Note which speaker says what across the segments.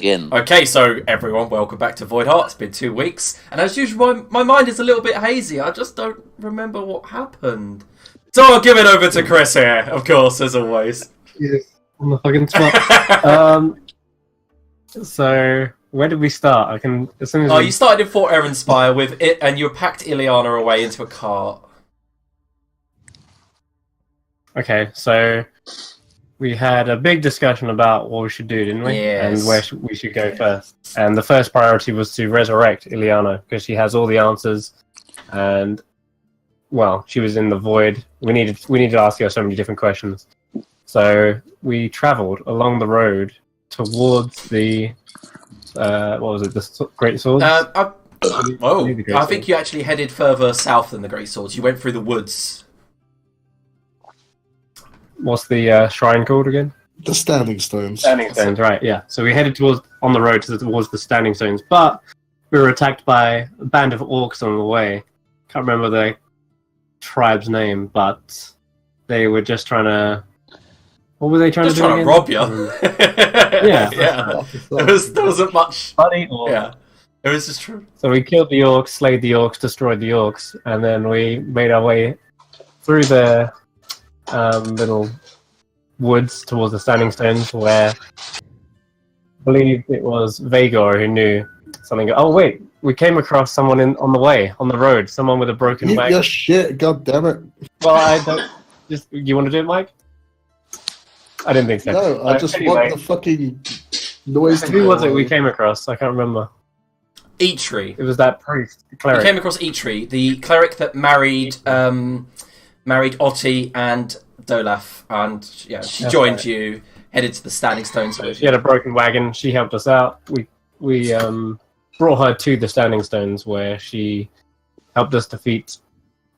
Speaker 1: begin.
Speaker 2: Okay, so everyone, welcome back to Voidheart. It's been 2 weeks, and as usual, my mind is a little bit hazy. I just don't remember what happened. So I'll give it over to Chris here, of course, as always.
Speaker 3: Yes, on the fucking spot. So where did we start? I can as soon as
Speaker 2: You started in Fort Erenspire with it, and you packed Ileana away into a cart.
Speaker 3: Okay, so we had a big discussion about what we should do, didn't we?
Speaker 2: Yes.
Speaker 3: And where we should go first. And the first priority was to resurrect Ileana because she has all the answers, and well, she was in the void. We needed to ask her so many different questions. So we travelled along the road towards the what was it? The Great Swords.
Speaker 2: I think you actually headed further south than the Great Swords. You went through the woods.
Speaker 3: What's the shrine called again?
Speaker 4: The Standing Stones.
Speaker 3: Standing Stones, right? Yeah. So we headed on the road towards the Standing Stones, but we were attacked by a band of orcs on the way. Can't remember the tribe's name, but they were just trying to. What were they trying to do?
Speaker 2: Trying to rob you.
Speaker 3: Yeah.
Speaker 2: There wasn't much.
Speaker 3: Funny or...
Speaker 2: Yeah. It was just true.
Speaker 3: So we killed the orcs, slayed the orcs, destroyed the orcs, and then we made our way through the little woods towards the Standing Stones, where I believe it was Vagor who knew something. Oh wait, we came across someone on the road, someone with a broken wagon.
Speaker 4: Yeah, shit, god damn it.
Speaker 3: Well, I don't. You want to do it, Mike? I didn't think so.
Speaker 4: No, I just want the fucking noise to
Speaker 3: Who was it we came across? I can't remember.
Speaker 2: Eitri.
Speaker 3: It was that priest, the cleric.
Speaker 2: We came across Eitri, the cleric that married Otti and Dolaf, and yeah, she joined you, headed to the Standing Stones.
Speaker 3: She had a broken wagon. She helped us out. We brought her to the Standing Stones, where she helped us defeat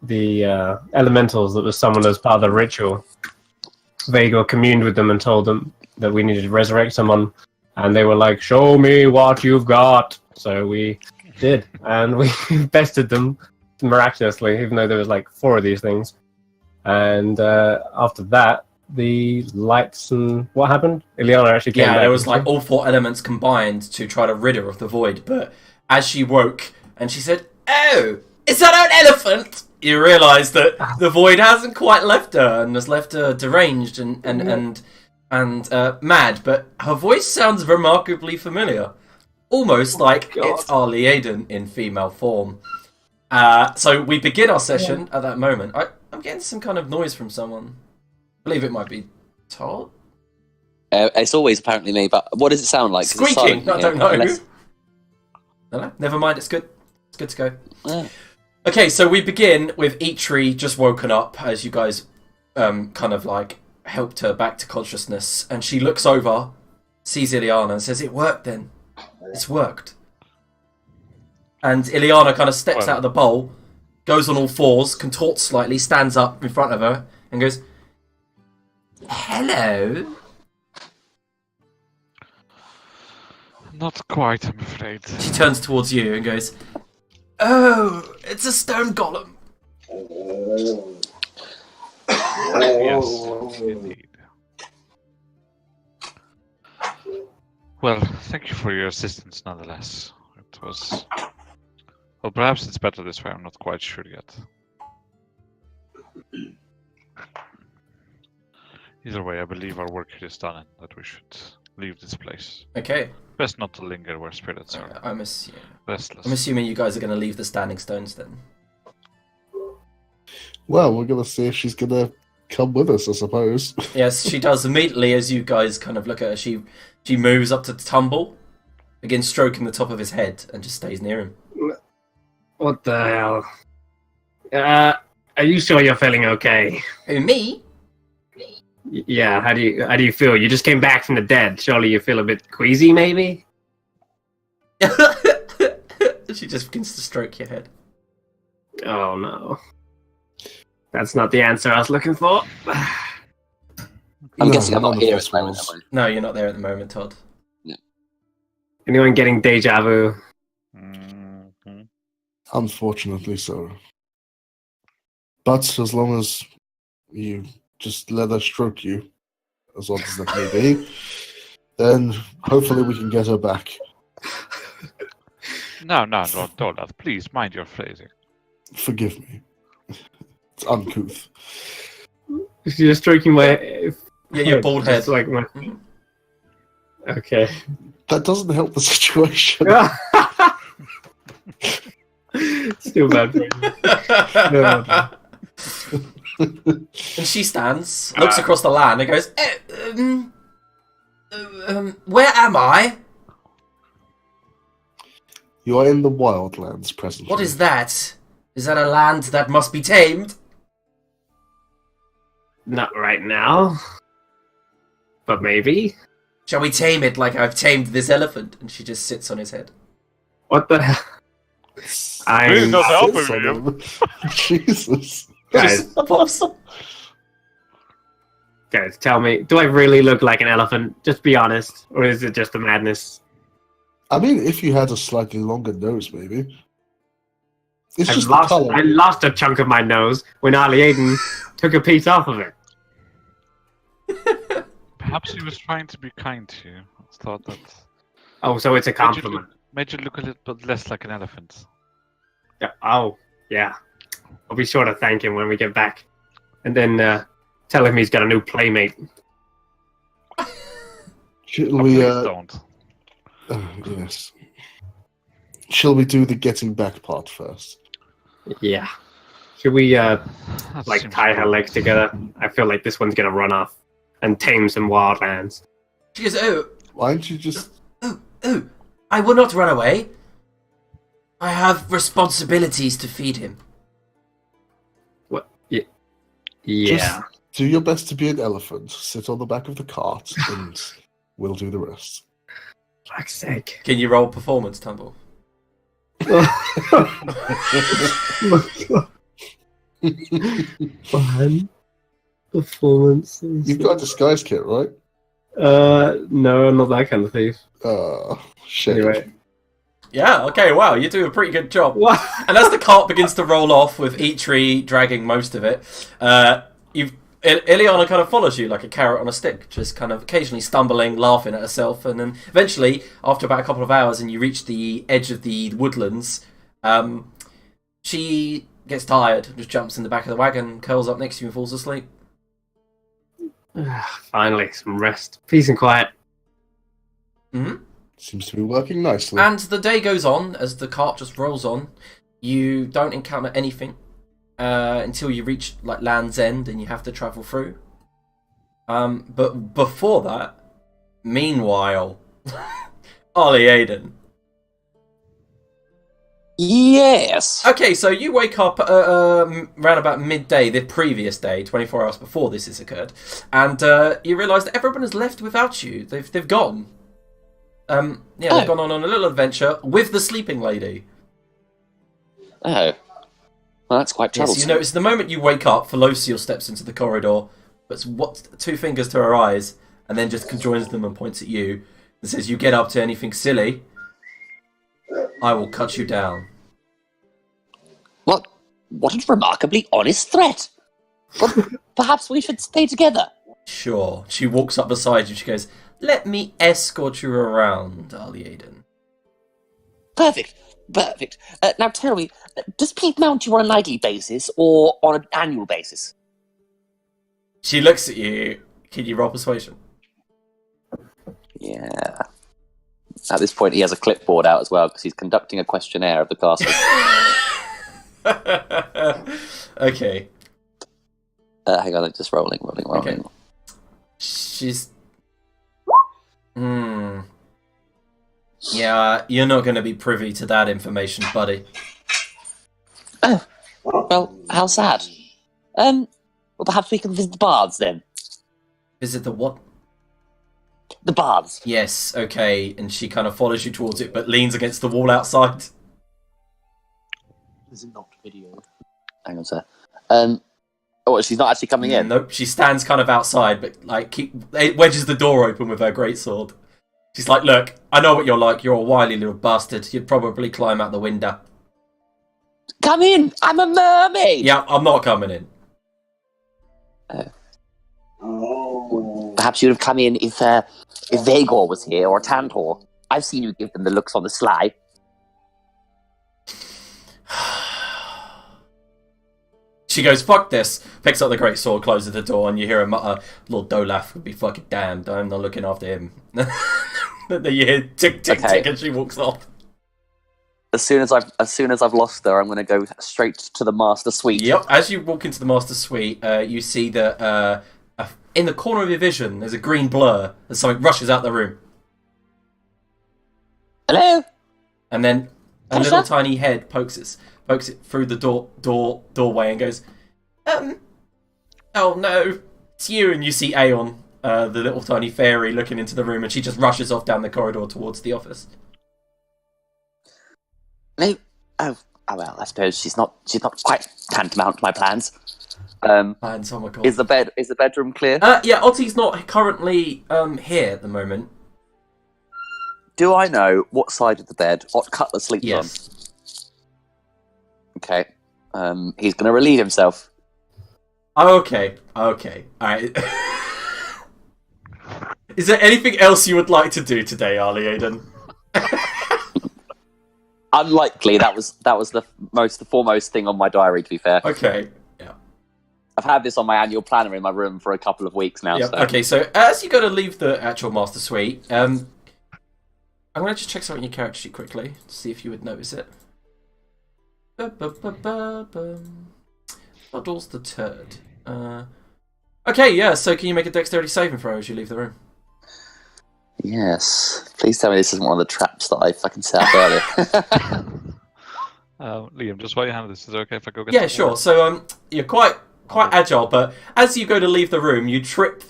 Speaker 3: the elementals that was summoned as part of the ritual. Vagor communed with them and told them that we needed to resurrect someone, and they were like, "Show me what you've got." So we did, and we bested them miraculously, even though there was like 4 of these things. And after that, the lights and what happened? Ileana actually came back.
Speaker 2: Yeah, there was like all 4 elements combined to try to rid her of the void. But as she woke and she said, "Oh, is that an elephant?" You realise that the void hasn't quite left her and has left her deranged and mad. But her voice sounds remarkably familiar, almost like it's our Liaden in female form. So we begin our session at that moment. I'm getting some kind of noise from someone. I believe it might be Todd.
Speaker 1: It's always apparently me, but what does it sound like?
Speaker 2: Squeaking. I don't know. No, never mind. It's good. It's good to go.
Speaker 1: Yeah.
Speaker 2: Okay, so we begin with Eitri just woken up as you guys kind of like helped her back to consciousness, and she looks over, sees Ileana, and says, "It worked then. It's worked." And Ileana kind of steps out of the bowl, goes on all 4s, contorts slightly, stands up in front of her, and goes, "Hello."
Speaker 5: Not quite, I'm afraid.
Speaker 2: She turns towards you and goes, "Oh, it's a stone golem."
Speaker 5: Yes, indeed. Well, thank you for your assistance nonetheless. It was... Well, perhaps it's better this way, I'm not quite sure yet. Either way, I believe our work here is done and that we should leave this place.
Speaker 2: Okay.
Speaker 5: Best not to linger where spirits are
Speaker 2: I'm
Speaker 5: restless.
Speaker 2: assuming you guys are going to leave the Standing Stones then.
Speaker 4: Well, we're gonna see if she's gonna come with us, I suppose.
Speaker 2: Yes, she does immediately as you guys kind of look at her. She moves up to Tumble, begins stroking the top of his head, and just stays near him.
Speaker 3: What the hell? Are you sure you're feeling okay?
Speaker 2: Who, me?
Speaker 3: Yeah. How do you feel? You just came back from the dead. Surely you feel a bit queasy, maybe?
Speaker 2: She just begins to stroke your head.
Speaker 3: Oh no. That's not the answer I was looking for.
Speaker 1: I'm guessing I'm not here at the moment, am I?
Speaker 2: No, you're not there at the moment, Todd.
Speaker 1: No.
Speaker 3: Anyone getting deja vu?
Speaker 5: Mm-hmm.
Speaker 4: Unfortunately so. But as long as you just let us stroke you, as long as that may be, Then hopefully we can get her back.
Speaker 5: No, Donald, please mind your phrasing.
Speaker 4: Forgive me. It's uncouth.
Speaker 3: You're stroking my
Speaker 2: Yeah, your bald head.
Speaker 3: just like my... Okay.
Speaker 4: That doesn't help the situation.
Speaker 3: Still bad for you.
Speaker 2: And she stands, looks across the land, and goes, where am I?
Speaker 4: You are in the wildlands presently.
Speaker 2: What is that? Is that a land that must be tamed?
Speaker 3: Not right now. But maybe.
Speaker 2: Shall we tame it like I've tamed this elephant? And she just sits on his head.
Speaker 3: What the hell?
Speaker 5: Please not help
Speaker 4: Sits on
Speaker 5: him.
Speaker 4: him. Jesus.
Speaker 3: Guys,
Speaker 2: Pops.
Speaker 3: guys, tell me, do I really look like an elephant? Just be honest. Or is it just a madness?
Speaker 4: I mean, if you had a slightly longer nose, maybe. It's just the
Speaker 3: I
Speaker 4: colour.
Speaker 3: lost a chunk of my nose when Ali Aiden took a piece off of it.
Speaker 5: Perhaps he was trying to be kind to you. I thought that
Speaker 3: Oh, so it's a compliment.
Speaker 5: made you look a little bit less like an elephant.
Speaker 3: Yeah. Oh, yeah. I'll be sure to thank him when we get back. And then tell him he's got a new playmate.
Speaker 4: Shall
Speaker 5: Oh,
Speaker 4: we,
Speaker 5: please don't.
Speaker 4: yes. Shall we do the getting back part first?
Speaker 3: Yeah. Should we,
Speaker 5: That
Speaker 3: like,
Speaker 5: seems
Speaker 3: tie her
Speaker 5: cool.
Speaker 3: legs together? I feel like this one's gonna run off and tame some wildlands.
Speaker 2: She goes, oh,
Speaker 4: Why don't you just...
Speaker 2: I will not run away. I have responsibilities to feed him.
Speaker 3: What? Yeah.
Speaker 4: Just do your best to be an elephant, sit on the back of the cart, and we'll do the rest.
Speaker 3: Fuck's sake.
Speaker 2: Can you roll performance, Tumble?
Speaker 3: Fun. Performance.
Speaker 4: You've got a disguise kit, right?
Speaker 3: No, I'm not that kind of thief.
Speaker 4: Shit.
Speaker 3: Anyway.
Speaker 2: Yeah, okay, wow, you do a pretty good job.
Speaker 3: What?
Speaker 2: And as the cart begins to roll off with Eitri dragging most of it, Ileana kind of follows you like a carrot on a stick, just kind of occasionally stumbling, laughing at herself, and then eventually, after about a couple of hours and you reach the edge of the woodlands, she gets tired, just jumps in the back of the wagon, curls up next to you and falls asleep.
Speaker 3: Finally, some rest. Peace and quiet.
Speaker 2: Mm-hmm.
Speaker 4: Seems to be working nicely.
Speaker 2: And the day goes on, as the cart just rolls on. You don't encounter anything until you reach like Land's End and you have to travel through. But before that, meanwhile, Ollie Aiden.
Speaker 1: Yes.
Speaker 2: Okay, so you wake up around about midday the previous day, 24 hours before this has occurred, and you realise that everyone has left without you. They've gone. They've gone on a little adventure with the sleeping lady.
Speaker 1: Oh. Well, that's quite
Speaker 2: Yes,
Speaker 1: troublesome.
Speaker 2: you notice the moment you wake up, Felocial steps into the corridor, puts two fingers to her eyes, and then just conjoins them and points at you, and says, "You get up to anything silly, I will cut you down."
Speaker 1: What a remarkably honest threat. Well, perhaps we should stay together.
Speaker 2: Sure. She walks up beside you, she goes, "Let me escort you around, Ali Aiden."
Speaker 1: Perfect. Now tell me, does Pete mount you on a nightly basis or on an annual basis?
Speaker 2: She looks at you. Can you roll persuasion?
Speaker 1: Yeah. At this point, he has a clipboard out as well because he's conducting a questionnaire of the castle.
Speaker 2: Okay.
Speaker 1: Hang on, just rolling.
Speaker 2: Okay. She's... Yeah, you're not going to be privy to that information, buddy.
Speaker 1: Oh, well, how sad. Well, perhaps we can visit the baths then.
Speaker 2: Visit the what?
Speaker 1: The baths.
Speaker 2: Yes, okay. And she kind of follows you towards it, but leans against the wall outside.
Speaker 1: Is it not video? Hang on, sir. She's not actually coming in.
Speaker 2: Nope, she stands kind of outside, but like wedges the door open with her greatsword. She's like, "Look, I know what you're like. You're a wily little bastard. You'd probably climb out the window."
Speaker 1: Come in! I'm a mermaid!
Speaker 2: Yeah, I'm not coming in.
Speaker 1: Perhaps you'd have come in if if Vagor was here or Tantor, I've seen you give them the looks on the sly.
Speaker 2: She goes, fuck this, picks up the great sword, closes the door, and you hear her mutter, Lord Dolaf would be fucking damned, I'm not looking after him. Then you hear tick, tick, tick, and she walks off.
Speaker 1: As soon as I've lost her, I'm going to go straight to the master suite.
Speaker 2: Yep, as you walk into the master suite, you see that in the corner of your vision, there's a green blur, and something rushes out the room.
Speaker 1: Hello?
Speaker 2: And then a little tiny head pokes it through the doorway and goes, oh no, it's you. And you see Aeon, the little tiny fairy, looking into the room, and she just rushes off down the corridor towards the office.
Speaker 1: No. Oh well, I suppose she's not quite tantamount to my plans.
Speaker 2: Plans, oh my god.
Speaker 1: Is the bedroom clear?
Speaker 2: Yeah, Otti's not currently here at the moment.
Speaker 1: Do I know what side of the bed Ott Cutler sleeps on?
Speaker 2: Yes.
Speaker 1: Okay. He's going to relieve himself.
Speaker 2: Okay. Alright. Is there anything else you would like to do today, Arlie Aiden?
Speaker 1: Unlikely. That was the foremost thing on my diary, to be fair.
Speaker 2: Okay. Yeah.
Speaker 1: I've had this on my annual planner in my room for a couple of weeks now.
Speaker 2: Yep.
Speaker 1: So.
Speaker 2: Okay, so as you go to leave the actual master suite, I'm going to just check something in your character sheet quickly to see if you would notice it. Puddles the turd. Okay, yeah, so can you make a dexterity saving throw as you leave the room?
Speaker 1: Yes. Please tell me this isn't one of the traps that I fucking set up earlier.
Speaker 5: Liam, just while you handle this, is it okay if I go get
Speaker 2: Yeah,
Speaker 5: some
Speaker 2: sure.
Speaker 5: water?
Speaker 2: So you're quite agile, but as you go to leave the room, you trip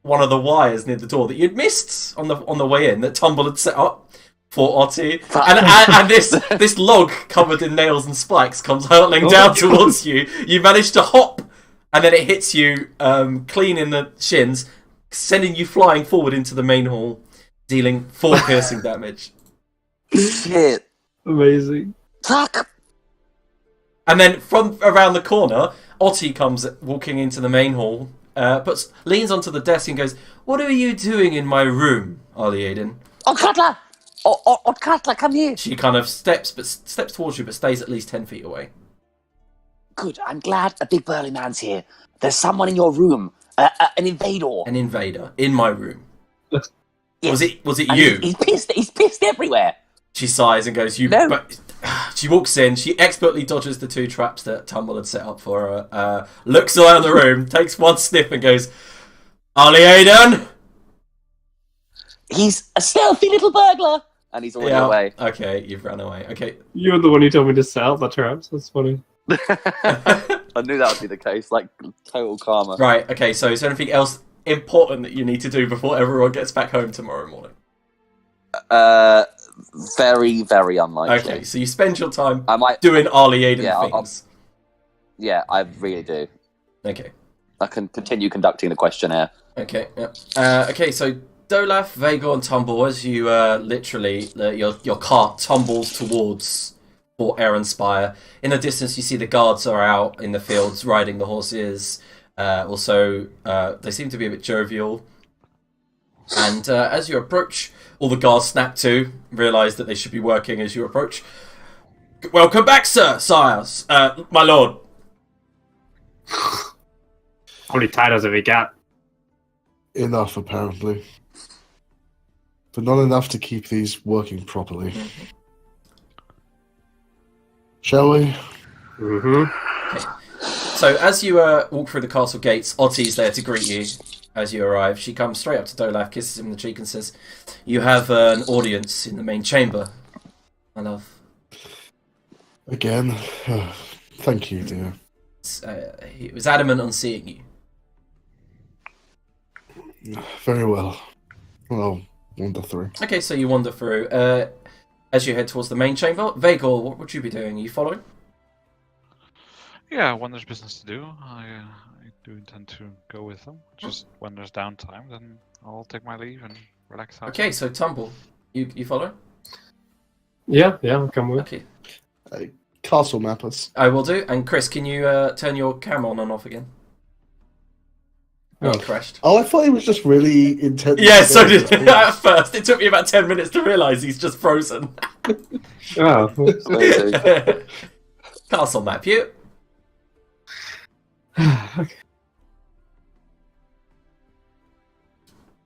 Speaker 2: one of the wires near the door that you'd missed on the way in that Tumble had set up for Otti, and this log covered in nails and spikes comes hurtling down towards you. You manage to hop, and then it hits you clean in the shins, sending you flying forward into the main hall, dealing 4 piercing damage.
Speaker 1: Shit.
Speaker 3: Amazing.
Speaker 1: Fuck.
Speaker 2: And then from around the corner, Otti comes walking into the main hall, leans onto the desk and goes, "What are you doing in my room, Arlie Aiden?"
Speaker 1: Ott Cutler! Ott Cutler, come here!
Speaker 2: She kind of steps towards you, but stays at least 10 feet away.
Speaker 1: Good, I'm glad a big burly man's here. There's someone in your room. An invader.
Speaker 2: An invader in my room.
Speaker 1: Yes.
Speaker 2: Was it
Speaker 1: And
Speaker 2: you?
Speaker 1: He's pissed everywhere.
Speaker 2: She sighs and goes, "You."
Speaker 1: No.
Speaker 2: But she walks in. She expertly dodges the 2 traps that Tumble had set up for her. Looks around the room, takes 1 sniff, and goes, "Arlie Aiden."
Speaker 1: He's a stealthy little burglar. And he's already away.
Speaker 2: Okay, you've run away. Okay.
Speaker 3: You're the one who told me to set up the traps. That's funny.
Speaker 1: I knew that would be the case. Like, total karma.
Speaker 2: Right. Okay. So, is there anything else important that you need to do before everyone gets back home tomorrow morning?
Speaker 1: Very, very unlikely.
Speaker 2: Okay. So you spend your time
Speaker 1: I might.
Speaker 2: doing Arlie Aiden things.
Speaker 1: Yeah, I really do.
Speaker 2: Okay.
Speaker 1: I can continue conducting the questionnaire.
Speaker 2: Okay. Yeah. Okay. So Dolaf, Vagor, and Tumble, as you literally your cart tumbles towards Fort Spire. In the distance, you see the guards are out in the fields riding the horses. Also, they seem to be a bit jovial. And as you approach, all the guards snap to, realise that they should be working as you approach. "Welcome back, sires, my lord."
Speaker 3: How many titles have we got?
Speaker 4: Enough, apparently. But not enough to keep these working properly.
Speaker 2: Mm-hmm.
Speaker 4: Shall we?
Speaker 3: Mm-hmm.
Speaker 2: So as you walk through the castle gates, Otti's there to greet you as you arrive. She comes straight up to Dolaf, kisses him on the cheek and says, "You have an audience in the main chamber, my love."
Speaker 4: Again? Thank you, dear.
Speaker 2: He was adamant on seeing you.
Speaker 4: Very well. Well, wander through.
Speaker 2: Okay, so you wander through. As you head towards the main chamber, Vagor, what would you be doing? Are you following?
Speaker 5: Yeah, when there's business to do, I do intend to go with them. Just when there's downtime, then I'll take my leave and relax out.
Speaker 2: Okay, so Tumble, you follow?
Speaker 3: Yeah, I'll come with.
Speaker 2: Okay,
Speaker 4: Castle mappers.
Speaker 2: I will do. And Chris, can you turn your camera on and off again? It crashed.
Speaker 4: Oh, I thought he was just really intense.
Speaker 2: Yeah, so did at first. It took me about 10 minutes to realise he's just frozen.
Speaker 3: Oh,
Speaker 1: Amazing.
Speaker 2: Castle map, you.
Speaker 3: okay.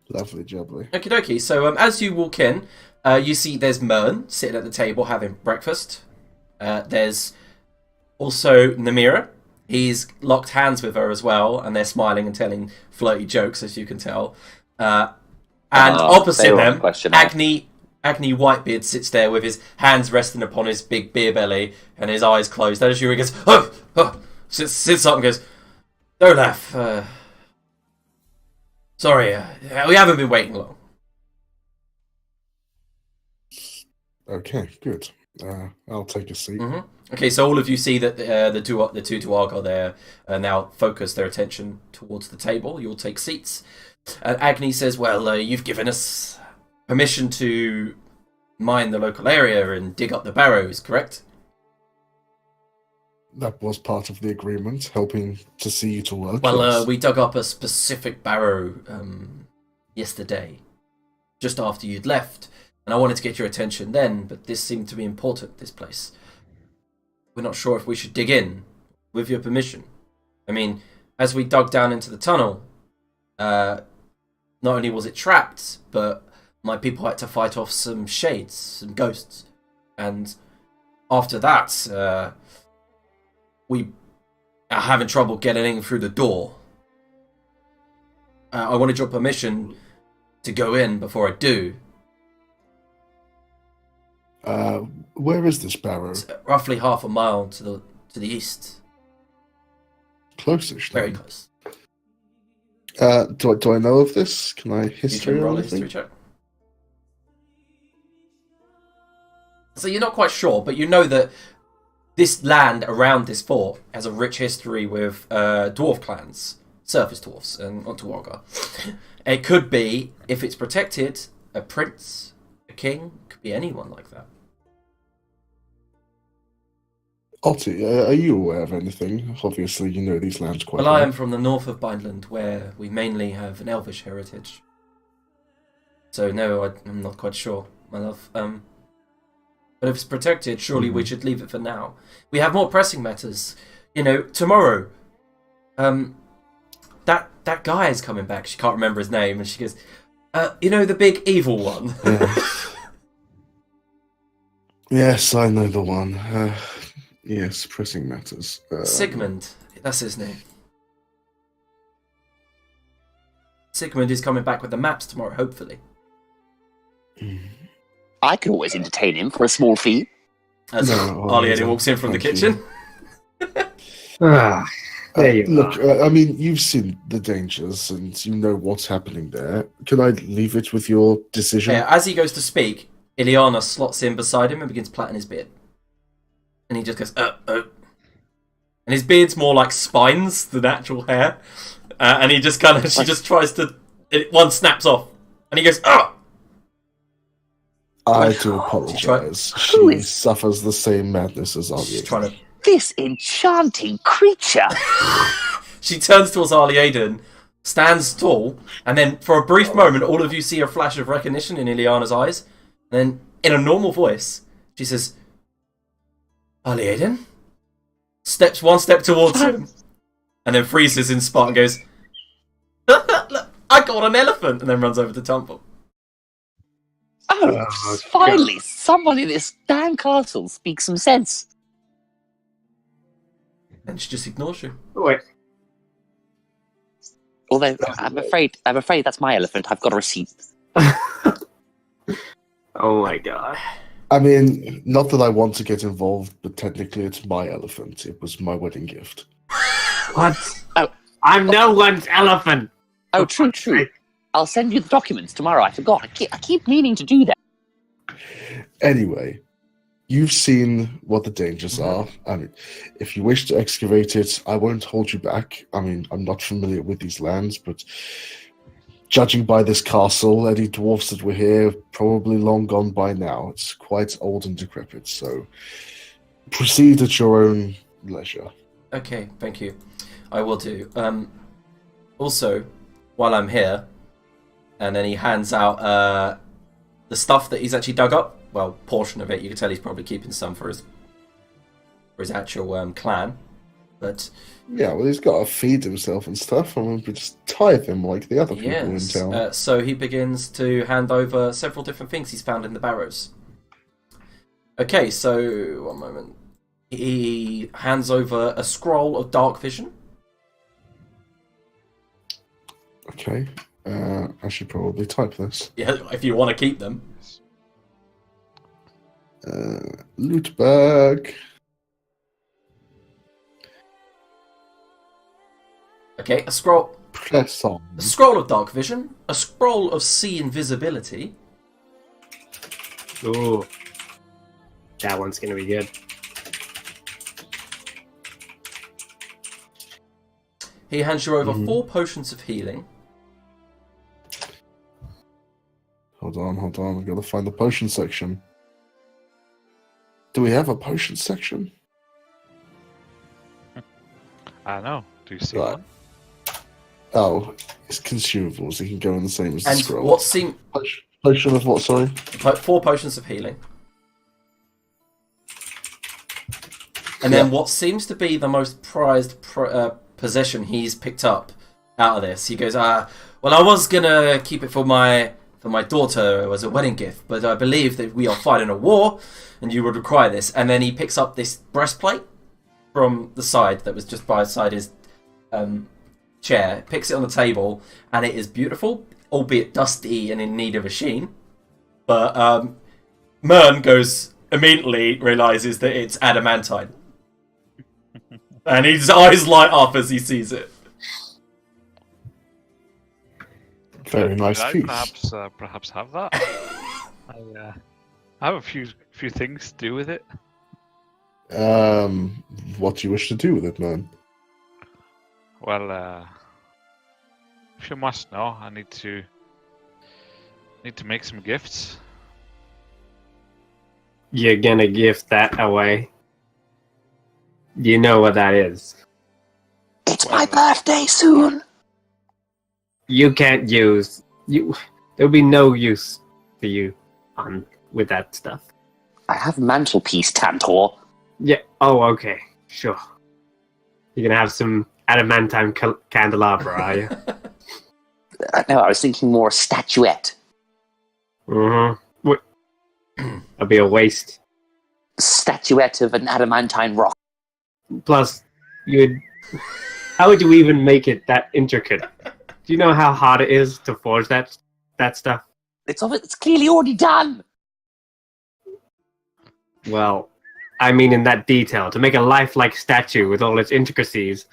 Speaker 4: Lovely jubbly.
Speaker 2: Okie dokie. So as you walk in, you see there's Mern sitting at the table having breakfast. There's also Namira. He's locked hands with her as well, and they're smiling and telling flirty jokes, as you can tell. And opposite them, Agni Whitebeard sits there with his hands resting upon his big beer belly and his eyes closed. And as Yuri goes, sits up and goes, "Don't laugh. Sorry, we haven't been waiting long."
Speaker 4: Okay, good. I'll take a seat.
Speaker 2: Mm-hmm. Okay, so all of you see that the two Tuareg are there now focus their attention towards the table. You'll take seats. And Agni says, "Well, you've given us permission to mine the local area and dig up the barrows, correct?"
Speaker 4: That was part of the agreement, helping to see you to work.
Speaker 2: Well,
Speaker 4: yes.
Speaker 2: we dug up a specific barrow yesterday, just after you'd left, and I wanted to get your attention then, but this seemed to be important, this place. We're not sure if we should dig in, with your permission. I mean, as we dug down into the tunnel, not only was it trapped, but my people had to fight off some shades, some ghosts. And after that, we are having trouble getting in through the door. I wanted your permission to go in before I do.
Speaker 4: Where is this barrow?
Speaker 2: It's roughly half a mile to the east.
Speaker 4: Close-ish, then.
Speaker 2: Very close.
Speaker 4: Do I know of this? Can I history
Speaker 2: You can
Speaker 4: or
Speaker 2: roll a
Speaker 4: anything?
Speaker 2: history check. So you're not quite sure, but you know that this land around this fort has a rich history with dwarf clans, surface dwarfs, and Tuareg. It could be, if it's protected, a prince, a king, could be anyone like that.
Speaker 4: Otti, are you aware of anything? Obviously, you know these lands quite
Speaker 2: Well,
Speaker 4: well.
Speaker 2: I am from the north of Bindland, where we mainly have an elvish heritage. So no, I'm not quite sure, my love. But if it's protected, surely we should leave it for now. We have more pressing matters. You know, tomorrow, that guy is coming back. She can't remember his name, and she goes, you know, the big evil one.
Speaker 4: Yes. Yes, I know the one. Yes, pressing matters.
Speaker 2: Sigmund, that's his name. Sigmund is coming back with the maps tomorrow, hopefully.
Speaker 1: I could always entertain him for a small fee.
Speaker 2: As
Speaker 4: No,
Speaker 2: Arliana walks in from the
Speaker 4: thank
Speaker 2: kitchen.
Speaker 3: There you
Speaker 4: Look,
Speaker 3: are.
Speaker 4: I mean, you've seen the dangers and you know what's happening there. Can I leave it with your decision?
Speaker 2: Yeah, as he goes to speak, Ileana slots in beside him and begins plaiting his beard. And he just goes, And his beard's more like spines than actual hair. And he just kind of, she just tries to, one snaps off. And he goes,
Speaker 4: I do apologize.
Speaker 1: Who
Speaker 4: She
Speaker 1: is-
Speaker 4: suffers the same madness as
Speaker 2: She's
Speaker 4: Arliana.
Speaker 2: trying to,
Speaker 1: This enchanting creature.
Speaker 2: she turns towards Arliaden, stands tall, and then for a brief moment, all of you see a flash of recognition in Ileana's eyes. And then, in a normal voice, she says, Arliaden? Steps one step towards him, and then freezes in spot and goes, Look, I got an elephant, and then runs over to Tumble.
Speaker 1: Oh,
Speaker 3: Oh,
Speaker 1: finally, someone in this damn castle speaks some sense.
Speaker 2: And she just ignores you.
Speaker 3: Wait.
Speaker 1: Although, I'm afraid that's my elephant. I've got a receipt.
Speaker 3: Oh my god.
Speaker 4: I mean, not that I want to get involved, but technically it's my elephant. It was my wedding gift.
Speaker 3: What?
Speaker 1: Oh.
Speaker 3: I'm no one's elephant.
Speaker 1: Oh, true. I'll send you the documents tomorrow. I forgot. I keep meaning to do that.
Speaker 4: Anyway, you've seen what the dangers are. I mean, if you wish to excavate it, I won't hold you back. I mean, I'm not familiar with these lands, but judging by this castle, any dwarfs that were here probably long gone by now. It's quite old and decrepit, so proceed at your own leisure.
Speaker 2: Okay, thank you. I will do. Also, while I'm here. And then he hands out the stuff that he's actually dug up. Well, portion of it. You can tell he's probably keeping some for his actual clan. But
Speaker 4: Yeah, well, he's got to feed himself and stuff, and we just tithe him like the other people in town.
Speaker 2: So he begins to hand over several different things he's found in the barrows. Okay, so one moment. He hands over a scroll of dark vision.
Speaker 4: Okay, I should probably type this.
Speaker 2: Yeah, if you want to keep them.
Speaker 4: Loot bag.
Speaker 2: Okay, a scroll.
Speaker 4: Press on.
Speaker 2: A scroll of dark vision. A scroll of see invisibility.
Speaker 3: Ooh. That one's gonna be good.
Speaker 2: He hands you over 4 potions of healing.
Speaker 4: Hold on. I've got to find the potion section. Do we have a potion section?
Speaker 5: I don't know. Do you see
Speaker 4: Right.
Speaker 5: one?
Speaker 4: Oh, it's consumables. It can go in the same as the
Speaker 2: And
Speaker 4: scroll.
Speaker 2: what seem
Speaker 4: Potion of what, sorry?
Speaker 2: 4 potions of healing. And then what seems to be the most prized possession he's picked up out of this. He goes, well, I was gonna keep it for my daughter as a wedding gift, but I believe that we are fighting a war, and you would require this. And then he picks up this breastplate from the side that was just beside his chair, picks it on the table, and it is beautiful, albeit dusty and in need of a sheen. But Mern immediately realizes that it's adamantine. And his eyes light up as he sees it.
Speaker 4: Very nice
Speaker 5: Could
Speaker 4: piece.
Speaker 5: I perhaps have that? I have a few things to do with it.
Speaker 4: What do you wish to do with it, man?
Speaker 5: Well, if you must know, I need to make some gifts.
Speaker 3: You're gonna gift that away. You know what that is.
Speaker 1: It's my birthday soon.
Speaker 3: You can't use you. There'll be no use for you with that stuff.
Speaker 1: I have mantelpiece, Tantor.
Speaker 3: Yeah. Oh, okay. Sure. You're gonna have some adamantine candelabra, are you?
Speaker 1: No, I was thinking more statuette.
Speaker 3: What? That'd be a waste.
Speaker 1: Statuette of an adamantine rock.
Speaker 3: Plus, how would you even make it that intricate? Do you know how hard it is to forge that stuff?
Speaker 1: It's clearly already done.
Speaker 3: Well, I mean in that detail, to make a lifelike statue with all its intricacies.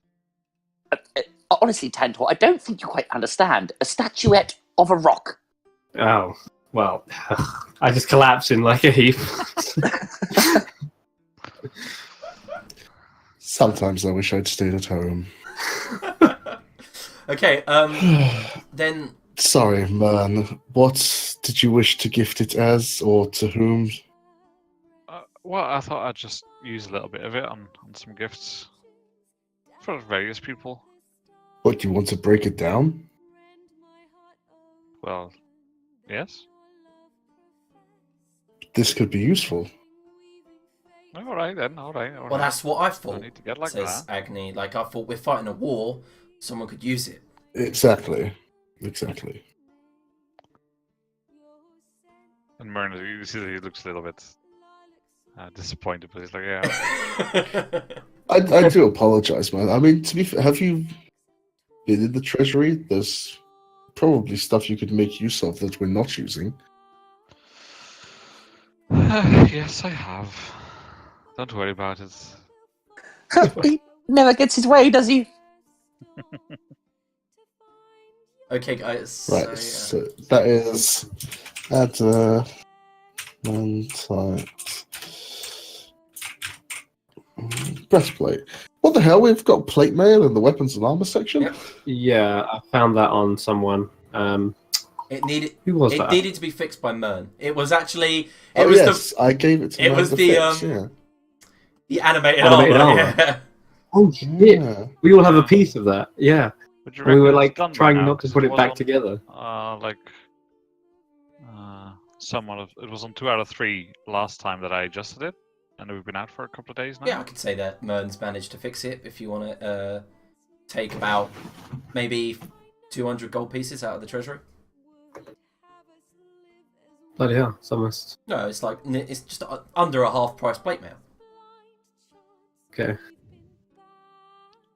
Speaker 1: Honestly, Tantor, I don't think you quite understand. A statuette of a rock.
Speaker 3: Oh, well, I just collapse in like a heap.
Speaker 4: Sometimes I wish I'd stayed at home.
Speaker 2: Okay, then...
Speaker 4: Sorry, man. What did you wish to gift it as, or to whom?
Speaker 5: Well, I thought I'd just use a little bit of it on some gifts for various people.
Speaker 4: What, do you want to break it down?
Speaker 5: Well, yes.
Speaker 4: This could be useful.
Speaker 5: All right then. All right.
Speaker 2: Well, that's what I thought,
Speaker 5: I need to get like
Speaker 2: says
Speaker 5: that.
Speaker 2: Agni. Like, I thought we're fighting a war, someone could use it.
Speaker 4: Exactly.
Speaker 5: And Myrna, you see that he looks a little bit disappointed, but he's like, yeah.
Speaker 4: I do apologize, man. I mean, to be fair, have you been in the treasury? There's probably stuff you could make use of that we're not using.
Speaker 5: Yes, I have. Don't worry about it.
Speaker 1: He never gets his way, does he?
Speaker 2: Okay, guys.
Speaker 4: Right,
Speaker 2: So,
Speaker 4: so that is adamantite breastplate. What the hell? We've got plate mail in the weapons and armor section.
Speaker 2: Yep.
Speaker 3: Yeah, I found that on someone.
Speaker 2: It needed.
Speaker 3: Who was
Speaker 2: it
Speaker 3: that?
Speaker 2: needed to be fixed by Mern. It was actually.
Speaker 4: I gave it to
Speaker 2: It
Speaker 4: Mern
Speaker 2: was
Speaker 4: to
Speaker 2: the
Speaker 4: fix,
Speaker 2: the animated
Speaker 3: Animated
Speaker 2: armor.
Speaker 3: armor.
Speaker 2: Yeah.
Speaker 3: Oh shit!
Speaker 4: Yeah.
Speaker 3: We all have a piece of that. Yeah.
Speaker 5: But you
Speaker 3: We
Speaker 5: reckon
Speaker 3: were
Speaker 5: it's
Speaker 3: like
Speaker 5: done by
Speaker 3: trying
Speaker 5: now,
Speaker 3: not to
Speaker 5: 'cause
Speaker 3: put it
Speaker 5: was
Speaker 3: back
Speaker 5: on,
Speaker 3: together.
Speaker 5: It was on 2 out of 3 last time that I adjusted it, and we've been out for a couple of days now.
Speaker 2: Yeah, I could say that Mern's managed to fix it. If you want to take about maybe 200 gold pieces out of the treasury.
Speaker 3: Bloody hell, it's almost
Speaker 2: No, it's just under a half price plate mail.
Speaker 3: okay.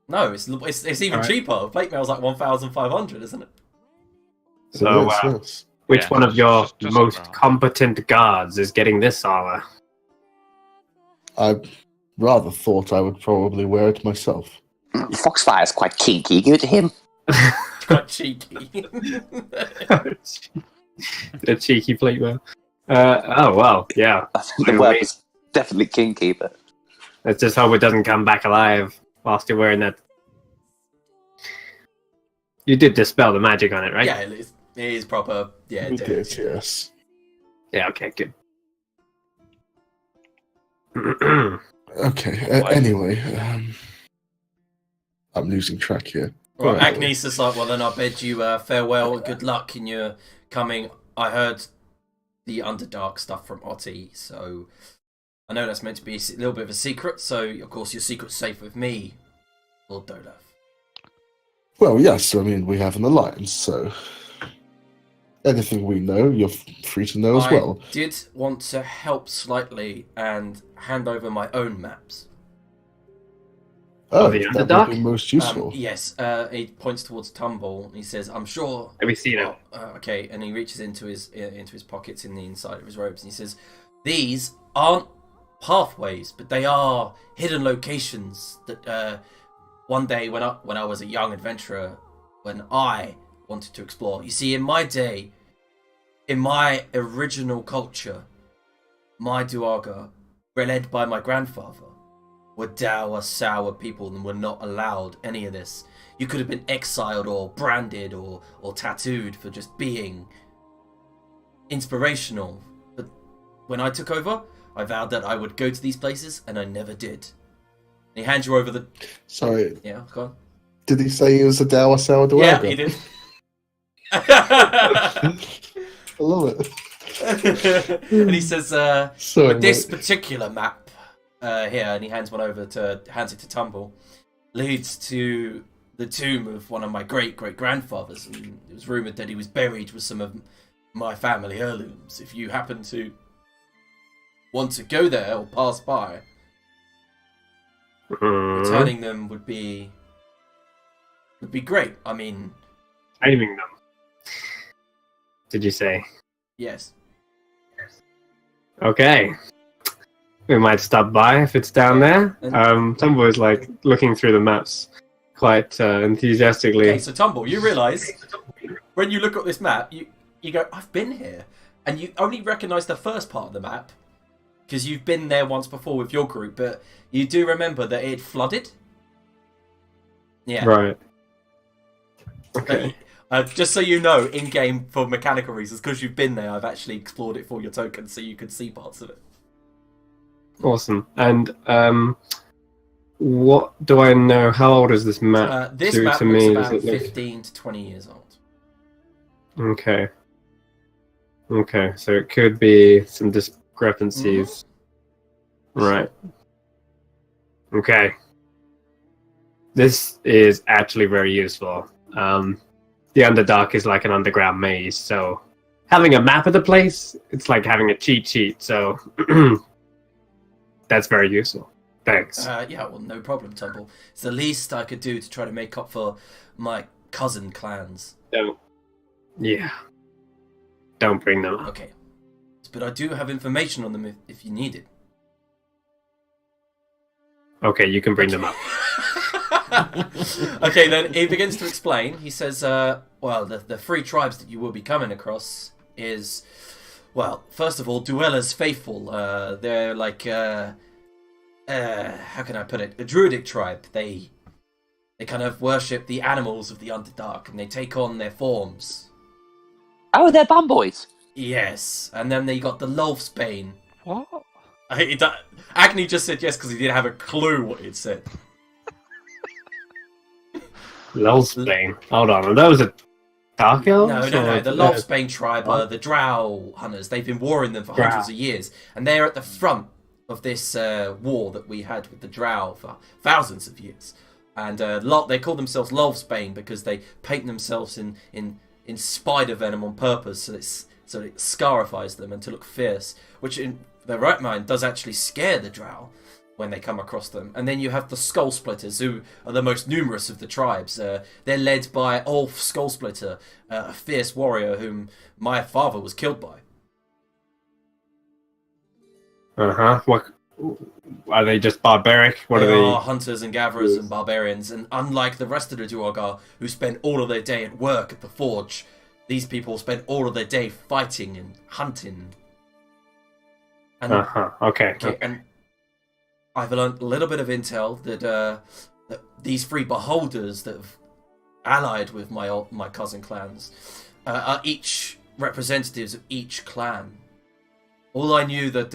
Speaker 2: No, it's even
Speaker 3: Alright.
Speaker 2: cheaper. Plate mail's like 1,500, isn't it?
Speaker 3: So,
Speaker 4: It is, yes.
Speaker 3: which
Speaker 5: Yeah,
Speaker 3: one of your
Speaker 5: just
Speaker 3: most
Speaker 5: around.
Speaker 3: competent guards is getting this armor?
Speaker 4: I rather thought I would probably wear it myself.
Speaker 1: Foxfire's quite kinky. Give it to him.
Speaker 2: It's quite cheeky.
Speaker 3: A cheeky plate mail. Oh well, yeah.
Speaker 1: The word was definitely kinky, but
Speaker 3: Let's just hope it doesn't come back alive whilst you're wearing that. You did dispel the magic on it, right?
Speaker 2: Yeah, it is proper. Yeah,
Speaker 4: We
Speaker 2: it
Speaker 4: did,
Speaker 2: is.
Speaker 4: yes.
Speaker 3: Yeah. Okay. Good.
Speaker 4: Okay, anyway, I'm losing track here.
Speaker 2: Right,
Speaker 4: Right.
Speaker 2: Agnes is like, well, then I bid you farewell and good luck in your coming. I heard the Underdark stuff from Otti, so I know that's meant to be a little bit of a secret, so of course your secret's safe with me, Lord Dolaf.
Speaker 4: Well, yes, I mean, we have an alliance, so anything we know, you're free to know as well.
Speaker 2: I did want to help slightly and hand over my own maps.
Speaker 3: Oh, the
Speaker 4: that
Speaker 3: Underdark?
Speaker 4: would be most useful.
Speaker 2: Yes, he points towards Tumble, and he says, I'm sure...
Speaker 3: Have we seen it?
Speaker 2: Okay, and he reaches into his pockets in the inside of his robes, and he says, these aren't pathways, but they are hidden locations that one day when I was a young adventurer, when I wanted to explore. You see, in my day, in my original culture, my Duergar, led by my grandfather, were dour, sour people and were not allowed any of this. You could have been exiled or branded or tattooed for just being inspirational. But when I took over, I vowed that I would go to these places, and I never did. And he hands you over the...
Speaker 4: Sorry,
Speaker 2: Yeah, go on.
Speaker 4: did he say he was a Dower Sour
Speaker 2: Yeah,
Speaker 4: Dwarga?
Speaker 2: he did.
Speaker 4: I love it.
Speaker 2: And he says,
Speaker 4: Sorry,
Speaker 2: but this
Speaker 4: mate.
Speaker 2: particular map here, and he hands it to Tumble, leads to the tomb of one of my great-great-grandfathers, and it was rumoured that he was buried with some of my family heirlooms. If you happen to want to go there or pass by, returning them would be great. I mean,
Speaker 3: Claiming them. Did you say?
Speaker 2: yes.
Speaker 3: Okay. We might stop by if it's down there. Tumble is like looking through the maps quite enthusiastically.
Speaker 2: Okay, so Tumble, you realise when you look at this map, you go, I've been here, and you only recognise the first part of the map because you've been there once before with your group, but you do remember that it flooded. Yeah.
Speaker 3: Right. Okay.
Speaker 2: Just so you know, in game for mechanical reasons, because you've been there, I've actually explored it for your token, so you could see parts of it.
Speaker 3: Awesome. And what do I know? How old is this map?
Speaker 2: This
Speaker 3: to
Speaker 2: map
Speaker 3: me,
Speaker 2: looks
Speaker 3: does
Speaker 2: about
Speaker 3: it look-
Speaker 2: 15 to 20 years old.
Speaker 3: Okay. Okay, so it could be some discrepancies. Right. Okay. This is actually very useful. The Underdark is like an underground maze, so having a map of the place, it's like having a cheat sheet, so that's very useful. Thanks.
Speaker 2: Yeah, well, no problem, Tumble. It's the least I could do to try to make up for my cousin clans.
Speaker 3: Yeah. Don't bring them up.
Speaker 2: Okay. But I do have information on them if you need it.
Speaker 3: Okay, you can bring them up.
Speaker 2: Okay, then he begins to explain. He says, well, the three tribes that you will be coming across is, well, first of all, Duella's Faithful. They're like, how can I put it? A druidic tribe. They kind of worship the animals of the Underdark, and they take on their forms.
Speaker 1: Oh, they're bumboys.
Speaker 2: Yes, and then they got the Lulfsbane.
Speaker 5: What?
Speaker 2: Agni just said yes because he didn't have a clue what it said.
Speaker 3: Lulsbane. Hold on, are those a Dark Elves?
Speaker 2: No.
Speaker 3: or-
Speaker 2: The Lobsbane tribe
Speaker 3: what?
Speaker 2: are the Drow hunters. They've been warring them for
Speaker 3: Drow.
Speaker 2: hundreds of years, and they're at the front of this war that we had with the Drow for thousands of years. And they call themselves Lobsbane because they paint themselves in spider venom on purpose, so it scarifies them and to look fierce, which in their right mind does actually scare the Drow when they come across them. And then you have the Skull Splitters, who are the most numerous of the tribes. They're led by Ulf Skullsplitter, a fierce warrior whom my father was killed by.
Speaker 3: What are they? Just barbaric? What
Speaker 2: They
Speaker 3: are they?
Speaker 2: are hunters and gatherers and barbarians, and unlike the rest of the Duergar, who spend all of their day at work at the forge, these people spend all of their day fighting and hunting. And
Speaker 3: Okay.
Speaker 2: and I've learned a little bit of intel that these three beholders that have allied with my cousin clans are each representatives of each clan. All I knew that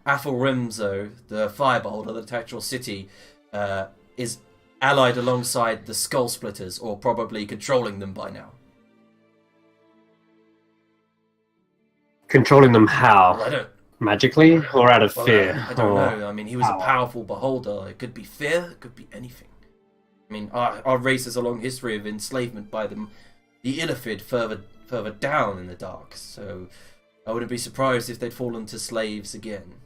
Speaker 2: Afelrimzo, the fire beholder that attacked your city, is allied alongside the Skull Splitters, or probably controlling them by now.
Speaker 3: Controlling them how?
Speaker 2: Well, I don't.
Speaker 3: Magically or out of fear?
Speaker 2: I don't
Speaker 3: Or-
Speaker 2: know. I mean, he was a powerful beholder. It could be fear. It could be anything. I mean, our race has a long history of enslavement by the Illithid further down in the dark. So I wouldn't be surprised if they'd fallen to slaves again.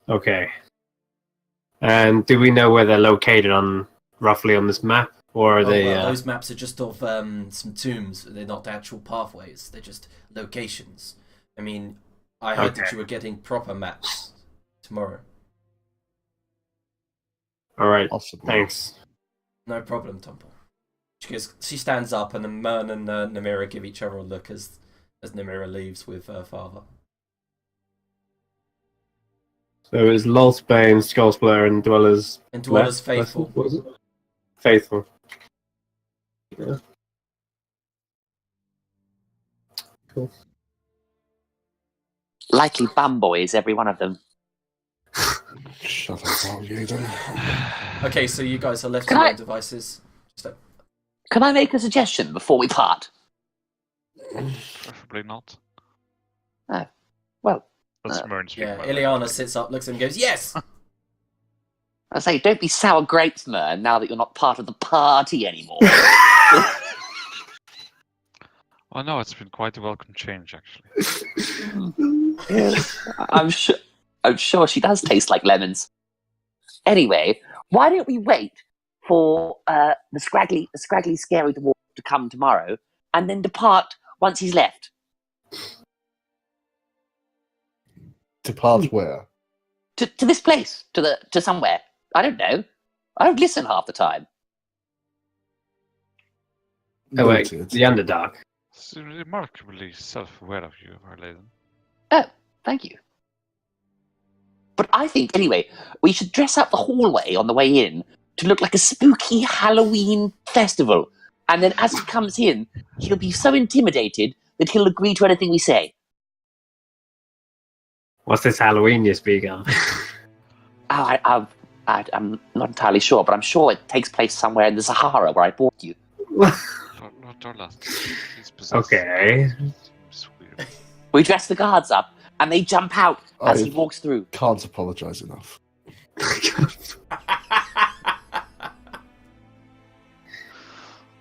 Speaker 3: Okay. And do we know where they're located roughly on this map? Or are they...
Speaker 2: Those maps are just of some tombs. They're not actual pathways. They're just locations. I mean, I heard that you were getting proper maps tomorrow.
Speaker 3: Alright,
Speaker 4: Possibly.
Speaker 3: thanks.
Speaker 2: No problem, Temple. She stands up, and then Mern and Namira give each other a look as Namira leaves with her father.
Speaker 3: So it was Lulsbane, Skullsplitter, and Dweller's...
Speaker 2: And Dweller's Faithful.
Speaker 3: What was it? Faithful. Yeah. Cool.
Speaker 1: Likely bum boys, every one of them.
Speaker 4: Shut up, Yaden.
Speaker 2: Okay, so you guys are left
Speaker 1: Can
Speaker 2: to your
Speaker 1: I-
Speaker 2: own devices.
Speaker 1: Can I make a suggestion before we part?
Speaker 5: Preferably not.
Speaker 1: Well,
Speaker 5: That's Mern speaking.
Speaker 2: Yeah,
Speaker 5: by the way.
Speaker 2: Ileana sits up, looks at him and goes, "Yes!"
Speaker 1: I say, don't be sour grapes, man, now that you're not part of the party anymore.
Speaker 5: Oh no, it's been quite a welcome change, actually.
Speaker 1: I'm sure she does taste like lemons. Anyway, why don't we wait for the scraggly, scary dwarf to come tomorrow, and then depart once he's left?
Speaker 4: Depart where?
Speaker 1: To this place, to somewhere. I don't know. I don't listen half the time.
Speaker 3: Oh wait,
Speaker 4: Noted.
Speaker 3: the Underdark.
Speaker 5: It's remarkably self-aware of you, Harladen.
Speaker 1: Oh, thank you. But I think, anyway, we should dress up the hallway on the way in to look like a spooky Halloween festival. And then as he comes in, he'll be so intimidated that he'll agree to anything we say.
Speaker 3: What's this Halloween you speak of?
Speaker 1: I'm not entirely sure, but I'm sure it takes place somewhere in the Sahara where I bought you.
Speaker 5: Lord Dorlas, he's possessed.
Speaker 3: Okay.
Speaker 5: Seems weird.
Speaker 1: We dress the guards up, and they jump out as he walks through.
Speaker 4: Can't apologise enough.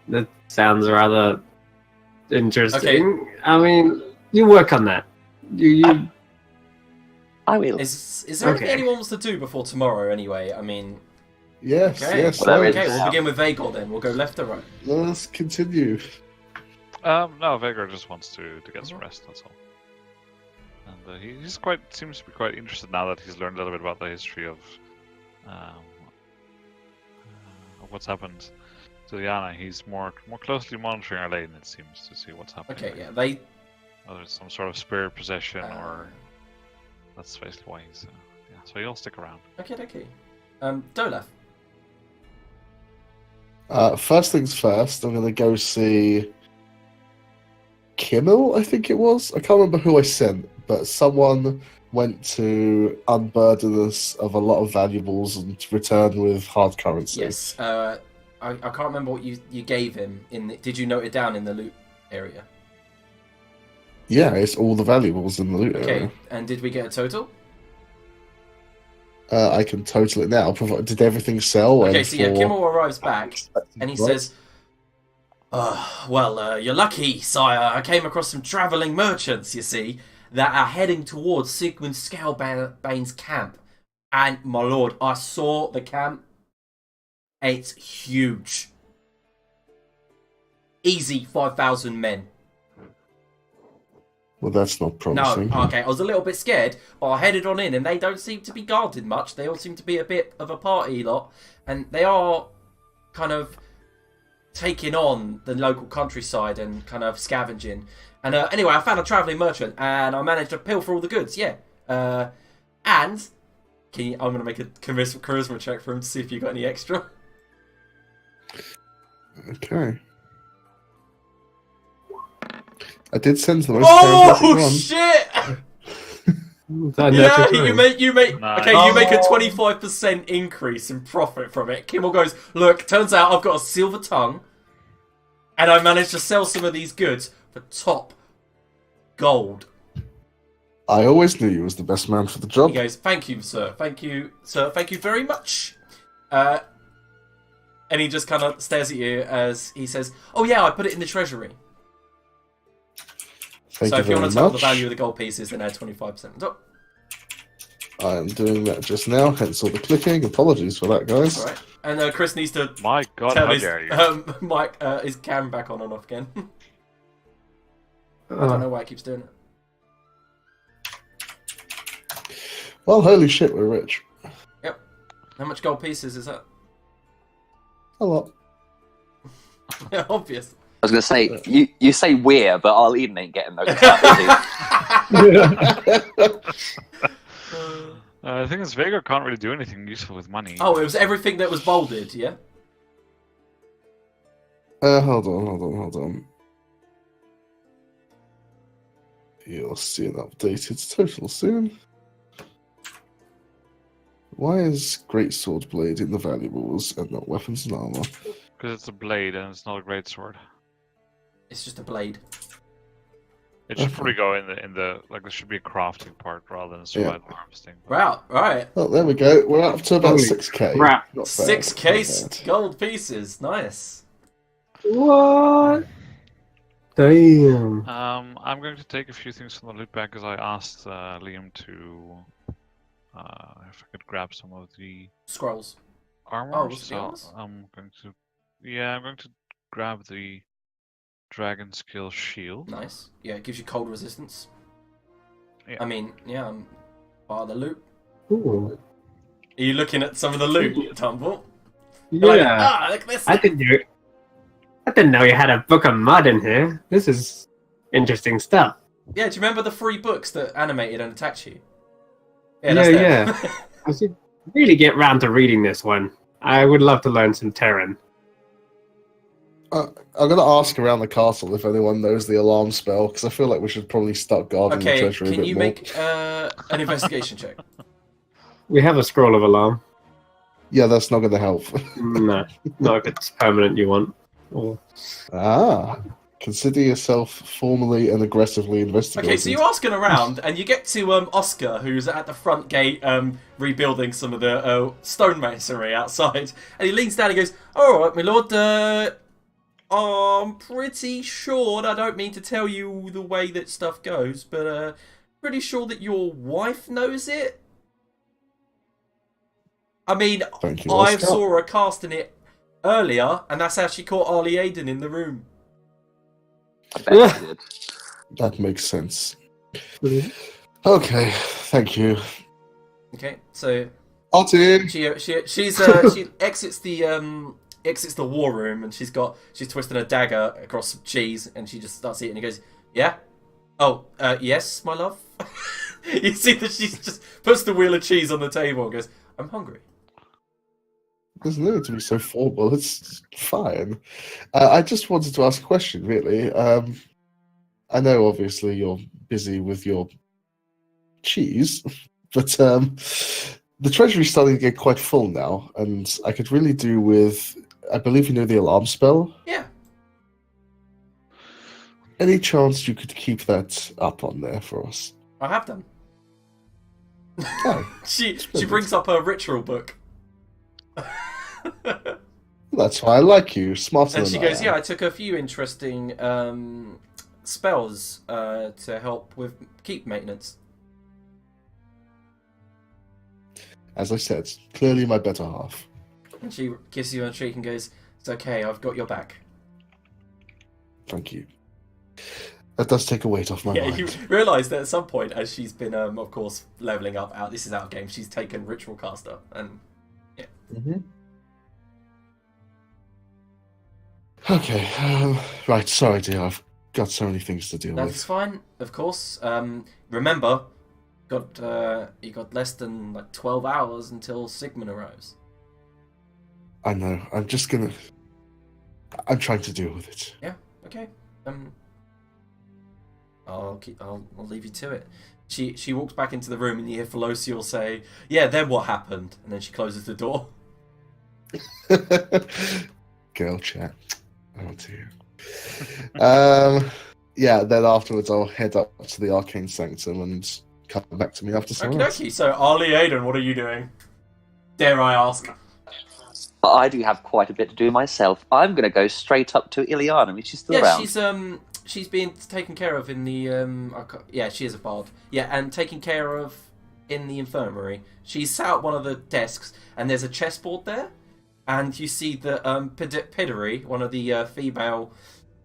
Speaker 3: That sounds rather interesting.
Speaker 2: Okay.
Speaker 3: I mean, you work on that. You
Speaker 1: I will.
Speaker 2: Is there anything
Speaker 3: Okay.
Speaker 2: anyone wants to do before tomorrow? Anyway, I mean,
Speaker 4: Yes,
Speaker 2: okay,
Speaker 4: yes.
Speaker 1: Well,
Speaker 4: right.
Speaker 2: okay, we'll begin with Vagor then. We'll go left or right.
Speaker 4: Let's continue.
Speaker 5: No, Vegor just wants to get some rest. That's all. And he's seems to be quite interested now that he's learned a little bit about the history of what's happened to Diana. He's more closely monitoring Arlene, it seems, to see what's happening.
Speaker 2: Okay, yeah, they.
Speaker 5: Whether it's some sort of spirit possession or that's basically why he's. Yeah, so he'll stick around.
Speaker 2: Okay. Dolaf.
Speaker 4: First things first, I'm going to go see Kimmel, I think it was. I can't remember who I sent, but someone went to unburden us of a lot of valuables and return with hard currency.
Speaker 2: Yes. I can't remember what you gave him. Did you note it down in the loot area?
Speaker 4: Yeah, it's all the valuables in the loot
Speaker 2: Okay.
Speaker 4: area.
Speaker 2: And did we get a total?
Speaker 4: I can total it now. Did everything sell?
Speaker 2: Okay,
Speaker 4: and
Speaker 2: so yeah,
Speaker 4: for-
Speaker 2: Kimmel arrives back, and he says, you're lucky, sire. I came across some travelling merchants, you see, that are heading towards Sigmund Scalebane's camp. And, my lord, I saw the camp. It's huge. Easy 5,000 men.
Speaker 4: Well, that's not
Speaker 2: No,
Speaker 4: promising.
Speaker 2: okay, I was a little bit scared, but I headed on in, and they don't seem to be guarded much. They all seem to be a bit of a party lot, and they are kind of taking on the local countryside and kind of scavenging. And anyway, I found a travelling merchant, and I managed to pilfer all the goods, yeah. And, I'm going to make a charisma check for him to see if you got any extra.
Speaker 4: Okay. I did send the most charismatic one.
Speaker 2: Shit!
Speaker 3: That
Speaker 2: Yeah,
Speaker 3: natural
Speaker 2: you make
Speaker 5: Nice.
Speaker 2: okay. You make a 25% increase in profit from it. Kimmel goes, look. Turns out I've got a silver tongue, and I managed to sell some of these goods for top gold.
Speaker 4: I always knew you was the best man for the job.
Speaker 2: He goes, thank you, sir. Thank you, sir. Thank you very much. And he just kind of stares at you as he says, oh yeah, I put it in the treasury.
Speaker 4: Thank
Speaker 2: So
Speaker 4: you
Speaker 2: if you
Speaker 4: very
Speaker 2: want to tell the
Speaker 4: much.
Speaker 2: value of the gold pieces, then add 25% on top.
Speaker 4: I am doing that just now, hence all the clicking. Apologies for that, guys.
Speaker 2: All right. And Chris needs to
Speaker 5: My God,
Speaker 2: turn
Speaker 5: how
Speaker 2: his
Speaker 5: dare you?
Speaker 2: Mike his cam back on and off again. I don't know why it keeps doing it.
Speaker 4: Well, holy shit, we're rich.
Speaker 2: How much gold pieces is that?
Speaker 4: A lot.
Speaker 2: Yeah, obvious.
Speaker 1: I was going to say, you say we're, but our Eden ain't getting those.
Speaker 5: The thing is, Vega can't really do anything useful with money.
Speaker 2: Oh, it was everything that was bolded, yeah?
Speaker 4: Hold on. You'll see an updated total soon. Why is Greatsword Blade in the valuables and not weapons and armor?
Speaker 5: Because it's a blade and it's not a great sword.
Speaker 2: It's just a blade.
Speaker 5: It should
Speaker 4: Okay.
Speaker 5: probably go in the like there should be a crafting part rather than a survival harvesting.
Speaker 2: Wow, right.
Speaker 4: Oh, there we go. We're up to about
Speaker 3: Holy
Speaker 4: 6k.
Speaker 3: crap.
Speaker 4: Not bad,
Speaker 2: 6k
Speaker 4: not bad.
Speaker 2: gold pieces. Nice.
Speaker 3: What? Damn.
Speaker 5: I'm going to take a few things from the loot bag because I asked Liam to if I could grab some of the
Speaker 2: Scrolls.
Speaker 5: armor.
Speaker 2: Oh, was it the
Speaker 5: so
Speaker 2: armors?
Speaker 5: I'm going to grab the dragon skill shield.
Speaker 2: Nice. Yeah, it gives you cold resistance.
Speaker 5: Yeah.
Speaker 2: I mean, yeah, I'm part of the loot.
Speaker 3: Ooh.
Speaker 2: Are you looking at some of the loot, Tumble?
Speaker 3: Yeah.
Speaker 2: Like, look at this.
Speaker 3: I didn't know you had a book of mud in here. This is interesting stuff.
Speaker 2: Yeah, do you remember the 3 books that animated and attacked you?
Speaker 3: Yeah,
Speaker 2: that's
Speaker 3: yeah. I should really get round to reading this one. I would love to learn some Terran.
Speaker 4: I'm going to ask around the castle if anyone knows the alarm spell, because I feel like we should probably start guarding the
Speaker 2: Okay,
Speaker 4: treasury a
Speaker 2: can
Speaker 4: bit
Speaker 2: you
Speaker 4: more.
Speaker 2: make an investigation check?
Speaker 3: We have a scroll of alarm.
Speaker 4: Yeah, that's not going to help.
Speaker 3: No, not if it's permanent you want. Or...
Speaker 4: Consider yourself formally and aggressively investigated.
Speaker 2: Okay, so you're asking around, and you get to Oscar, who's at the front gate rebuilding some of the stonemasonry outside, and he leans down and goes, "All right, my lord, I'm pretty sure, and I don't mean to tell you the way that stuff goes, but pretty sure that your wife knows it. I mean,
Speaker 4: Thank you,
Speaker 2: I
Speaker 4: Oscar.
Speaker 2: saw her casting it earlier, and that's how she caught Arlie Aiden in the room."
Speaker 1: I bet you did.
Speaker 4: That makes sense. Okay, thank you.
Speaker 2: Okay, so
Speaker 4: Artie!
Speaker 2: she exits the war room, and she's twisting a dagger across some cheese, and she just starts eating. And he goes, "Yeah, oh, yes, my love." You see that she just puts the wheel of cheese on the table and goes, "I'm hungry."
Speaker 4: There's no need to be so formal. It's fine. I just wanted to ask a question, really. I know, obviously, you're busy with your cheese, but the treasury's starting to get quite full now, and I could really do with. I believe you know the alarm spell.
Speaker 2: Yeah.
Speaker 4: Any chance you could keep that up on there for us?
Speaker 2: I have done.
Speaker 4: Oh,
Speaker 2: She brings up her ritual book.
Speaker 4: that's why I like you. Smarter
Speaker 2: And
Speaker 4: than
Speaker 2: she
Speaker 4: I
Speaker 2: goes,
Speaker 4: am.
Speaker 2: yeah, I took a few interesting spells to help with keep maintenance.
Speaker 4: As I said, clearly my better half.
Speaker 2: And she kisses you on the cheek and goes, it's okay, I've got your back.
Speaker 4: Thank you. That does take a weight off my
Speaker 2: Yeah,
Speaker 4: mind.
Speaker 2: you realise that at some point, as she's been, of course, levelling up, this is out of game, she's taken Ritual Caster, and
Speaker 4: Mm-hmm. Okay, right, sorry dear, I've got so many things to deal
Speaker 2: that's
Speaker 4: with.
Speaker 2: fine, of course. Remember, you got less than, 12 hours until Sigmund arrives.
Speaker 4: I know, I'm trying to deal with it.
Speaker 2: Yeah, okay. I'll leave you to it. She walks back into the room and you hear Felocial say, yeah, then what happened? And then she closes the door.
Speaker 4: Girl chat. Oh dear. Yeah, then afterwards I'll head up to the Arcane Sanctum and come back to me after someone else.
Speaker 2: Okay, so Ali Aiden, what are you doing? Dare I ask?
Speaker 1: I do have quite a bit to do myself. I'm going to go straight up to Ileana. Is she still around?
Speaker 2: She's being taken care of in the yeah, she is a bard. Yeah, and taken care of in the infirmary. She's sat at one of the desks, and there's a chessboard there, and you see that Piddery, one of the female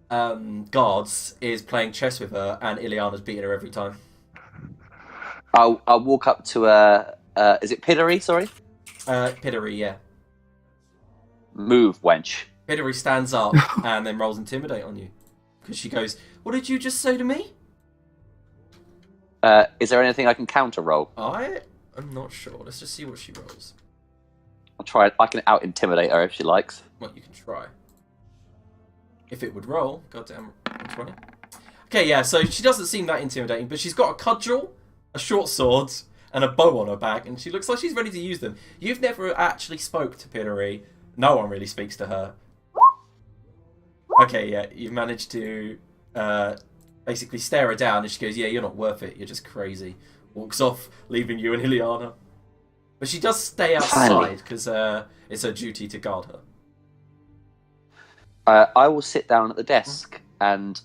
Speaker 2: guards, is playing chess with her, and Ileana's beating her every time.
Speaker 1: I'll walk up to is it Piddery? Sorry.
Speaker 2: Piddery, yeah.
Speaker 1: Move, wench.
Speaker 2: Piddery stands up and then rolls Intimidate on you. Because she goes, what did you just say to me?
Speaker 1: Is there anything I can counter roll?
Speaker 2: I'm not sure. Let's just see what she rolls.
Speaker 1: I'll try it. I can out intimidate her if she likes.
Speaker 2: Well, you can try. If it would roll. Goddamn, 20. Okay, yeah, so she doesn't seem that intimidating, but she's got a cudgel, a short sword, and a bow on her back, and she looks like she's ready to use them. You've never actually spoke to Piddery. No one really speaks to her. Okay, yeah, you've managed to basically stare her down, and she goes, yeah, you're not worth it, you're just crazy. Walks off, leaving you and Ileana. But she does stay outside, because it's her duty to guard her.
Speaker 1: I will sit down at the desk and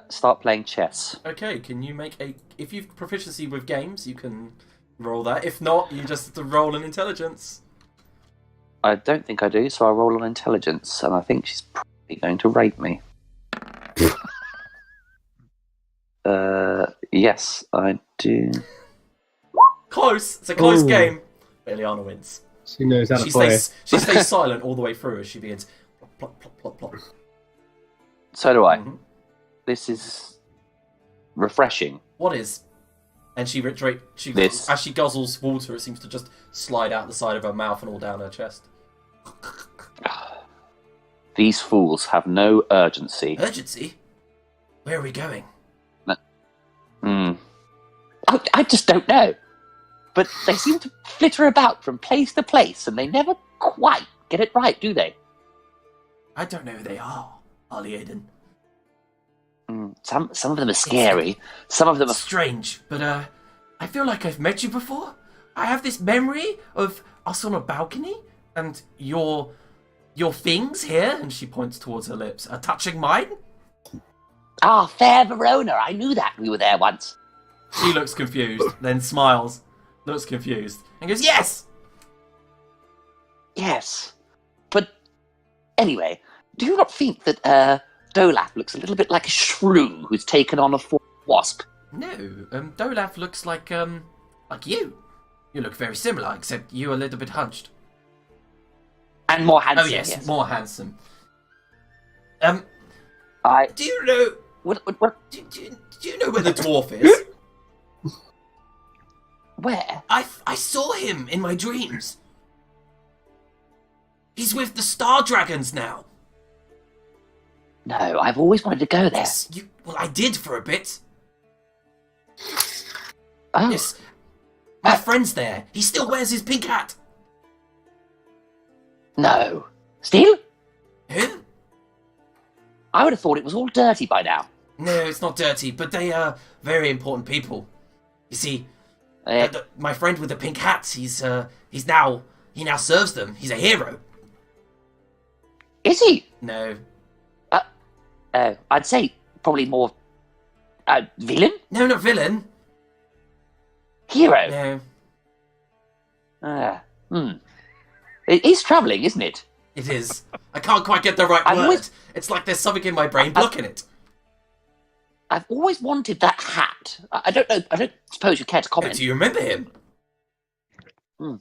Speaker 1: start playing chess.
Speaker 2: Okay, can you make a... If you've proficiency with games, you can roll that. If not, you just have to roll an intelligence.
Speaker 1: I don't think I do, so I'll roll on intelligence, and I think she's probably going to rape me. Yes, I do.
Speaker 2: Close! It's a close
Speaker 3: Ooh.
Speaker 2: game. But Ileana wins.
Speaker 3: She knows how to
Speaker 2: She
Speaker 3: play.
Speaker 2: stays silent all the way through as she begins plop, plop, plop, plop, plop.
Speaker 1: So do I.
Speaker 2: Mhm.
Speaker 1: This is refreshing.
Speaker 2: What is? And she
Speaker 1: This.
Speaker 2: as she guzzles water, it seems to just slide out the side of her mouth and all down her chest.
Speaker 1: These fools have no urgency.
Speaker 2: Urgency? Where are we going?
Speaker 1: I just don't know. But they seem to flitter about from place to place, and they never quite get it right, do they?
Speaker 2: I don't know who they are, Ali Aiden.
Speaker 1: Some of them are scary. Some of them are...
Speaker 2: Strange, but I feel like I've met you before. I have this memory of us on a balcony, and your things here, and she points towards her lips, are touching mine.
Speaker 1: Ah, fair Verona. I knew that. We were there once.
Speaker 2: She looks confused, then smiles, looks confused, and goes, yes!
Speaker 1: Yes. But anyway, do you not think that Dolaf looks a little bit like a shrew who's taken on a wasp?
Speaker 2: No, Dolaf looks like you. You look very similar, except you're a little bit hunched.
Speaker 1: And more handsome.
Speaker 2: Oh yes, more handsome.
Speaker 1: I...
Speaker 2: Do you know...
Speaker 1: What?
Speaker 2: Do you know where the dwarf is?
Speaker 1: Where?
Speaker 2: I saw him in my dreams. He's with the Star Dragons now.
Speaker 1: No, I've always wanted to go there.
Speaker 2: Yes, well, I did for a bit.
Speaker 1: Oh.
Speaker 2: Yes, My friend's there. He still wears his pink hat.
Speaker 1: No. Still?
Speaker 2: Who?
Speaker 1: I would have thought it was all dirty by now.
Speaker 2: No, it's not dirty, but they are very important people. You see, my friend with the pink hat, he now serves them. He's a hero.
Speaker 1: Is he?
Speaker 2: No.
Speaker 1: I'd say probably more villain?
Speaker 2: No, not villain.
Speaker 1: Hero?
Speaker 2: No.
Speaker 1: It is troubling, isn't it?
Speaker 2: It is. I can't quite get the right word. It's like there's something in my brain blocking it.
Speaker 1: I've always wanted that hat. I don't know. I don't suppose you care to comment.
Speaker 2: Do you remember him?
Speaker 1: No,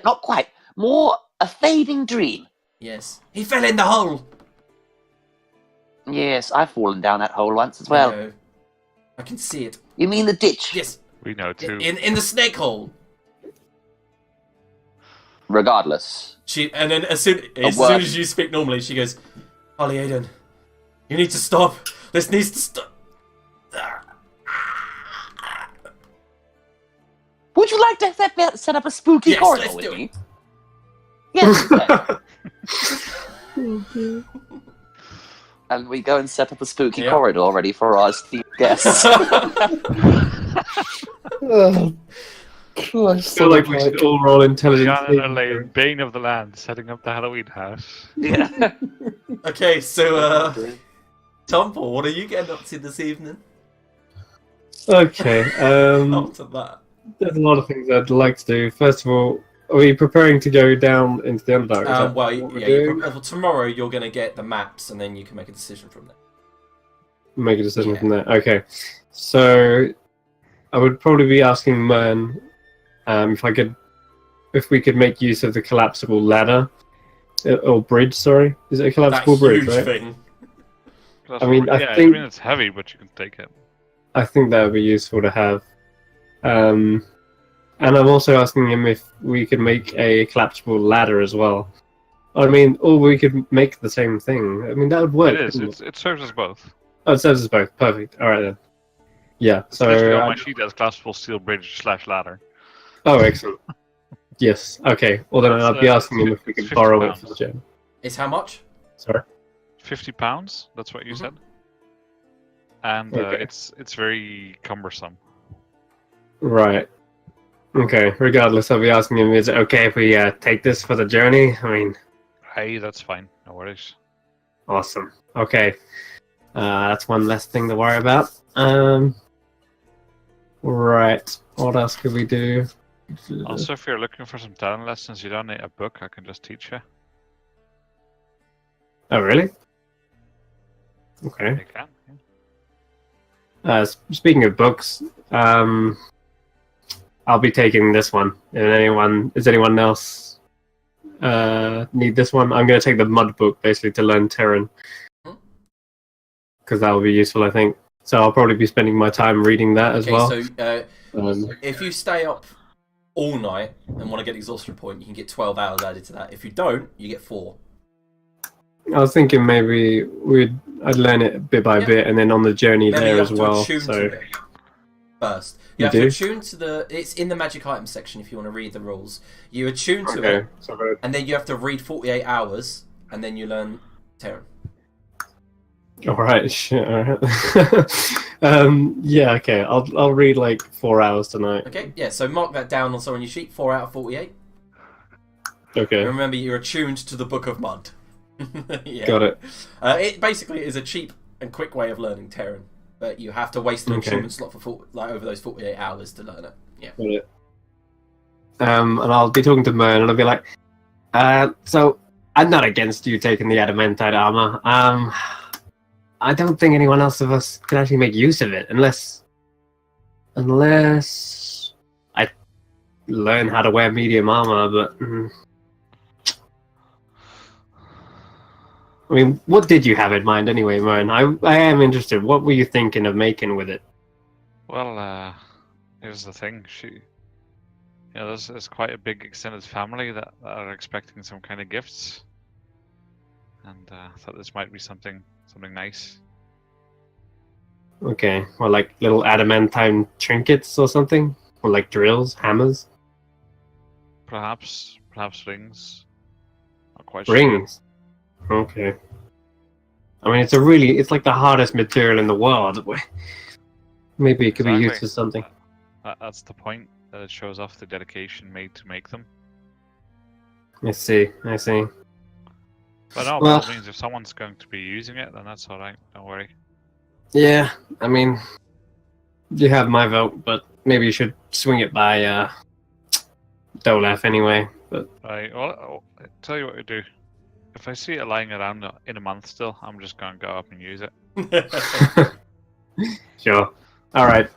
Speaker 1: not quite. More a fading dream.
Speaker 2: Yes. He fell in the hole.
Speaker 1: Yes, I've fallen down that hole once as well.
Speaker 2: No. I can see it.
Speaker 1: You mean the ditch?
Speaker 2: Yes.
Speaker 5: We know too.
Speaker 2: In the snake hole.
Speaker 1: Regardless.
Speaker 2: And then as soon as you speak normally, she goes, Holly Aiden, you need to stop. This needs to stop.
Speaker 1: Would you like to set up a spooky corridor
Speaker 2: let's
Speaker 1: with
Speaker 2: do
Speaker 1: me?
Speaker 2: it.
Speaker 1: Yes. And we go and set up a spooky corridor ready for our esteemed guests.
Speaker 4: Oh, Christ,
Speaker 3: I feel like we should all roll intelligence.
Speaker 5: Jan and Elaine, Bane of the Land, setting up the Halloween house.
Speaker 1: Yeah.
Speaker 2: Okay, so, Tomple, what are you getting up to this evening?
Speaker 3: Okay.
Speaker 2: After that.
Speaker 3: There's a lot of things I'd like to do. First of all, are we preparing to go down into the Underdark? Is that what we're doing?
Speaker 2: Tomorrow you're going to get the maps, and then you can make a decision from there.
Speaker 3: Make a decision from there. Okay. So, I would probably be asking Mern if we could make use of the collapsible ladder or bridge. Sorry, is it a collapsible bridge?
Speaker 2: Huge
Speaker 3: right?
Speaker 2: thing.
Speaker 3: I mean, I
Speaker 5: I
Speaker 3: think
Speaker 5: mean it's heavy, but you can take it.
Speaker 3: I think that would be useful to have. And I'm also asking him if we could make a collapsible ladder as well. I mean, or we could make the same thing. I mean, that would work.
Speaker 5: It is. It serves us both.
Speaker 3: Oh, it serves us both. Perfect. All right then. Yeah.
Speaker 5: It's literally on
Speaker 3: So.
Speaker 5: my sheet as collapsible steel bridge / ladder.
Speaker 3: Oh, excellent. Yes. Okay. Well, then I'll be asking him if we could borrow it for the journey.
Speaker 2: It's how much?
Speaker 3: Sorry.
Speaker 5: £50. That's what you said. And
Speaker 3: Okay.
Speaker 5: it's very cumbersome.
Speaker 3: Right. Okay. Regardless, I'll be asking him: is it okay if we take this for the journey? I mean,
Speaker 5: Hey, that's fine. No worries.
Speaker 3: awesome. Okay. That's one less thing to worry about. Right. What else could we do?
Speaker 5: Also, if you're looking for some talent lessons, you don't need a book. I can just teach you.
Speaker 3: Oh, really? Okay.
Speaker 5: You can. Yeah.
Speaker 3: Speaking of books, I'll be taking this one. And does anyone else need this one? I'm going to take the mud book basically to learn Terran, because that will be useful, I think. So I'll probably be spending my time reading that as well.
Speaker 2: So if you stay up all night and want to get the exhaustion point, you can get 12 hours added to that. If you don't, you get 4.
Speaker 3: I was thinking maybe I'd learn it bit by bit, and then on the journey
Speaker 2: Remember,
Speaker 3: there
Speaker 2: you
Speaker 3: as
Speaker 2: have to
Speaker 3: well.
Speaker 2: attune
Speaker 3: So
Speaker 2: to it first. You
Speaker 3: You
Speaker 2: have
Speaker 3: do?
Speaker 2: to attune to it's in the magic items section if you want to read the rules. You attune to
Speaker 3: okay.
Speaker 2: it,
Speaker 3: So
Speaker 2: and then you have to read 48 hours, and then you learn Terran.
Speaker 3: all right. Shit. All right. Yeah. Okay. I'll read like 4 hours tonight.
Speaker 2: Okay, yeah, so mark that down on your sheet, 4 out of 48.
Speaker 3: Okay.
Speaker 2: And remember, you're attuned to the Book of Mud. Yeah.
Speaker 3: Got it.
Speaker 2: It basically is a cheap and quick way of learning Terran, but you have to waste an attunement slot for over those 48 hours to learn it. Yeah.
Speaker 3: Got it. And I'll be talking to Mern, and I'll be like, so I'm not against you taking the adamantite armor. I don't think anyone else of us can actually make use of it unless I learn how to wear medium armor. But I mean, what did you have in mind anyway, Mern? I am interested. What were you thinking of making with it?
Speaker 5: Well, here's the thing. There's quite a big extended family that are expecting some kind of gifts, and I thought this might be something nice.
Speaker 3: Okay, well, like little adamantine trinkets or something. Or like drills, hammers,
Speaker 5: Perhaps rings. Not quite sure.
Speaker 3: rings. Okay. I mean, it's like the hardest material in the world. Maybe it could be used
Speaker 5: Exactly.
Speaker 3: for something.
Speaker 5: That's the point. That it shows off the dedication made to make them.
Speaker 3: I see.
Speaker 5: But no, by
Speaker 3: Well-
Speaker 5: all means, if someone's going to be using it, then that's alright. Don't worry.
Speaker 3: Yeah, I mean, you have my vote, but maybe you should swing it by Dolaf anyway. But
Speaker 5: Right. Well, I'll tell you what to do. If I see it lying around in a month still, I'm just going to go up and use it.
Speaker 3: sure. All right.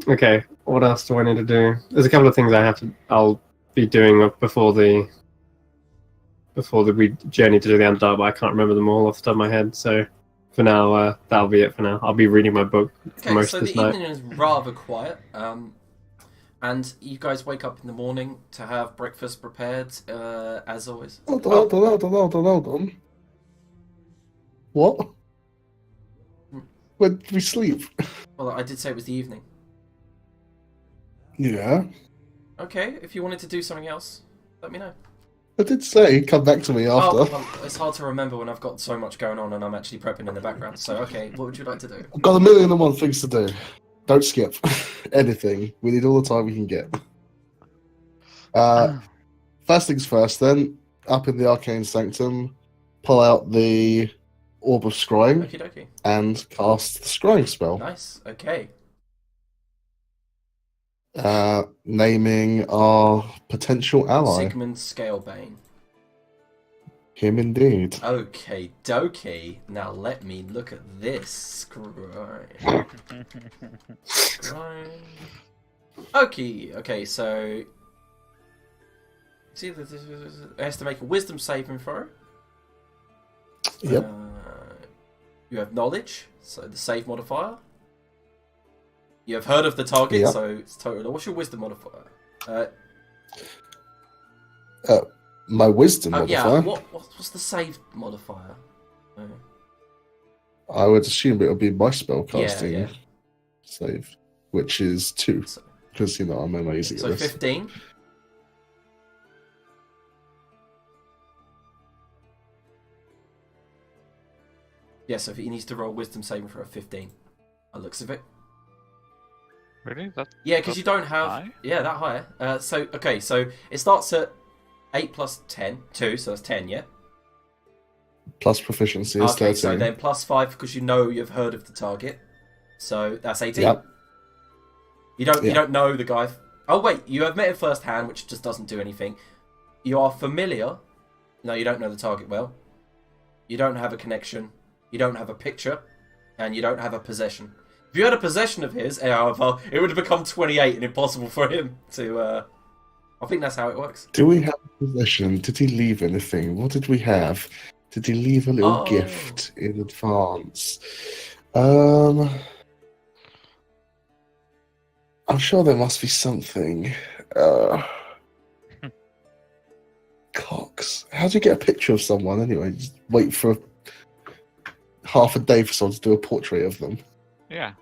Speaker 3: Okay. What else do I need to do? There's a couple of things I'll be doing before we journey to the Underdark, but I can't remember them all off the top of my head. So for now, that'll be it for now. I'll be reading my book for
Speaker 2: Okay,
Speaker 3: most
Speaker 2: so
Speaker 3: of this
Speaker 2: the
Speaker 3: night.
Speaker 2: evening is rather quiet, and you guys wake up in the morning to have breakfast prepared, as always.
Speaker 4: Hold on. What? When did we sleep?
Speaker 2: Well, I did say it was the evening.
Speaker 4: Yeah,
Speaker 2: Okay, if you wanted to do something else, let me know.
Speaker 4: I did say come back to me after.
Speaker 2: Oh, well, it's hard to remember when I've got so much going on and I'm actually prepping in the background. So, okay, what would you like to do?
Speaker 4: I've got 1,000,001 things to do. Don't skip anything. We need all the time we can get. First things first, then, up in the Arcane Sanctum, pull out the Orb of Scrying
Speaker 2: Okie dokie.
Speaker 4: and cast the Scrying spell.
Speaker 2: Nice, okay.
Speaker 4: Naming our potential ally.
Speaker 2: Sigmund Scalebane.
Speaker 4: Him indeed.
Speaker 2: Okay, dokie. Now let me look at this. Scrying. Okay, so... See, it has to make a wisdom saving throw.
Speaker 4: Yep.
Speaker 2: You have knowledge, so the save modifier. You have heard of the target,
Speaker 4: Yep.
Speaker 2: so it's total. What's your wisdom modifier?
Speaker 4: My wisdom modifier.
Speaker 2: Yeah, what's the save modifier?
Speaker 4: I would assume it would be my spell casting
Speaker 2: Yeah.
Speaker 4: save, which is 2,
Speaker 2: So,
Speaker 4: because I'm amazing
Speaker 2: so
Speaker 4: at this.
Speaker 2: 15. Yeah, so he needs to roll wisdom saving for a 15. By the looks of it.
Speaker 5: Really? That?
Speaker 2: Yeah, because you don't have...
Speaker 5: high?
Speaker 2: Yeah, that high. So it starts at 8 plus 10. 2, so that's 10, yeah?
Speaker 4: Plus proficiency is
Speaker 2: Okay,
Speaker 4: 13.
Speaker 2: so then plus 5 because you know you've heard of the target. So that's 18.
Speaker 4: Yep.
Speaker 2: You don't know the guy. Oh wait, you have met him firsthand, which just doesn't do anything. You are familiar. No, you don't know the target well. You don't have a connection. You don't have a picture, and you don't have a possession. If you had a possession of his, however, it would have become 28 and impossible for him to. I think that's how it works.
Speaker 4: Do we have possession? Did he leave anything? What did we have? Did he leave a little
Speaker 2: Oh.
Speaker 4: gift in advance? I'm sure there must be something. Cox. How do you get a picture of someone anyway? Just wait for half a day for someone to do a portrait of them.
Speaker 5: Yeah.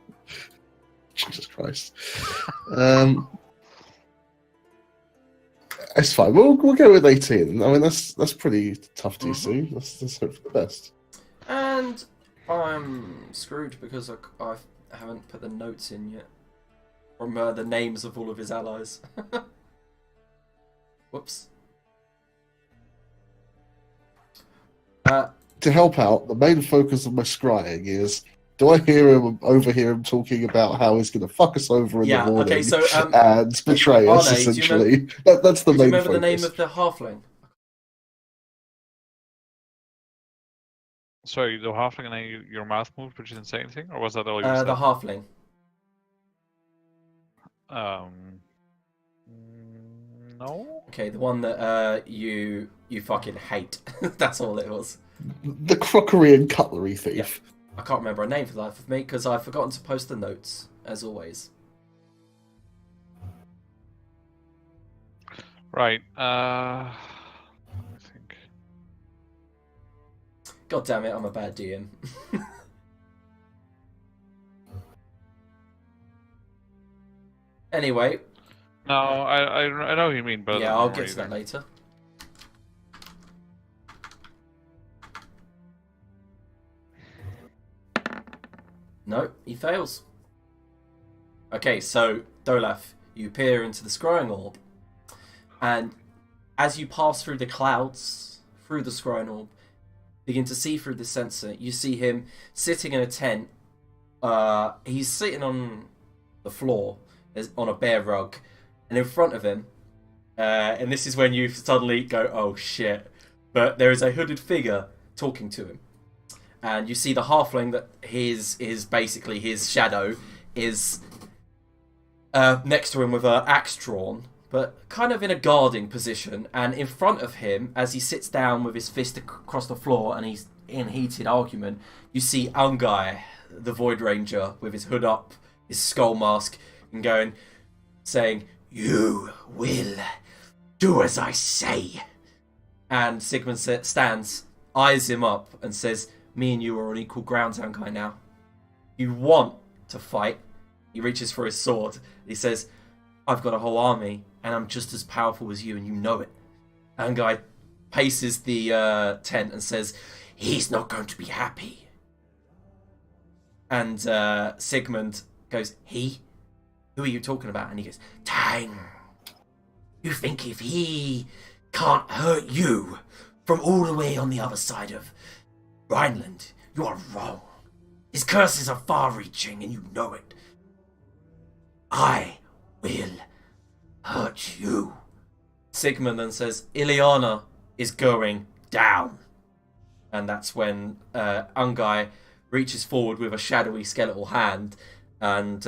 Speaker 4: Jesus Christ. It's fine. We'll go with 18. I mean, that's pretty tough to see. Let's hope for the best.
Speaker 2: And I'm screwed because I haven't put the notes in yet. From the names of all of his allies. Whoops.
Speaker 4: To help out, the main focus of my scrying is: do I overhear him talking about how he's going to fuck us over in the morning
Speaker 2: okay, so
Speaker 4: and betray us?
Speaker 2: Arne, do you
Speaker 4: Essentially, that's the
Speaker 2: do you
Speaker 4: main.
Speaker 2: remember
Speaker 4: focus.
Speaker 2: the name of the halfling?
Speaker 5: Sorry, the halfling and your mouth moved, but you didn't say anything, or was that all you said?
Speaker 2: The halfling.
Speaker 5: No.
Speaker 2: Okay, the one that you fucking hate. That's all it was.
Speaker 4: The crockery and cutlery thief.
Speaker 2: I can't remember a name for the life of me because I've forgotten to post the notes, as always.
Speaker 5: Right. I think.
Speaker 2: God damn it, I'm a bad DM. Anyway,
Speaker 5: No, I know what you mean, but I
Speaker 2: yeah,
Speaker 5: don't
Speaker 2: I'll
Speaker 5: remember
Speaker 2: get to that
Speaker 5: either.
Speaker 2: later. No, he fails. Okay, so Dolaf, you peer into the scrying orb, and as you pass through the clouds, through the scrying orb, begin to see through the sensor, you see him sitting in a tent. He's sitting on the floor, on a bare rug, and in front of him, and this is when you suddenly go, oh shit, but there is a hooded figure talking to him. And you see the halfling that is basically his shadow is next to him with an axe drawn, but kind of in a guarding position. And in front of him, as he sits down with his fist across the floor and he's in heated argument, you see Ungai, the Void Ranger, with his hood up, his skull mask, and saying, "You will do as I say." And Sigmund stands, eyes him up, and says, "Me and you are on equal ground, Ungai, now. You want to fight." He reaches for his sword. He says, "I've got a whole army, and I'm just as powerful as you, and you know it." Ungai paces the tent and says, "He's not going to be happy." And Sigmund goes, "He? Who are you talking about?" And he goes, "Tang. You think if he can't hurt you from all the way on the other side of Rhineland, you are wrong. His curses are far-reaching, and you know it. I will hurt you." Sigmund then says, "Ileana is going down." And that's when Ungai reaches forward with a shadowy skeletal hand, and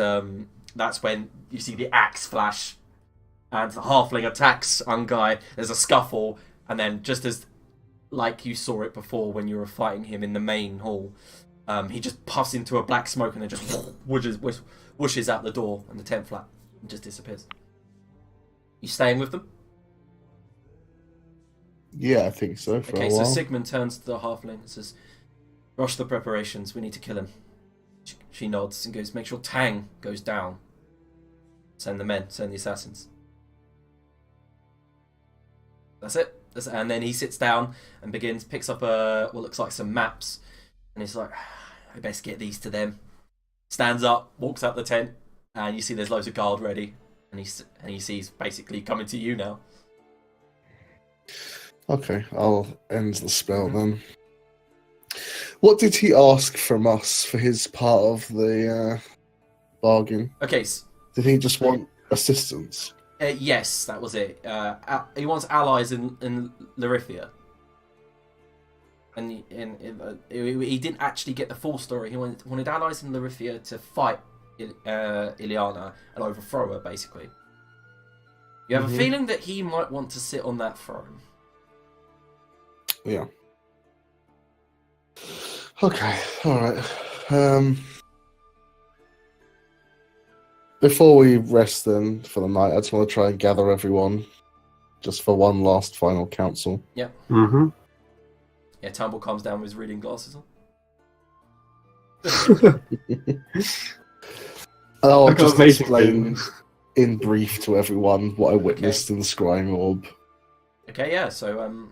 Speaker 2: that's when you see the axe flash, and the halfling attacks Ungai. There's a scuffle, and then just as like you saw it before when you were fighting him in the main hall, he just puffs into a black smoke and then just whooshes out the door and the tent flap and just disappears. You staying with them?
Speaker 4: Yeah, I think so. For
Speaker 2: Okay,
Speaker 4: a
Speaker 2: so
Speaker 4: while.
Speaker 2: Sigmund turns to the halfling and says, "Rush the preparations, we need to kill him." She nods and goes, "Make sure Tang goes down. Send the men, send the assassins." That's it. And then he sits down and picks up what looks like some maps, and he's like, "I best get these to them." Stands up, walks out the tent, and you see there's loads of guard ready, and he sees basically coming to you now.
Speaker 4: Okay, I'll end the spell then. What did he ask from us for his part of the bargain?
Speaker 2: Okay,
Speaker 4: Did he just want assistance?
Speaker 2: yes, that was it. He wants allies in Larithia. And he didn't actually get the full story. He wanted allies in Larithia to fight Ileana and overthrow her, basically. You have a feeling that he might want to sit on that throne.
Speaker 4: Yeah. Okay, alright. Before we rest then for the night, I just want to try and gather everyone just for one last final council.
Speaker 2: Yeah.
Speaker 3: Mm-hmm.
Speaker 2: Yeah, Tumble comes down with his reading glasses on.
Speaker 4: I'll
Speaker 3: Like
Speaker 4: just
Speaker 3: amazing
Speaker 4: explain
Speaker 3: thing.
Speaker 4: in brief to everyone what I witnessed in the scrying orb.
Speaker 2: Okay, yeah, so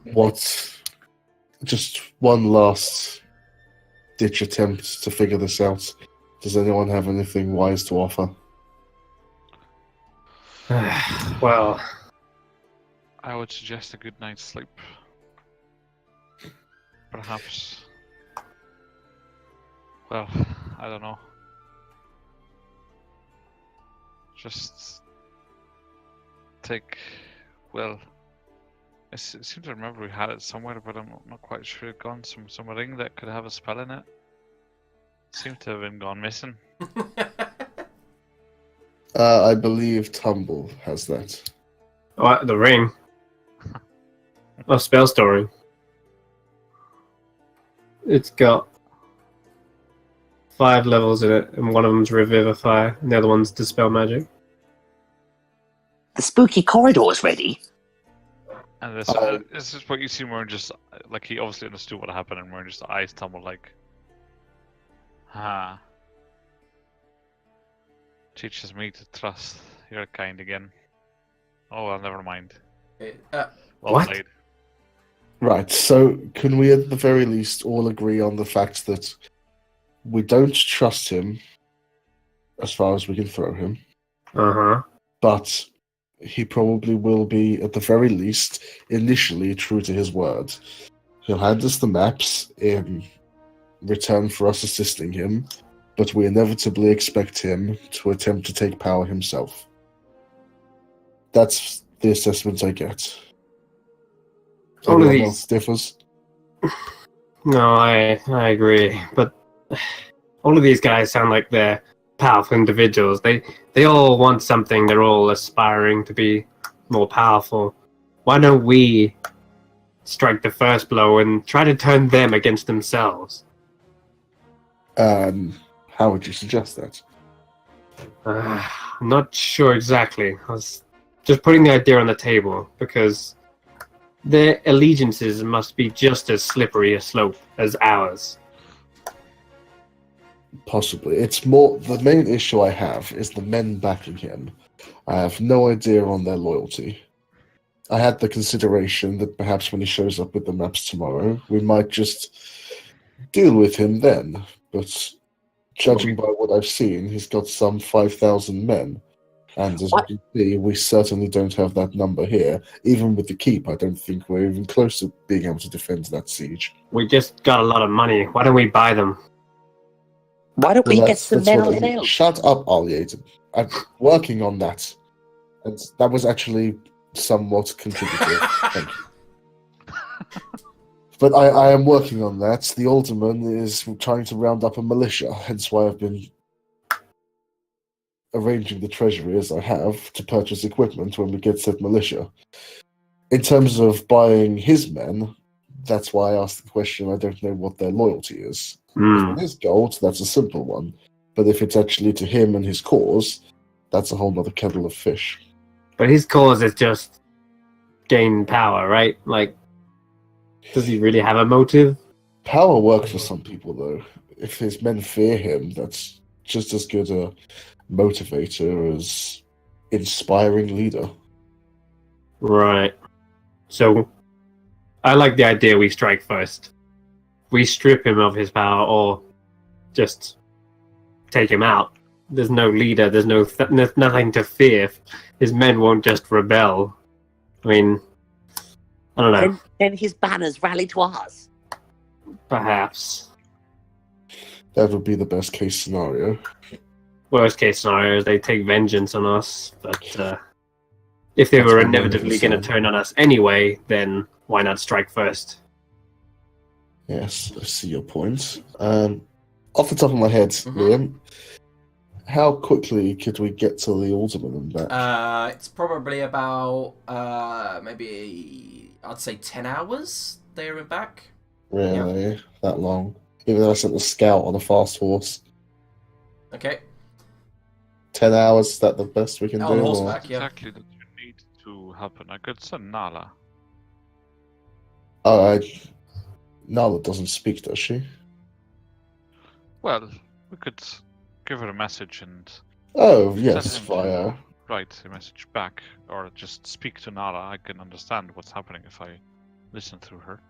Speaker 4: Just one last ditch attempt to figure this out. Does anyone have anything wise to offer?
Speaker 3: Well,
Speaker 5: I would suggest a good night's sleep. Perhaps. Well, I don't know. Just take. Well, I seem to remember we had it somewhere, but I'm not quite sure it gone. Some ring that could have a spell in it. Seemed to have been gone missing.
Speaker 4: I believe Tumble has that.
Speaker 3: the ring. Oh, spell story. It's got 5 levels in it, and one of them's Revivify, and the other one's Dispel Magic.
Speaker 1: The spooky corridor's ready.
Speaker 5: And this is what you see more just like he obviously understood what happened, and more just eyes tumble like, teaches me to trust you're kind again. Oh well, never mind.
Speaker 2: Uh,
Speaker 5: Well
Speaker 3: What?
Speaker 5: played.
Speaker 4: Right, so can we at the very least all agree on the fact that we don't trust him as far as we can throw him,
Speaker 3: Uh-huh.
Speaker 4: but he probably will be, at the very least, initially true to his word. He'll hand us the maps in return for us assisting him, but we inevitably expect him to attempt to take power himself. That's the assessment I get.
Speaker 3: All of
Speaker 4: Anyone
Speaker 3: these-
Speaker 4: else differs?
Speaker 3: No, I agree. But all of these guys sound like they're powerful individuals. They all want something. They're all aspiring to be more powerful. Why don't we strike the first blow and try to turn them against themselves?
Speaker 4: How would you suggest that?
Speaker 3: I'm not sure exactly. I was just putting the idea on the table because their allegiances must be just as slippery a slope as ours.
Speaker 4: Possibly. It's more, the main issue I have is the men backing him. I have no idea on their loyalty. I had the consideration that perhaps when he shows up with the maps tomorrow, we might just deal with him then. But judging by what I've seen, he's got some 5,000 men. And as
Speaker 1: What?
Speaker 4: you can see, we certainly don't have that number here. Even with the keep, I don't think we're even close to being able to defend that siege.
Speaker 3: We just got a lot of money. Why don't we buy them?
Speaker 1: Why don't
Speaker 4: Well,
Speaker 1: we get
Speaker 4: that's-
Speaker 1: some
Speaker 4: that's
Speaker 1: men
Speaker 4: what I mean.
Speaker 1: ourselves?
Speaker 4: Shut up, Alyaden. I'm working on that. And that was actually somewhat contributive. Thank you. But I am working on that. The Alderman is trying to round up a militia, hence why I've been arranging the treasury as I have to purchase equipment when we get said militia. In terms of buying his men, that's why I asked the question. I don't know what their loyalty is. If it is gold, that's a simple one. But if it's actually to him and his cause, that's a whole other kettle of fish.
Speaker 3: But his cause is just gain power, right? Like, does he really have a motive?
Speaker 4: Power works for some people, though. If his men fear him, that's just as good a motivator as inspiring leader.
Speaker 3: Right. So, I like the idea we strike first. We strip him of his power or just take him out. There's no leader, there's nothing to fear. His men won't just rebel. I mean, I don't know.
Speaker 1: Then his banners rally to ours.
Speaker 3: Perhaps.
Speaker 4: That would be the best case scenario.
Speaker 3: Worst case scenario is they take vengeance on us, but if they
Speaker 4: That's
Speaker 3: were
Speaker 4: my main
Speaker 3: inevitably going to
Speaker 4: concern.
Speaker 3: turn on us anyway, then why not strike first?
Speaker 4: Yes, I see your point. Off the top of my head,
Speaker 2: Mhm.
Speaker 4: Liam, how quickly could we get to the Alderman and back?
Speaker 2: It's probably about maybe I'd say 10 hours there and back.
Speaker 4: Really? That long? Even though I sent a scout on a fast horse.
Speaker 2: Okay,
Speaker 4: 10 hours, is that the best we can
Speaker 2: on
Speaker 4: do? or-
Speaker 2: horseback. Yeah.
Speaker 5: Exactly that you need to happen. I could send Nala.
Speaker 4: Oh, Nala doesn't speak, does she?
Speaker 5: Well, we could give her a message and
Speaker 4: Oh, yes,
Speaker 5: Send him
Speaker 4: via...
Speaker 5: write a message back, or just speak to Nala. I can understand what's happening if I listen through her.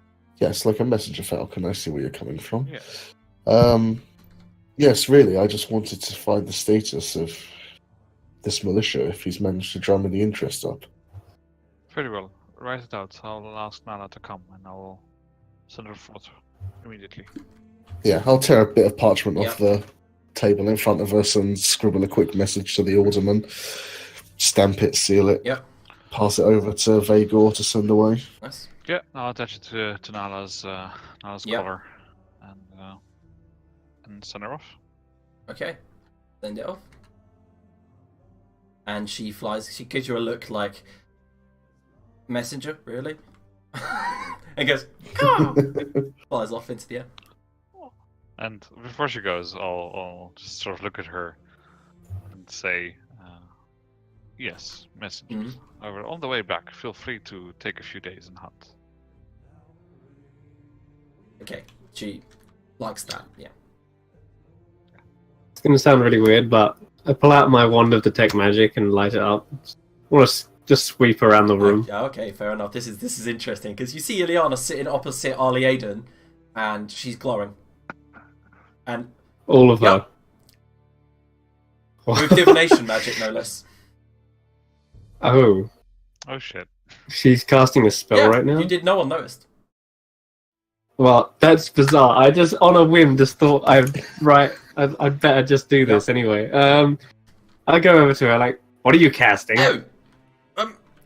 Speaker 4: Yes, like a messenger falcon, I see where you're coming from.
Speaker 5: Yes.
Speaker 4: Yes, really, I just wanted to find the status of this militia, if he's managed to drum any interest up.
Speaker 5: Very well. Write it out. I'll ask Nala to come, and I will send her forth immediately.
Speaker 4: Yeah, I'll tear a bit of parchment
Speaker 2: Yep.
Speaker 4: off the table in front of us and scribble a quick message to the Alderman, stamp it, seal it,
Speaker 2: Yep.
Speaker 4: pass it over to Vagor to send away.
Speaker 2: Nice.
Speaker 5: Yeah, I'll attach it to Nala's
Speaker 2: Yep.
Speaker 5: cover, and send her off.
Speaker 2: Okay, send it off. And she flies. She gives you a look like messenger, really, and goes, flies off into the air.
Speaker 5: And before she goes, I'll just sort of look at her and say, yes, messengers. However, on the way back, feel free to take a few days and hunt.
Speaker 2: Okay, she likes that. Yeah.
Speaker 3: It's going to sound really weird, but I pull out my wand of detect magic and light it up. I want to just sweep around the room.
Speaker 2: Okay, fair enough. This is interesting because you see Ileana sitting opposite Arlie Aiden, and she's glowing. And
Speaker 3: All of her.
Speaker 2: With divination magic, no less.
Speaker 3: Oh,
Speaker 5: Oh shit.
Speaker 3: she's casting a spell right now?
Speaker 2: You did. No one noticed.
Speaker 3: Well, that's bizarre. I just, on a whim, just thought I'd better just do this anyway. I go over to her like, what are you casting?
Speaker 2: Oh!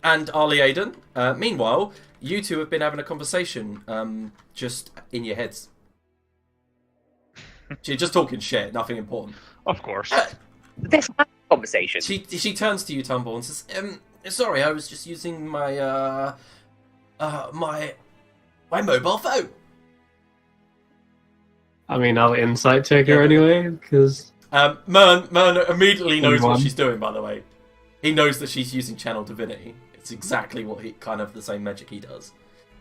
Speaker 2: And Arlie Aiden, meanwhile, you two have been having a conversation, just in your heads. You're just talking shit, nothing important.
Speaker 5: Of course.
Speaker 1: This conversation.
Speaker 2: She turns to you, Tumble, and says, sorry, I was just using my, my mobile phone.
Speaker 3: I mean, I'll insight check her anyway, because...
Speaker 2: Mern immediately knows what she's doing, by the way. He knows that she's using Channel Divinity. It's exactly what kind of the same magic he does.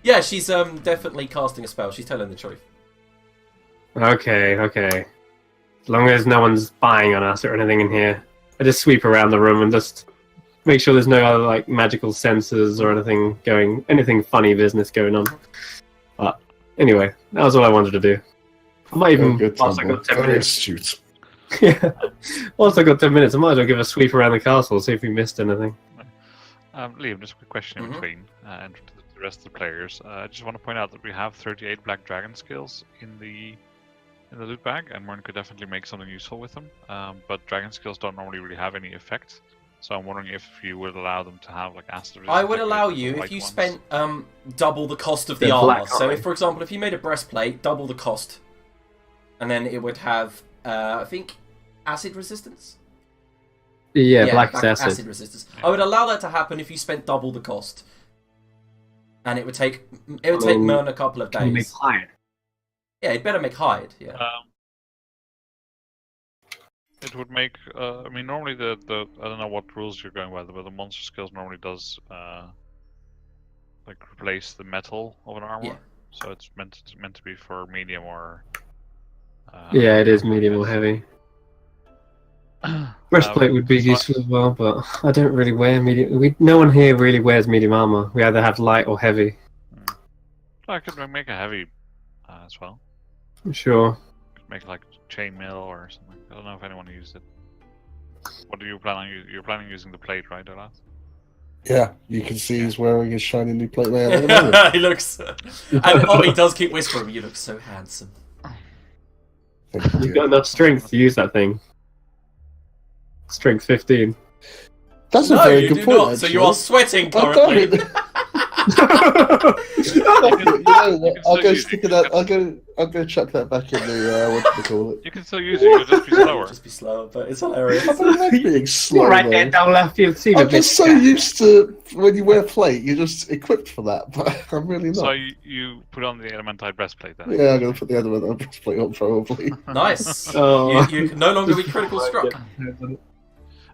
Speaker 2: Yeah, she's definitely casting a spell. She's telling the truth.
Speaker 3: Okay. As long as no one's spying on us or anything in here, I just sweep around the room and just make sure there's no other like magical sensors or anything funny business going on. But anyway, that was all I wanted to do. I might even, whilst I got 10 minutes.
Speaker 4: Astute.
Speaker 3: Yeah. Whilst I got 10 minutes, I might as well give a sweep around the castle, see if we missed anything.
Speaker 5: Liam, just a quick question in between, and to the rest of the players. I just want to point out that we have 38 Black Dragon skills in the loot bag, and Mern could definitely make something useful with them. But dragon skills don't normally really have any effect, so I'm wondering if you would allow them to have like acid resistance.
Speaker 2: I would allow you if you spent double the cost of the armor. So, if, for example, if you made a breastplate, double the cost, and then it would have, I think, acid resistance.
Speaker 3: Yeah, black acid
Speaker 2: resistance. I would allow that to happen if you spent double the cost, and it would take Mern a couple of days.
Speaker 3: Can you make hide?
Speaker 2: Yeah, you'd better make hide. Yeah.
Speaker 5: It would make. I mean, normally the I don't know what rules you're going by, but the monster skills normally does like replace the metal of an armor.
Speaker 2: Yeah.
Speaker 5: So it's meant to be for medium or.
Speaker 3: Yeah, it is medium or heavy. Breastplate would be useful as well, but I don't really wear medium. No one here really wears medium armor. We either have light or heavy.
Speaker 5: I could make a heavy as well.
Speaker 3: Sure.
Speaker 5: Make like chainmail or something. I don't know if anyone used it. What do you plan on? You're planning on using the plate, right, Ola?
Speaker 4: Yeah, you can see he's wearing his shiny new plate mail at the moment.
Speaker 2: He looks, and Ollie does keep whispering, "You look so handsome."
Speaker 3: You've got enough strength to use that thing. Strength 15.
Speaker 4: That's a very good point.
Speaker 2: Not, so you are sweating currently.
Speaker 4: I'll go stick it out. I'll go chuck that back in the what do you call it?
Speaker 5: You can still use it. You'll just be slower.
Speaker 2: Just be slower, but it's hilarious.
Speaker 4: I don't like being slow.
Speaker 3: You're right there, double left field.
Speaker 4: I'm just so used to when you wear plate, you're just equipped for that. But I'm really not.
Speaker 5: So you put on the elementite breastplate then?
Speaker 4: Yeah, I'm gonna put the other breastplate on probably.
Speaker 2: Nice.
Speaker 3: Oh.
Speaker 2: You can no longer be critical struck.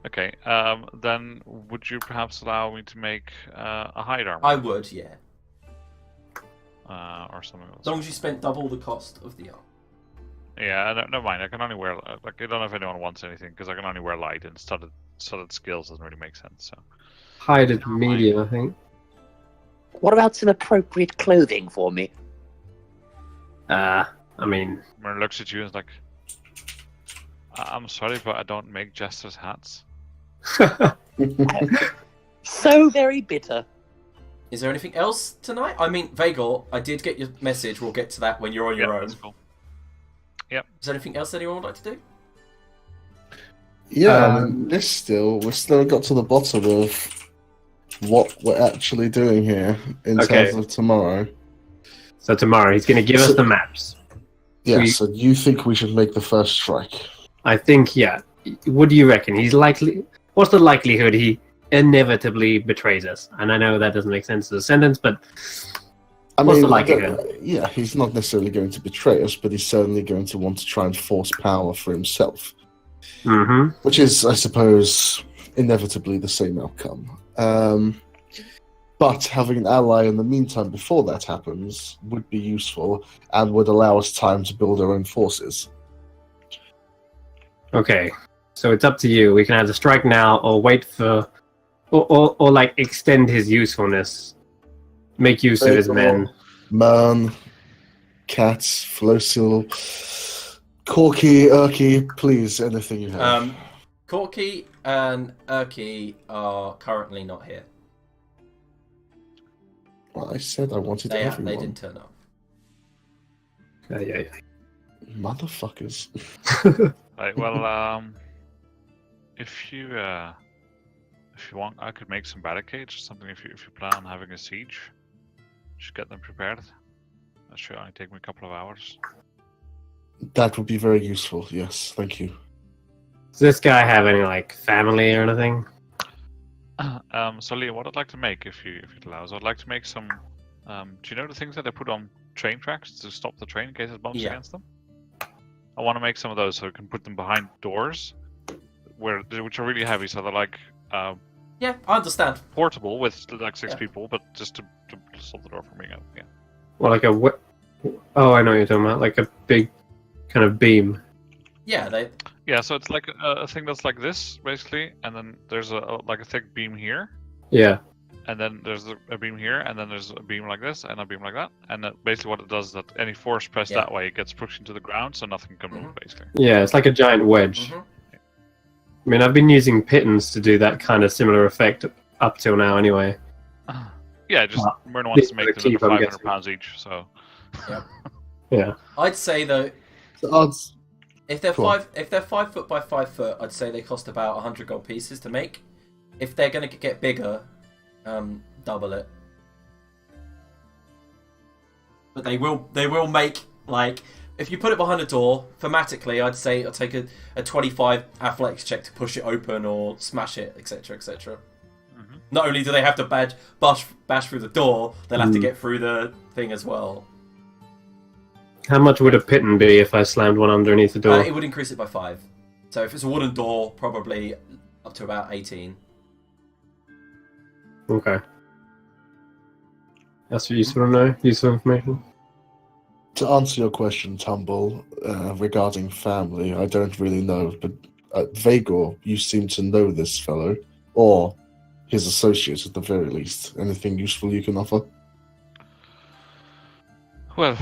Speaker 5: Okay. Then would you perhaps allow me to make a hide armor?
Speaker 2: I would, yeah.
Speaker 5: Or something else.
Speaker 2: As long as you spent double the cost of the armor.
Speaker 5: Yeah, never mind. I can only wear like I don't know if anyone wants anything because I can only wear light and studded skills doesn't really make sense. So
Speaker 3: hide is medium, I think.
Speaker 1: What about some appropriate clothing for me?
Speaker 3: I mean,
Speaker 5: Mern looks at you and is like, "I'm sorry, but I don't make jesters' hats."
Speaker 1: So very bitter.
Speaker 2: Is there anything else tonight? I mean, Vagor, I did get your message. We'll get to that when you're on your own.
Speaker 5: That's cool. Yep.
Speaker 2: Is there anything else anyone would like to do?
Speaker 4: Yeah, I mean, we're still got to the bottom of what we're actually doing here in terms of tomorrow.
Speaker 3: So tomorrow he's going to give us the maps.
Speaker 4: Yeah, so you think we should make the first strike? I
Speaker 3: think, yeah. What do you reckon? What's the likelihood he inevitably betrays us? And I know that doesn't make sense as a sentence, but what's the likelihood?
Speaker 4: Yeah, he's not necessarily going to betray us, but he's certainly going to want to try and force power for himself.
Speaker 3: Mm-hmm.
Speaker 4: Which is, I suppose, inevitably the same outcome. But having an ally in the meantime before that happens would be useful and would allow us time to build our own forces.
Speaker 3: Okay. So it's up to you. We can either strike now or wait for, or like extend his usefulness, make use of his men.
Speaker 4: Man, Cats, Flosil, Corky, Urky, please, anything you have.
Speaker 2: Corky and Urky are currently not here.
Speaker 4: Well, I said I wanted everyone.
Speaker 2: They didn't turn up.
Speaker 3: Yeah.
Speaker 4: Motherfuckers.
Speaker 5: Right, well, if you want, I could make some barricades or something. If you plan on having a siege, just get them prepared. That should only take me a couple of hours.
Speaker 4: That would be very useful. Yes, thank you.
Speaker 3: Does this guy have any like family or anything?
Speaker 5: So Leah, what I'd like to make, if it allows, I'd like to make some. Do you know the things that they put on train tracks to stop the train in case it bumps against them? I want to make some of those so we can put them behind doors, which are really heavy. So they're like.
Speaker 2: Yeah, I understand.
Speaker 5: Portable with like 6 people, but just to stop the door from being out. Yeah.
Speaker 3: Well, like oh, I know what you're talking about. Like a big kind of beam.
Speaker 2: Yeah,
Speaker 5: Yeah, so it's like a thing that's like this, basically, and then there's a thick beam here.
Speaker 3: Yeah.
Speaker 5: And then there's a beam here, and then there's a beam like this, and a beam like that. And basically what it does is that any force pressed that way gets pushed into the ground, so nothing can move, basically.
Speaker 3: Yeah, it's like a giant wedge.
Speaker 2: Mm-hmm.
Speaker 3: I mean, I've been using pittons to do that kind of similar effect up till now anyway.
Speaker 5: Yeah, just Myrna wants to make them under 500 pounds each, so...
Speaker 2: Yep.
Speaker 3: Yeah.
Speaker 2: I'd say, though,
Speaker 4: The odds.
Speaker 2: if they're 5 foot by 5 foot, I'd say they cost about 100 gold pieces to make. If they're going to get bigger, double it. But they will make, like, if you put it behind a door, thematically, I'd say it'll take a 25 athletics check to push it open or smash it, etc., etc. Mm-hmm. Not only do they have to bash through the door, they'll have to get through the thing as well.
Speaker 3: How much would a pitton be if I slammed one underneath the door?
Speaker 2: It would increase it by 5. So if it's a wooden door, probably up to about 18.
Speaker 3: Okay. That's useful to know. Useful information.
Speaker 4: To answer your question, Tumble, regarding family, I don't really know, but Vagor, you seem to know this fellow, or his associates at the very least. Anything useful you can offer?
Speaker 5: Well,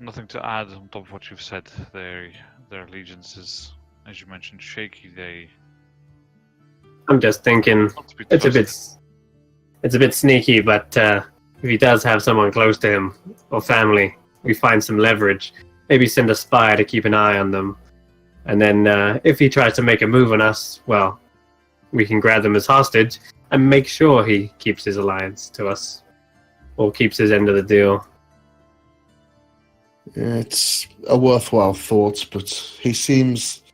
Speaker 5: nothing to add on top of what you've said. Their allegiance is, as you mentioned, shaky.
Speaker 3: I'm just thinking it's a bit sneaky, but if he does have someone close to him or family, we find some leverage. Maybe send a spy to keep an eye on them, and then if he tries to make a move on us, well, we can grab them as hostage and make sure he keeps his alliance to us, or keeps his end of the deal.
Speaker 4: It's a worthwhile thought, but he seems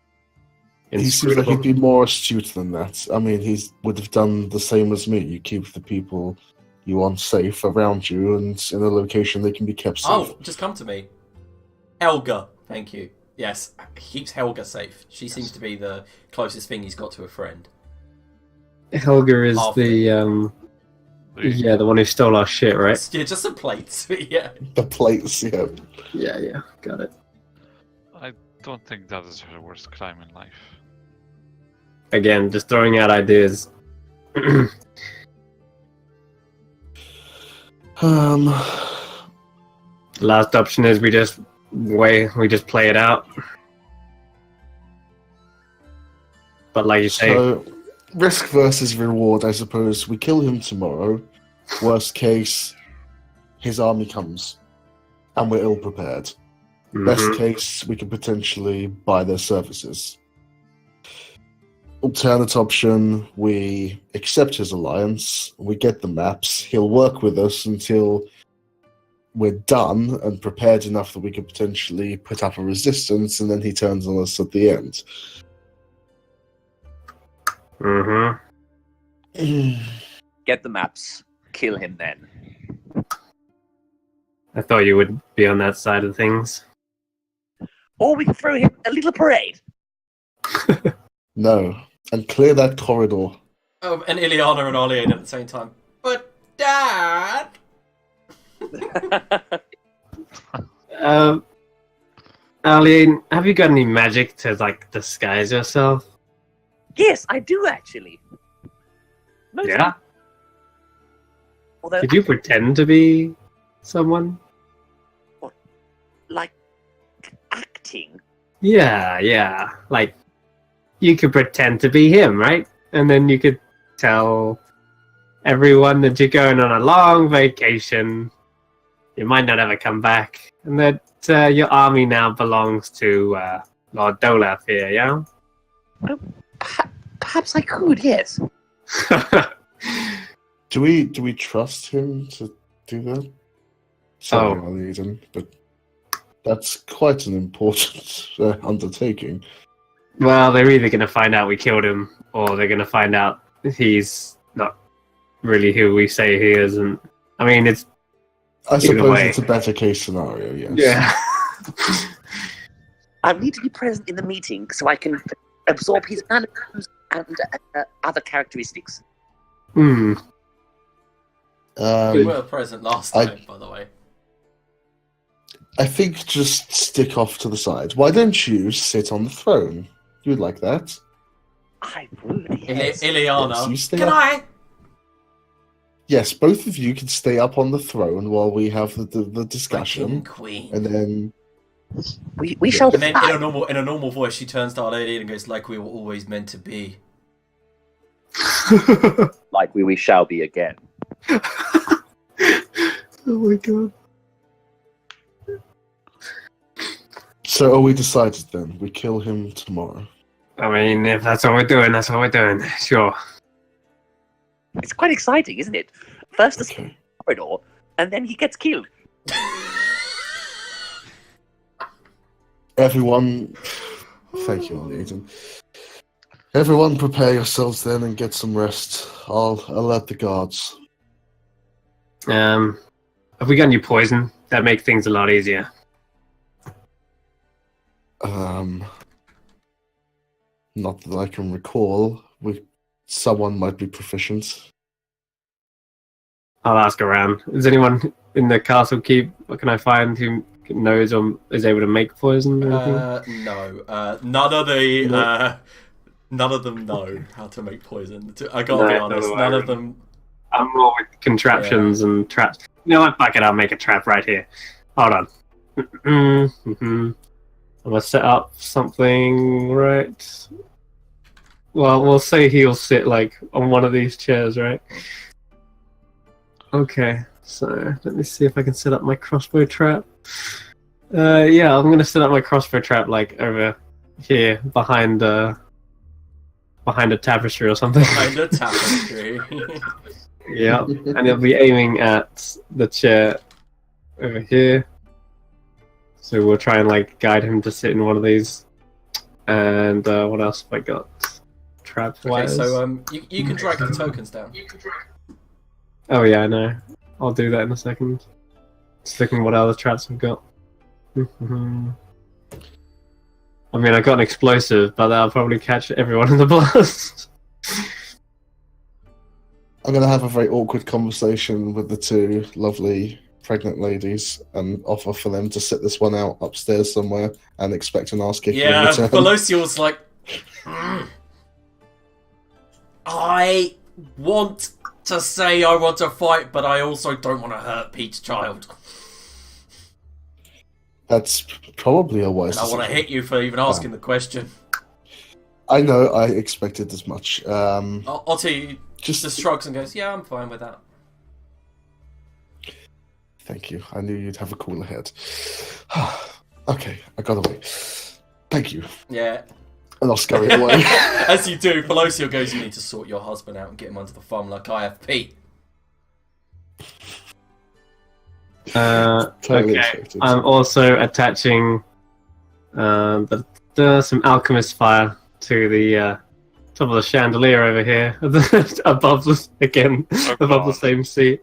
Speaker 4: like
Speaker 3: Inscrutable.
Speaker 4: he'd be more astute than that. I mean, he would have done the same as me. You keep the people you want safe around you and in a location they can be kept safe.
Speaker 2: Oh, just come to me. Helga, thank you. Yes, he keeps Helga safe. She seems to be the closest thing he's got to a friend.
Speaker 3: Helga is
Speaker 2: After.
Speaker 3: the one who stole our shit, right?
Speaker 2: Yeah, just some plates. Yeah.
Speaker 4: The plates, yeah.
Speaker 3: Yeah, got it.
Speaker 5: I don't think that is her worst crime in life.
Speaker 3: Again, just throwing out ideas. Last option is we just play it out. But like you say,
Speaker 4: So, risk versus reward, I suppose. We kill him tomorrow. Worst case, his army comes, and we're ill prepared. Best case, we can potentially buy their services. Alternate option, we accept his alliance, we get the maps, he'll work with us until we're done and prepared enough that we could potentially put up a resistance, and then he turns on us at the end.
Speaker 1: Get the maps. Kill him then.
Speaker 3: I thought you would be on that side of things.
Speaker 1: Or we can throw him a little parade.
Speaker 4: No. And clear that corridor.
Speaker 2: Oh, and Ileana and Arlene at the same time. But Dad!
Speaker 3: Arlene, have you got any magic to like disguise yourself?
Speaker 1: Yes, I do actually. Most
Speaker 3: Yeah?
Speaker 1: Although,
Speaker 3: Did you pretend to be someone?
Speaker 1: like, acting.
Speaker 3: Yeah. Like, you could pretend to be him, right? And then you could tell everyone that you're going on a long vacation. You might not ever come back. And that your army now belongs to Lord Dolaf here, yeah?
Speaker 1: Perhaps I could, yes.
Speaker 4: Do we trust him to do that? Sorry, Eden, but that's quite an important undertaking.
Speaker 3: Well, they're either going to find out we killed him, or they're going to find out he's not really who we say he is. And I mean, it's
Speaker 4: I suppose
Speaker 3: way.
Speaker 4: it's a better case scenario, yes.
Speaker 3: yeah.
Speaker 1: I need to be present in the meeting so I can absorb his mannerisms and other characteristics.
Speaker 3: Hmm.
Speaker 2: We were present last time, by the way.
Speaker 4: I think just stick off to the side. Why don't you sit on the throne? You'd like that?
Speaker 1: I would, yes.
Speaker 2: Ileana,
Speaker 4: Yes, you stay
Speaker 2: can
Speaker 4: up.
Speaker 2: I?
Speaker 4: Yes, both of you can stay up on the throne while we have the
Speaker 2: My
Speaker 4: discussion,
Speaker 2: king queen.
Speaker 4: and then
Speaker 1: We shall
Speaker 2: And then
Speaker 1: fly.
Speaker 2: in a normal voice, she turns to our lady and goes, "Like we were always meant to be."
Speaker 1: Like we shall be again.
Speaker 3: Oh my god.
Speaker 4: So are we decided then? We kill him tomorrow.
Speaker 3: I mean, if that's what we're doing, that's what we're doing. Sure.
Speaker 1: It's quite exciting, isn't it? First the
Speaker 4: Okay.
Speaker 1: corridor, and then he gets killed.
Speaker 4: Everyone, thank you, Nathan. Everyone, prepare yourselves then and get some rest. I'll alert the guards.
Speaker 3: Have we got any poison? That make things a lot easier.
Speaker 4: Not that I can recall. Someone might be proficient.
Speaker 3: I'll ask around. Is anyone in the castle keep? What can I find who knows or is able to make poison? Or anything?
Speaker 2: No. None of them know how to make poison. I gotta be honest. None of them.
Speaker 3: I'm more with contraptions and traps. You know what? Fuck it. I'll make a trap right here. Hold on. I'm gonna set up something right. Well, we'll say he'll sit like on one of these chairs, right? Okay, so let me see if I can set up my crossbow trap. Yeah, I'm gonna set up my crossbow trap like over here behind a tapestry or something.
Speaker 2: Behind a tapestry.
Speaker 3: Yeah, and he'll be aiming at the chair over here. So we'll try and like guide him to sit in one of these. And what else have I got? Trap
Speaker 2: Okay,
Speaker 3: wires.
Speaker 2: so you can drag the tokens down.
Speaker 3: Oh yeah, I know. I'll do that in a second. Just looking what other traps we've got. I mean, I got an explosive, but that'll probably catch everyone in the blast.
Speaker 4: I'm going to have a very awkward conversation with the two lovely pregnant ladies and offer for them to sit this one out upstairs somewhere and expect an ass kicking in
Speaker 2: Yeah,
Speaker 4: return.
Speaker 2: Velocial's like, I want to say I want to fight, but I also don't want to hurt Pete's child.
Speaker 4: That's probably a wise
Speaker 2: And I want to
Speaker 4: decision.
Speaker 2: hit you for even asking the question.
Speaker 4: I know, I expected as much.
Speaker 2: I'll tell you,
Speaker 4: Just
Speaker 2: just shrugs and goes, yeah, I'm fine with that.
Speaker 4: Thank you. I knew you'd have a cooler head. Okay, I got away. Thank you.
Speaker 2: Yeah.
Speaker 4: And I'll scurry away.
Speaker 2: As you do, Velocio goes, you need to sort your husband out and get him under the thumb like I have Pete.
Speaker 4: Totally
Speaker 3: Okay.
Speaker 4: expected.
Speaker 3: I'm also attaching some alchemist fire to the top of the chandelier over here, above the above the same seat.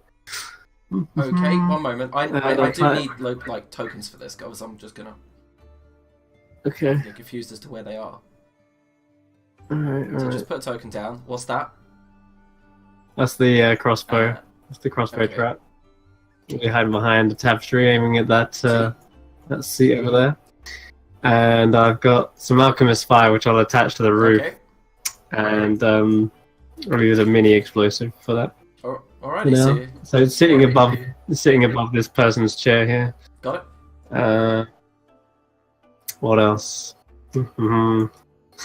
Speaker 2: Okay, one moment. I do
Speaker 3: type-
Speaker 2: need like tokens for this, guys. I'm just gonna
Speaker 3: Okay.
Speaker 2: get confused as to where they are.
Speaker 3: Alright,
Speaker 2: So
Speaker 3: alright.
Speaker 2: just put a token down. What's that?
Speaker 3: That's the crossbow. That's the crossbow
Speaker 2: okay.
Speaker 3: trap. We're hiding behind the tapestry, aiming at that seat over there. And I've got some alchemist fire, which I'll attach to the roof.
Speaker 2: Okay.
Speaker 3: and I'll use a mini explosive for that.
Speaker 2: Alrighty,
Speaker 3: Now. So it's sitting above this person's chair here.
Speaker 2: got it.
Speaker 3: What else?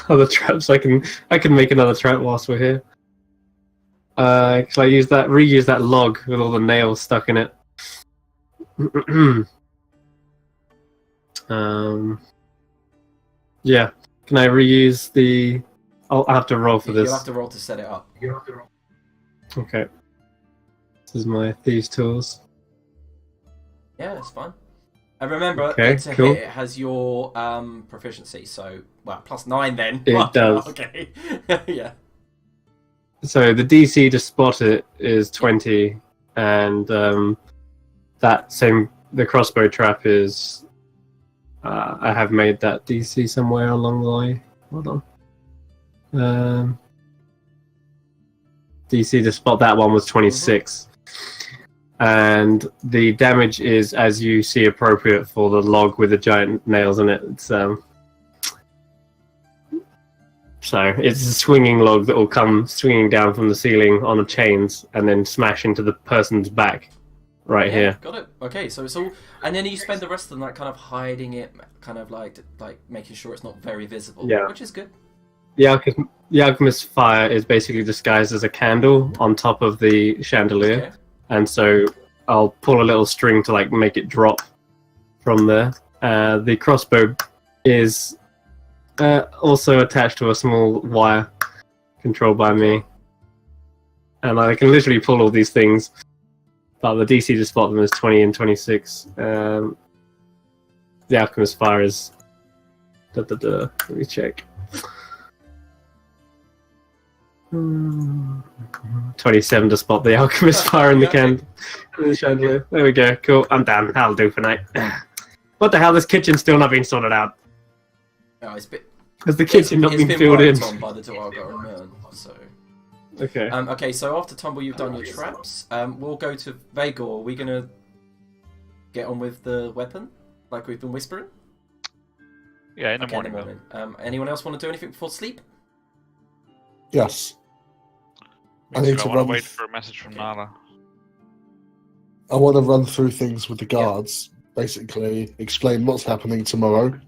Speaker 3: Other traps. I can make another trap whilst we're here. Can I reuse that log with all the nails stuck in it? Yeah. Can I reuse the? I'll have to roll for this.
Speaker 2: You'll have to roll to set it up.
Speaker 3: Okay. This is my thieves' tools.
Speaker 2: Yeah, that's fine. And remember,
Speaker 3: Okay,
Speaker 2: it's a
Speaker 3: cool.
Speaker 2: hit. It has your proficiency, so +9 then.
Speaker 3: It does.
Speaker 2: Okay. Yeah.
Speaker 3: So the DC to spot it is 20, and the crossbow trap is. I have made that DC somewhere along the way. Hold on. DC to spot that one was 26. And the damage is as you see appropriate for the log with the giant nails in it. It's, so it's a swinging log that will come swinging down from the ceiling on the chains and then smash into the person's back right here.
Speaker 2: Got it. Okay, so it's all, and then you spend the rest of the night kind of hiding it, kind of like making sure it's not very visible.
Speaker 3: Yeah.
Speaker 2: Which is good.
Speaker 3: The alchemist's fire is basically disguised as a candle on top of the chandelier.
Speaker 2: Okay.
Speaker 3: And so I'll pull a little string to make it drop from there. The crossbow is also attached to a small wire controlled by me. And I can literally pull all these things. But the DC to spot them is 20 and 26. The alchemist's fire is... Let me check. 27 to spot the alchemist fire in the chandelier. There we go. Cool. I'm done. That'll do for night. What the hell? This kitchen's still not been sorted out.
Speaker 2: Oh,
Speaker 3: Has the kitchen not been filled in?
Speaker 2: On by the Duago and Mern, so.
Speaker 3: Okay.
Speaker 2: Okay, so after Tumble, you've done your traps. We'll go to Vagor. Are we gonna get on with the weapon, like we've been whispering?
Speaker 5: Yeah, in the morning.
Speaker 2: Anyone else want to do anything before sleep?
Speaker 4: Yes. I
Speaker 5: I
Speaker 4: need to
Speaker 5: want to
Speaker 4: run.
Speaker 5: wait for a message from Nala.
Speaker 4: I want to run through things with the guards, basically explain what's happening tomorrow,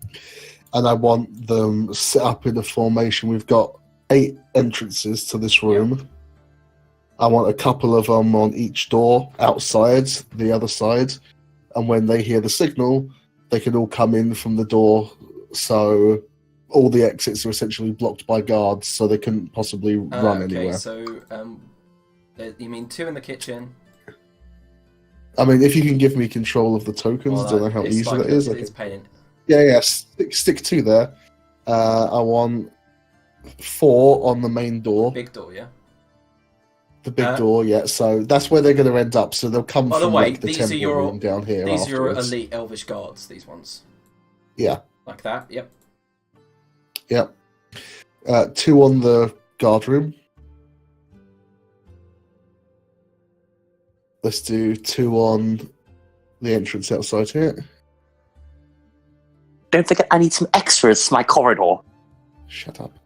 Speaker 4: and I want them set up in a formation. We've got 8 entrances to this room. I want a couple of them on each door outside the other side, and when they hear the signal, they can all come in from the door. So all the exits are essentially blocked by guards, so they couldn't possibly run anywhere.
Speaker 2: Okay, so you mean 2 in the kitchen?
Speaker 4: I mean, if you can give me control of the tokens, I don't know how easy that is.
Speaker 2: It's pain.
Speaker 4: Yeah, stick 2 there. I want 4 on the main door.
Speaker 2: Big door, yeah.
Speaker 4: The big door, yeah. So that's where they're going to end up. So they'll come
Speaker 2: By the
Speaker 4: from
Speaker 2: way,
Speaker 4: the
Speaker 2: these
Speaker 4: temple
Speaker 2: are your
Speaker 4: room down here.
Speaker 2: These are your
Speaker 4: afterwards.
Speaker 2: elite elvish guards. These ones.
Speaker 4: Yeah.
Speaker 2: Like that. Yep.
Speaker 4: Yep. 2 on the guard room. Let's do 2 on the entrance outside here.
Speaker 1: Don't forget, I need some extras for my corridor.
Speaker 4: Shut up.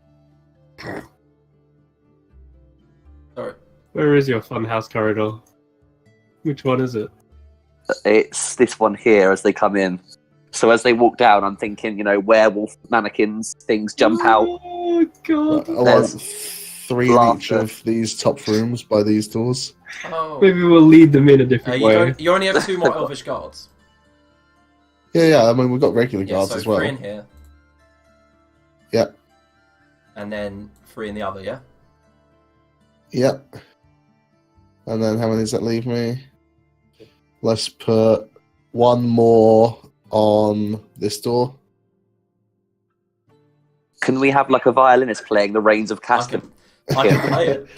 Speaker 2: Sorry.
Speaker 3: Where is your funhouse corridor? Which one is it?
Speaker 1: It's this one here as they come in. So as they walk down, I'm thinking, werewolf mannequins, things jump out.
Speaker 3: Oh, God.
Speaker 4: I want 3 in each of these top rooms by these doors.
Speaker 2: Oh.
Speaker 3: Maybe we'll lead them in a different way.
Speaker 2: You only have 2 more elvish guards.
Speaker 4: Yeah. I mean, we've got regular
Speaker 2: Yeah,
Speaker 4: guards
Speaker 2: so
Speaker 4: as well.
Speaker 2: 3 in here.
Speaker 4: Yep.
Speaker 2: And then 3 in the other, yeah?
Speaker 4: Yep. And then how many does that leave me? Let's put 1 more on this door.
Speaker 1: Can we have a violinist playing the Reigns of Cascan?
Speaker 2: I can play it.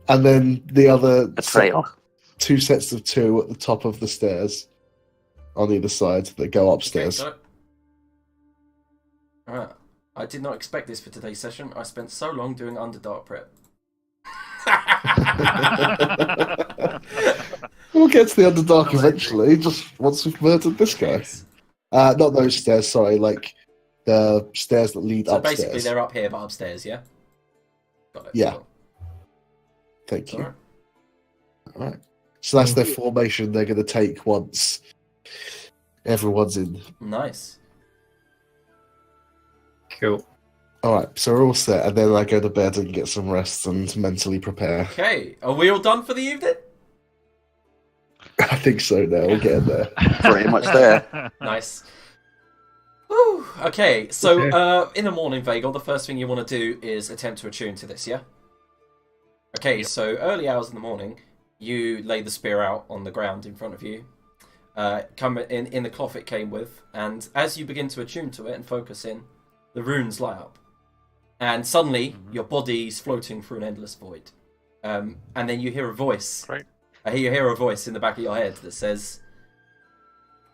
Speaker 4: And then the other
Speaker 1: Betrayal.
Speaker 4: 2 sets of 2 at the top of the stairs on either side that go upstairs.
Speaker 2: Okay, Alright. I did not expect this for today's session. I spent so long doing Underdark prep.
Speaker 4: We'll get to the Underdark eventually, just once we've murdered this guy. Not those stairs, sorry, the stairs that lead
Speaker 2: So
Speaker 4: upstairs.
Speaker 2: basically they're up here but upstairs, yeah? Got it.
Speaker 4: Yeah.
Speaker 2: Cool.
Speaker 4: Thank you.
Speaker 2: Alright.
Speaker 4: All right. So that's their formation they're going to take once everyone's in.
Speaker 2: Nice.
Speaker 3: Cool.
Speaker 4: All right. So we're all set, and then I go to bed and get some rest and mentally prepare.
Speaker 2: Okay, are we all done for the evening?
Speaker 4: I think so. Now we're getting there.
Speaker 1: Pretty much there.
Speaker 2: Nice. Woo. Okay, so in the morning, Vagel, the first thing you want to do is attempt to attune to this, yeah? Okay, so early hours in the morning, you lay the spear out on the ground in front of you. Come in the cloth it came with, and as you begin to attune to it and focus in, the runes light up. And suddenly, your body's floating through an endless void. And then you hear a voice.
Speaker 5: Great.
Speaker 2: You hear a voice in the back of your head that says,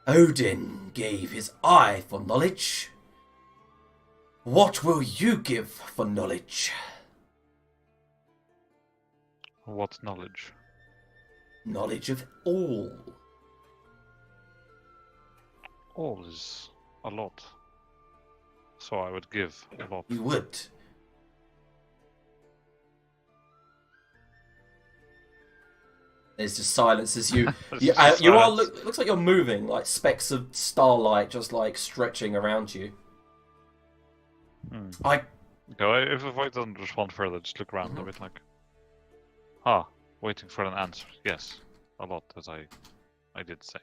Speaker 2: Odin gave his eye for knowledge. What will you give for knowledge?
Speaker 5: What knowledge?
Speaker 2: Knowledge of all.
Speaker 5: All is a lot. So I would give a lot.
Speaker 2: You would. There's just silence as you you are looks like you're moving, like specks of starlight just like stretching around you.
Speaker 5: Okay, if the void doesn't respond further, just look around a bit like, waiting for an answer. Yes, a lot, as I did say.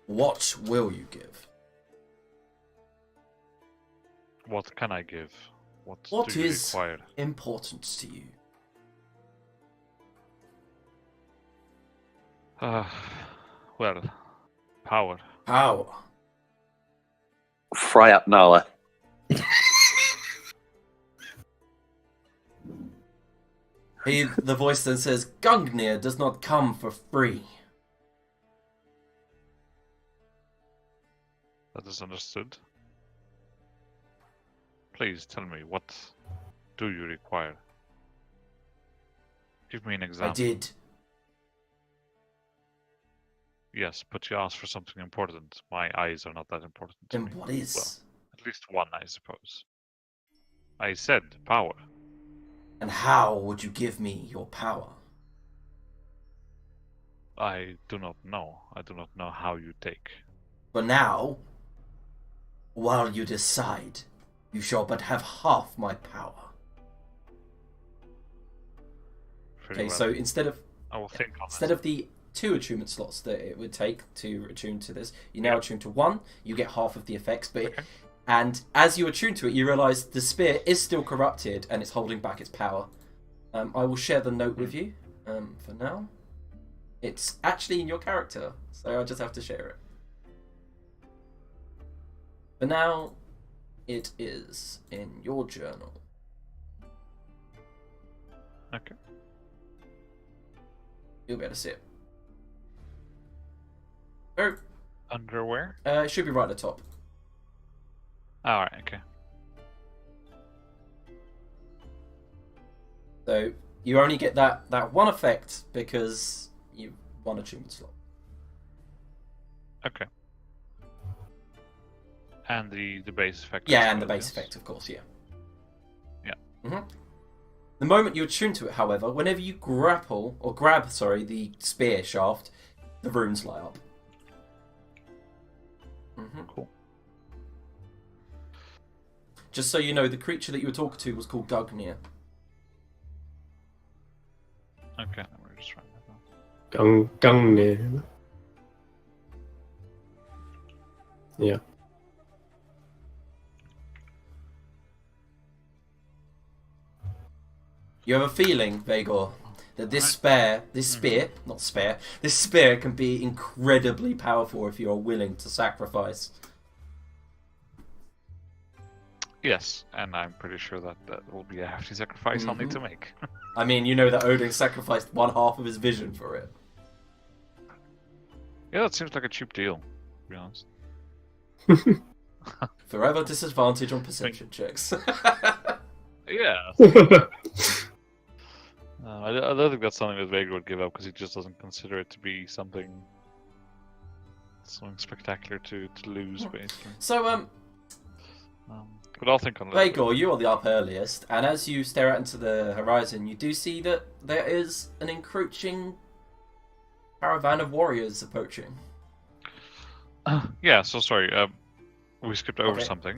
Speaker 2: What will you give?
Speaker 5: What can I give? What do you
Speaker 2: is
Speaker 5: require?
Speaker 2: important to you?
Speaker 5: Well, power.
Speaker 2: Power.
Speaker 1: Fry up Noah.
Speaker 2: The voice then says, Gungnir does not come for free.
Speaker 5: That is understood. Please tell me, what do you require? Give me an example.
Speaker 2: I did.
Speaker 5: Yes, but you asked for something important. My eyes are not that important to
Speaker 2: Then
Speaker 5: me.
Speaker 2: what is?
Speaker 5: Well, at least one, I suppose. I said power.
Speaker 2: And how would you give me your power?
Speaker 5: I do not know. I do not know how you take.
Speaker 2: For now, while you decide, you shall but have half my power.
Speaker 5: Very
Speaker 2: Okay,
Speaker 5: well.
Speaker 2: so instead of the 2 attunement slots that it would take to attune to this, you now attune to 1. You get half of the effects, but and as you attune to it, you realise the spear is still corrupted and it's holding back its power. I will share the note with you. For now, it's actually in your character, so I just have to share it. For now, it is in your journal.
Speaker 5: Okay.
Speaker 2: You'll be able to see it. Oh,
Speaker 5: Underwear?
Speaker 2: it should be right at the top.
Speaker 5: Alright, okay.
Speaker 2: So you only get that one effect because you won a attunement slot.
Speaker 5: Okay. And the base effect.
Speaker 2: Yeah, and the base effect, of course, yeah.
Speaker 5: Yeah.
Speaker 2: The moment you attune to it, however, whenever you grab the spear shaft, the runes light up.
Speaker 5: Cool.
Speaker 2: Just so you know, the creature that you were talking to was called Gungnir.
Speaker 5: Okay, we're just writing that down.
Speaker 3: Gungnir. Yeah.
Speaker 2: You have a feeling, Vagor, that this spear can be incredibly powerful if you are willing to sacrifice.
Speaker 5: Yes, and I'm pretty sure that will be a hefty sacrifice I'll need to make.
Speaker 2: I mean, you know that Odin sacrificed one half of his vision for it.
Speaker 5: Yeah, that seems like a cheap deal, to be honest.
Speaker 2: Forever disadvantage on perception checks.
Speaker 5: Yeah. I don't think that's something that Vega would give up because he just doesn't consider it to be something spectacular to lose, basically.
Speaker 2: So,
Speaker 5: But I'll think on it. a little bit.
Speaker 2: Vagor, you are the up earliest, and as you stare out into the horizon, you do see that there is an encroaching caravan of warriors approaching.
Speaker 5: Yeah. So sorry. We skipped over
Speaker 2: Okay.
Speaker 5: something.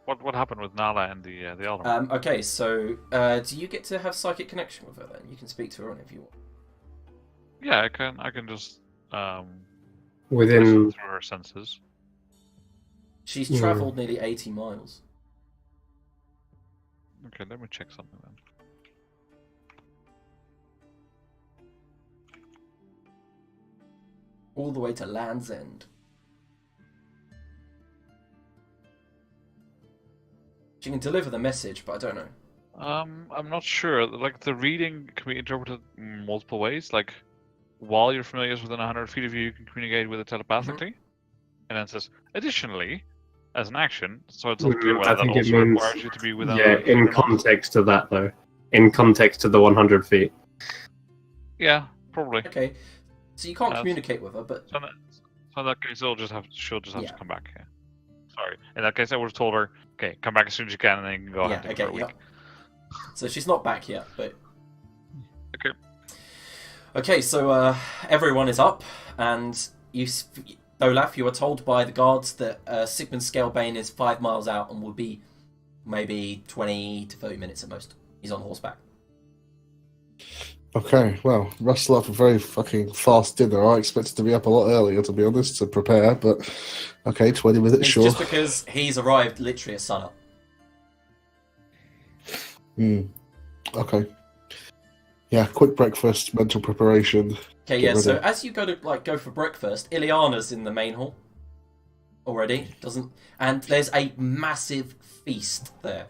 Speaker 5: What happened with Nala and the Elder?
Speaker 2: Okay, so do you get to have psychic connection with her then? You can speak to her if you want.
Speaker 5: Yeah, I can just
Speaker 3: Within
Speaker 5: listen through her senses.
Speaker 2: She's
Speaker 3: Hmm.
Speaker 2: travelled nearly 80 miles.
Speaker 5: Okay, let me check something then.
Speaker 2: All the way to Land's End. She can deliver the message, but I don't know.
Speaker 5: I'm not sure. Like the reading can be interpreted multiple ways. Like while your familiar is within 100 feet of you, you can communicate with it telepathically. And then it says, additionally, as an action, so it's not clear
Speaker 3: I
Speaker 5: whether that
Speaker 3: think it
Speaker 5: also
Speaker 3: means
Speaker 5: requires you to be within.
Speaker 3: yeah.
Speaker 5: 100 feet
Speaker 3: In
Speaker 5: or not.
Speaker 3: context to that though, in context to the 100 feet.
Speaker 5: Yeah, probably.
Speaker 2: Okay, so you can't
Speaker 5: That's-
Speaker 2: communicate with her, but
Speaker 5: So in that case, she'll just have
Speaker 2: Yeah.
Speaker 5: to come back. Yeah. Sorry. In that case, I would have told her, okay, come back as soon as you can, and then you can go
Speaker 2: yeah,
Speaker 5: hunting
Speaker 2: okay,
Speaker 5: for a week.
Speaker 2: yeah. So she's not back yet, but
Speaker 5: Okay.
Speaker 2: okay. So everyone is up, and Olaf, you are told by the guards that Sigmund Scalebane is 5 miles out and will be maybe 20 to 30 minutes at most. He's on horseback.
Speaker 4: Okay, well, Russell up a very fucking fast dinner. I expected to be up a lot earlier, to be honest, to prepare, but okay, 20 minutes,
Speaker 2: It's
Speaker 4: sure.
Speaker 2: just because he's arrived literally at sunup.
Speaker 4: Okay. Yeah, quick breakfast, mental preparation.
Speaker 2: Okay,
Speaker 4: Get
Speaker 2: yeah. So
Speaker 4: ready.
Speaker 2: as you go for breakfast, Ileana's in the main hall already. And there's a massive feast there.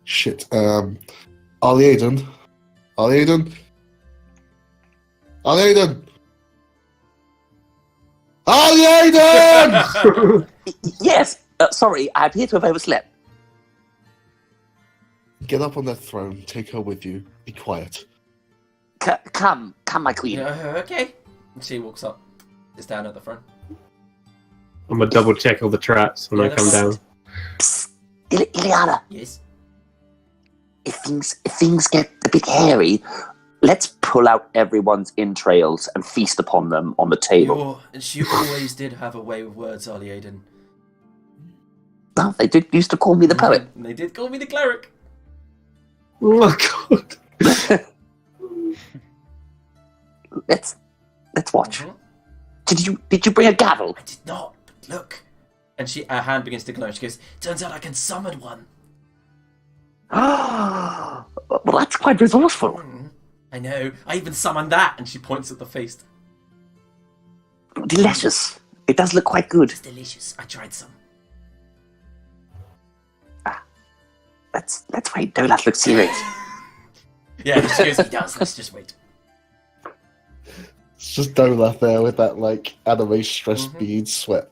Speaker 4: Shit. Ali Aiden. Ali Aiden. Ali Aiden. Ali Aiden!
Speaker 1: Yes. Sorry, I appear to have overslept.
Speaker 4: Get up on that throne. Take her with you. Be quiet.
Speaker 1: Come, my queen.
Speaker 2: Okay. And she walks up. Is down at the front.
Speaker 3: I'm gonna double check all the traps when
Speaker 2: Yeah,
Speaker 3: I come
Speaker 2: that's-
Speaker 3: down.
Speaker 1: Psst. Ileana,
Speaker 2: Yes.
Speaker 1: if things get a bit hairy, let's pull out everyone's entrails and feast upon them on the table.
Speaker 2: She always did have a way with words, Ali Aiden.
Speaker 1: Oh, they did used to call me the poet.
Speaker 2: And they did call me the cleric.
Speaker 3: Oh my god!
Speaker 1: Let's watch.
Speaker 2: Mhm.
Speaker 1: Did you bring a gavel?
Speaker 2: I did not. But look. And her hand begins to glow. She goes, turns out I can summon one.
Speaker 1: Well, that's quite resourceful.
Speaker 2: I know. I even summoned that. And she points at the feast.
Speaker 1: Delicious. It does look quite good.
Speaker 2: It's delicious. I tried some.
Speaker 1: Let's wait. Dolas looks serious.
Speaker 2: Yeah, she goes, he does. Let's just wait.
Speaker 4: It's just Dolaf there with that, like, anime stress
Speaker 2: Mhm.
Speaker 4: bead sweat.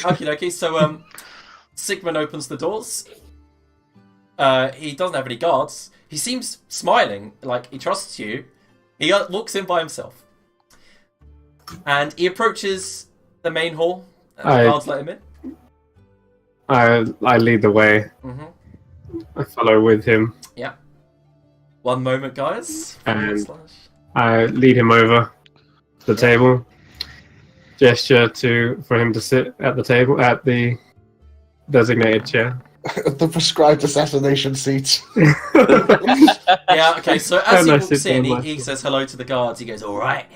Speaker 2: Okay. So, Sigmund opens the doors. He doesn't have any guards. He seems smiling, like he trusts you. He walks in by himself. And he approaches the main hall. And the guards let him in.
Speaker 3: I lead the way.
Speaker 2: Mm-hmm.
Speaker 3: I follow with him.
Speaker 2: One moment, guys.
Speaker 3: And I lead him over the table. Gesture for him to sit at the table at the designated chair.
Speaker 4: The prescribed assassination seat.
Speaker 2: Yeah, okay, so as he
Speaker 3: I
Speaker 2: walks
Speaker 3: sit
Speaker 2: in,
Speaker 3: down
Speaker 2: he says hello to the guards. He goes, alright,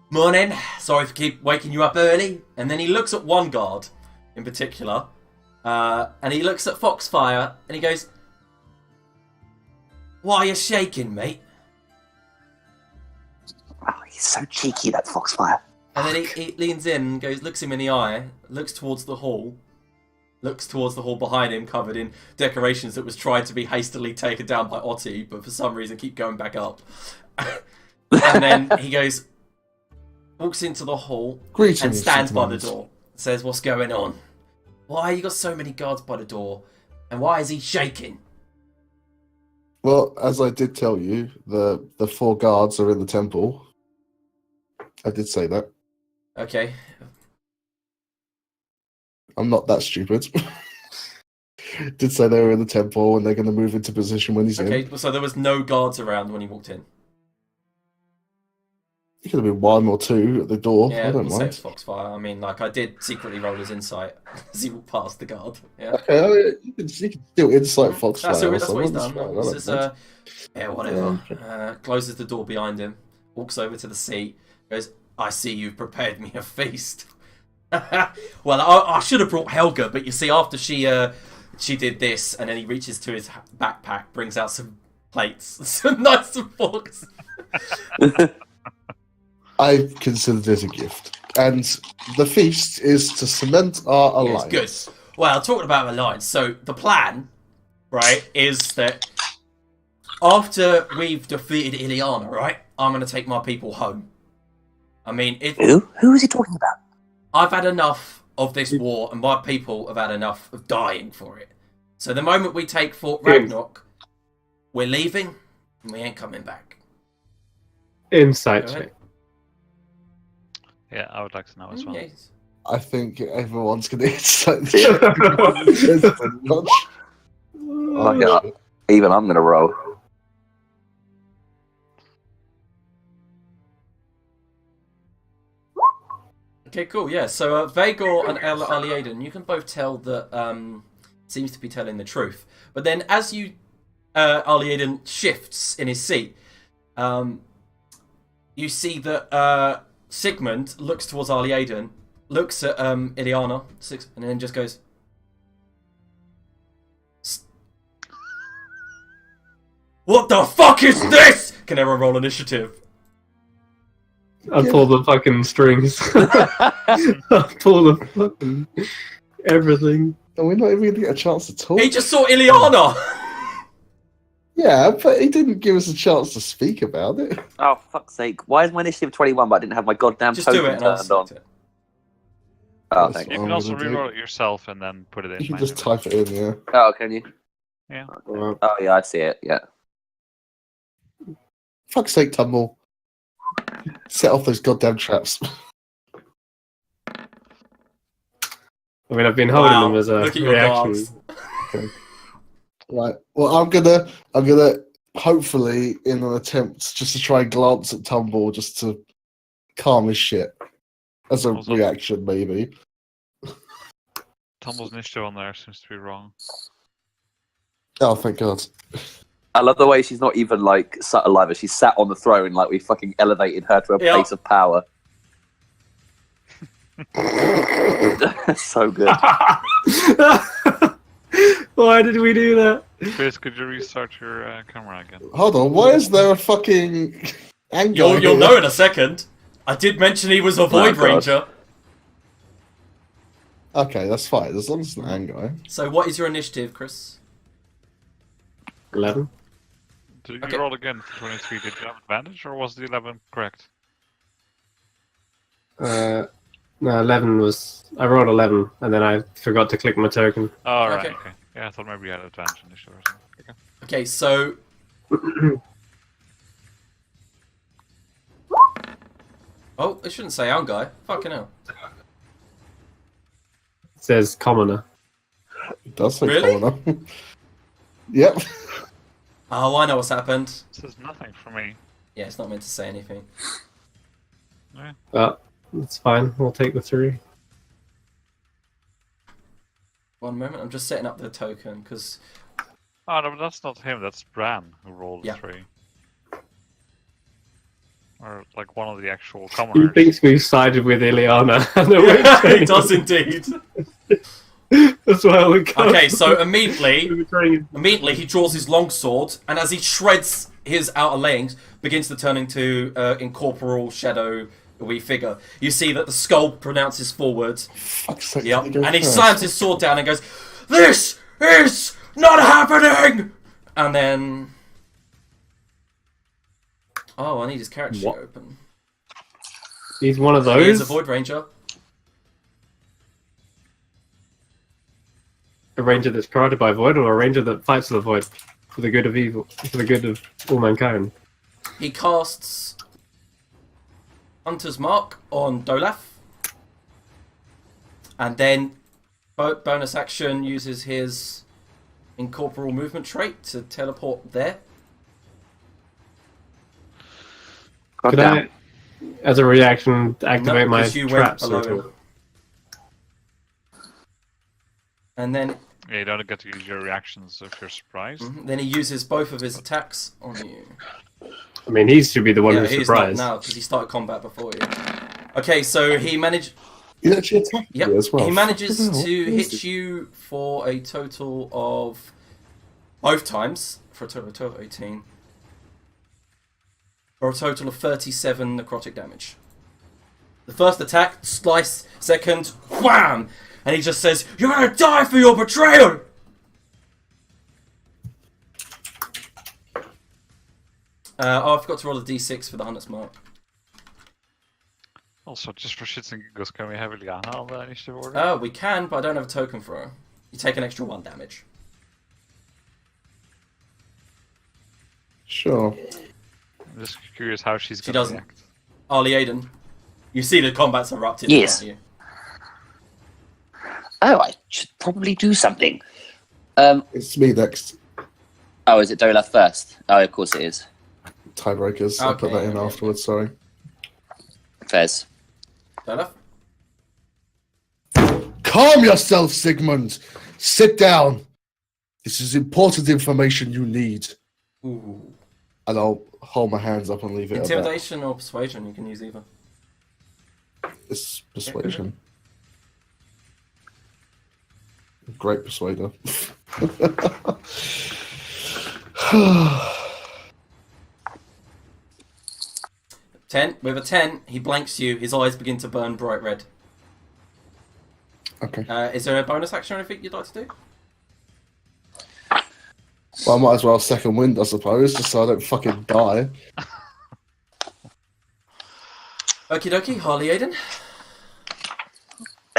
Speaker 2: morning, sorry for keep waking you up early. And then he looks at one guard in particular, and he looks at Foxfire, and he goes, why are you shaking, mate?
Speaker 1: Oh, he's so cheeky, that Foxfire.
Speaker 2: And then he leans in and goes, looks him in the eye, looks towards the hall behind him, covered in decorations that was tried to be hastily taken down by Otti, but for some reason keep going back up. And then he walks into the hall
Speaker 4: Greetings,
Speaker 2: and stands by the
Speaker 4: gentlemen.
Speaker 2: door. Says, what's going on? Why you got so many guards by the door? And why is he shaking?
Speaker 4: Well, as I did tell you, the 4 guards are in the temple. I did say that.
Speaker 2: Okay.
Speaker 4: I'm not that stupid. Did say they were in the temple and they're going to move into position when he's in.
Speaker 2: Okay, so there was no guards around when he walked in.
Speaker 4: It could have been one or two at the door.
Speaker 2: Yeah,
Speaker 4: I don't
Speaker 2: we'll say
Speaker 4: mind.
Speaker 2: it's Foxfire. I mean, like, I did secretly roll his insight as he walked past the guard. Yeah.
Speaker 4: Okay, I mean, you can still insight Foxfire.
Speaker 2: That's what he's done.
Speaker 4: Fine,
Speaker 2: This is, yeah, whatever.
Speaker 4: Yeah.
Speaker 2: Closes the door behind him, walks over to the seat, goes, I see you've prepared me a feast. Well, I should have brought Helga, but you see, after she did this, and then he reaches to his backpack, brings out some plates, some knives and forks.
Speaker 4: I considered it a gift. And the feast is to cement our alliance.
Speaker 2: Yes, good. Well, talking about alliance, so the plan, right, is that after we've defeated Ileana, right, I'm going to take my people home. I mean,
Speaker 1: Who is he talking about?
Speaker 2: I've had enough of this war, and my people have had enough of dying for it. So the moment we take Fort Ragnarok, we're leaving, and we ain't coming back.
Speaker 3: Insight
Speaker 2: Go ahead.
Speaker 3: check.
Speaker 5: Yeah, I would like to know as well.
Speaker 2: Yes.
Speaker 4: I think everyone's going to insight this.
Speaker 1: Oh, yeah. Even I'm going to roll.
Speaker 2: Okay, cool. Yeah. So Vagor and Aliaden, you can both tell that seems to be telling the truth. But then, as you Aliaden shifts in his seat, you see that Sigmund looks towards Aliaden, looks at Ileana, and then just goes, "What the fuck is this?" Can everyone roll initiative?
Speaker 3: I pull the fucking strings. I pull the fucking everything.
Speaker 4: And we're not even going to get a chance to talk.
Speaker 2: He just saw Ileana.
Speaker 4: Yeah, but he didn't give us a chance to speak about it.
Speaker 1: Oh, fuck's sake. Why is my initiative 21 but I didn't have my goddamn
Speaker 2: Just
Speaker 1: token
Speaker 2: do it and I'll
Speaker 1: turned on?
Speaker 2: select it.
Speaker 1: Oh,
Speaker 4: That's
Speaker 1: thank
Speaker 5: You
Speaker 1: you.
Speaker 4: what
Speaker 5: can
Speaker 4: I'm
Speaker 5: also
Speaker 4: gonna do.
Speaker 5: reroll it yourself and then put it in.
Speaker 4: You can just
Speaker 5: manually.
Speaker 4: type it in, yeah.
Speaker 1: Oh, can you?
Speaker 5: Yeah.
Speaker 3: Alright.
Speaker 1: Oh, yeah, I see it, yeah.
Speaker 4: Fuck's sake, Tumble. Set off those goddamn traps.
Speaker 3: I mean, I've been holding
Speaker 2: Wow,
Speaker 3: them as a
Speaker 2: look at your
Speaker 3: reaction.
Speaker 2: guards.
Speaker 4: Right. Well, I'm gonna hopefully, in an attempt just to try and glance at Tumble just to calm his shit. As a
Speaker 5: Also-
Speaker 4: reaction, maybe.
Speaker 5: Tumble's initiative on there seems to be wrong.
Speaker 4: Oh, thank God.
Speaker 1: I love the way she's not even, like, subtle either. She's sat on the throne like we fucking elevated her to a
Speaker 2: Yeah.
Speaker 1: place of power. So good.
Speaker 3: Why did we do that?
Speaker 5: Chris, could you restart your camera again?
Speaker 4: Hold on, why is there a fucking anger?
Speaker 2: You'll
Speaker 4: here?
Speaker 2: know in a second. I did mention he was a Void
Speaker 1: God.
Speaker 2: Ranger.
Speaker 4: Okay, that's fine, as long as it's an anger.
Speaker 2: So what is your initiative, Chris?
Speaker 3: 11.
Speaker 5: Did you
Speaker 2: Okay.
Speaker 5: roll again for 23? Did you have advantage or was the 11 correct?
Speaker 3: No, 11 was. I rolled 11 and then I forgot to click my token.
Speaker 5: Oh, right,
Speaker 2: Okay.
Speaker 5: okay. Yeah, I thought maybe you had advantage initiative or something. Okay.
Speaker 2: Okay, so... Oh, it shouldn't say Anguy. Fucking hell.
Speaker 3: It says commoner.
Speaker 4: It does say
Speaker 2: Really?
Speaker 4: commoner. Yep.
Speaker 2: Oh, I know what's happened.
Speaker 5: This is nothing for me.
Speaker 2: Yeah, it's not meant to say anything.
Speaker 3: But it's fine. We'll take the 3.
Speaker 2: One moment, I'm just setting up the token, because...
Speaker 5: Oh, no, but that's not him. That's Bran who rolled
Speaker 2: Yeah.
Speaker 5: a 3. Or like one of the actual
Speaker 3: He
Speaker 5: commoners.
Speaker 3: thinks we've sided with Ileana.
Speaker 2: He does indeed.
Speaker 3: That's why we go.
Speaker 2: Okay, so immediately
Speaker 3: Immediately.
Speaker 2: he draws his longsword, and as he shreds his outer layings, begins to turn into incorporeal shadowy figure. You see that the skull pronounces forwards.
Speaker 4: Fuck's sake.
Speaker 2: Yep,
Speaker 4: let me go
Speaker 2: and he
Speaker 4: first.
Speaker 2: slams his sword down and goes, "This is not happening!" And then... Oh, I need his character sheet
Speaker 3: What?
Speaker 2: open.
Speaker 3: He's one of
Speaker 2: He
Speaker 3: those.
Speaker 2: is a Void Ranger.
Speaker 3: A ranger that's corrupted by void, or a ranger that fights the void for the good of evil, for the good of all mankind.
Speaker 2: He casts Hunter's Mark on Dolaf. And then bonus action uses his incorporeal movement trait to teleport there.
Speaker 3: Could I, as a reaction, activate my
Speaker 2: because you went
Speaker 3: traps?
Speaker 2: below
Speaker 3: at
Speaker 2: him.
Speaker 3: all?
Speaker 2: And then
Speaker 5: Yeah, you don't get to use your reactions if you're surprised.
Speaker 2: then he uses both of his attacks on you.
Speaker 3: I mean, he should be the one
Speaker 2: Yeah,
Speaker 3: who's
Speaker 2: he's not
Speaker 3: surprised.
Speaker 2: now because he started combat before you. Okay, so he managed.
Speaker 4: He actually attacked
Speaker 2: Yep,
Speaker 4: me as well.
Speaker 2: he manages
Speaker 4: Fucking
Speaker 2: to
Speaker 4: hell,
Speaker 2: hit you for a total of both times for a total of 18, for a total of 37 necrotic damage. The first attack, slice. Second, wham! And he just says, "You're gonna die for your betrayal!" I forgot to roll a d6 for the Hunter's Mark.
Speaker 5: Also, just for shits and giggles, can we have Iliana on the initiative order?
Speaker 2: Oh, we can, but I don't have a token for her. You take an extra 1 damage.
Speaker 4: Sure.
Speaker 5: I'm just curious how she's
Speaker 2: She
Speaker 5: going to
Speaker 2: doesn't.
Speaker 5: react.
Speaker 2: Arlie Aiden, you see the combat's erupted
Speaker 1: Yes.
Speaker 2: in front of you.
Speaker 1: Oh, I should probably do something.
Speaker 4: It's me next.
Speaker 1: Oh, is it Dolaf first? Oh, of course it is.
Speaker 4: Tiebreakers. I'll put
Speaker 2: Okay,
Speaker 4: that in
Speaker 2: okay,
Speaker 4: afterwards, sorry.
Speaker 1: Fez.
Speaker 2: Dolaf?
Speaker 4: Calm yourself, Sigmund! Sit down! This is important information you need.
Speaker 2: Ooh.
Speaker 4: And I'll hold my hands up and leave it at that.
Speaker 2: Intimidation or persuasion, you can use either.
Speaker 4: It's persuasion. Great persuader.
Speaker 2: 10. With a 10, he blanks you. His eyes begin to burn bright red.
Speaker 4: Okay.
Speaker 2: Is there a bonus action or anything you'd like to do?
Speaker 4: Well, I might as well second wind, I suppose, just so I don't fucking die.
Speaker 2: Okie dokie, Harley Aiden.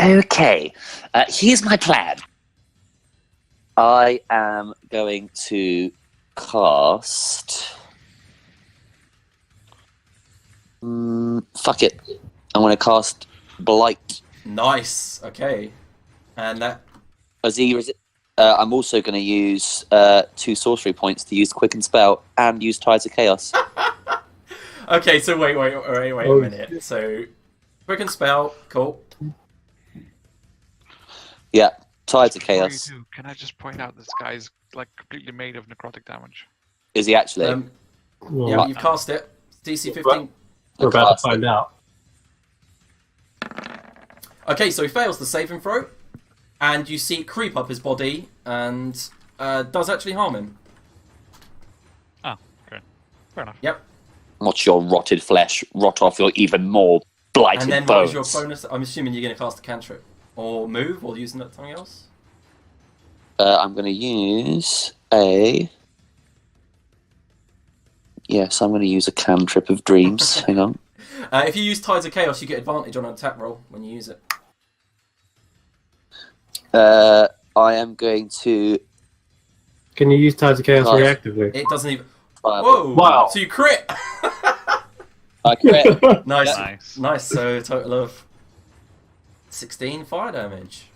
Speaker 1: Okay. Here's my plan. I am going to cast... fuck it. I'm going to cast Blight.
Speaker 2: Nice. Okay. And that...
Speaker 1: I'm also going to use 2 sorcery points to use Quicken Spell and use Tides of Chaos.
Speaker 2: Okay, so wait a minute. So, Quicken Spell, cool.
Speaker 1: Yeah, Tides of
Speaker 5: Before you
Speaker 1: Chaos.
Speaker 5: do, can I just point out this guy's like completely made of necrotic damage?
Speaker 1: Is he actually?
Speaker 3: Well,
Speaker 2: Yeah, you've cast it. DC 15.
Speaker 3: we're about
Speaker 1: cast
Speaker 3: to find out.
Speaker 2: Okay, so he fails the saving throw, and you see it creep up his body, and does actually harm him.
Speaker 5: Oh, okay. Fair enough.
Speaker 2: Yep.
Speaker 1: Watch your rotted flesh rot off your even more blighted
Speaker 2: And then what is
Speaker 1: bones.
Speaker 2: your bonus? I'm assuming you're going to cast a cantrip. Or move, or using something else?
Speaker 1: I'm going to use a... Yes, I'm going to use a cantrip of dreams. Hang on.
Speaker 2: If you use Tides of Chaos, you get advantage on an attack roll when you use it.
Speaker 1: I am going to...
Speaker 3: Can you use Tides of Chaos
Speaker 1: Nice.
Speaker 3: reactively?
Speaker 2: It doesn't even...
Speaker 1: Whoa!
Speaker 2: Whoa!
Speaker 3: Wow.
Speaker 2: So you crit!
Speaker 1: I crit.
Speaker 2: Nice.
Speaker 5: Nice.
Speaker 2: Nice, so a total of 16 fire damage.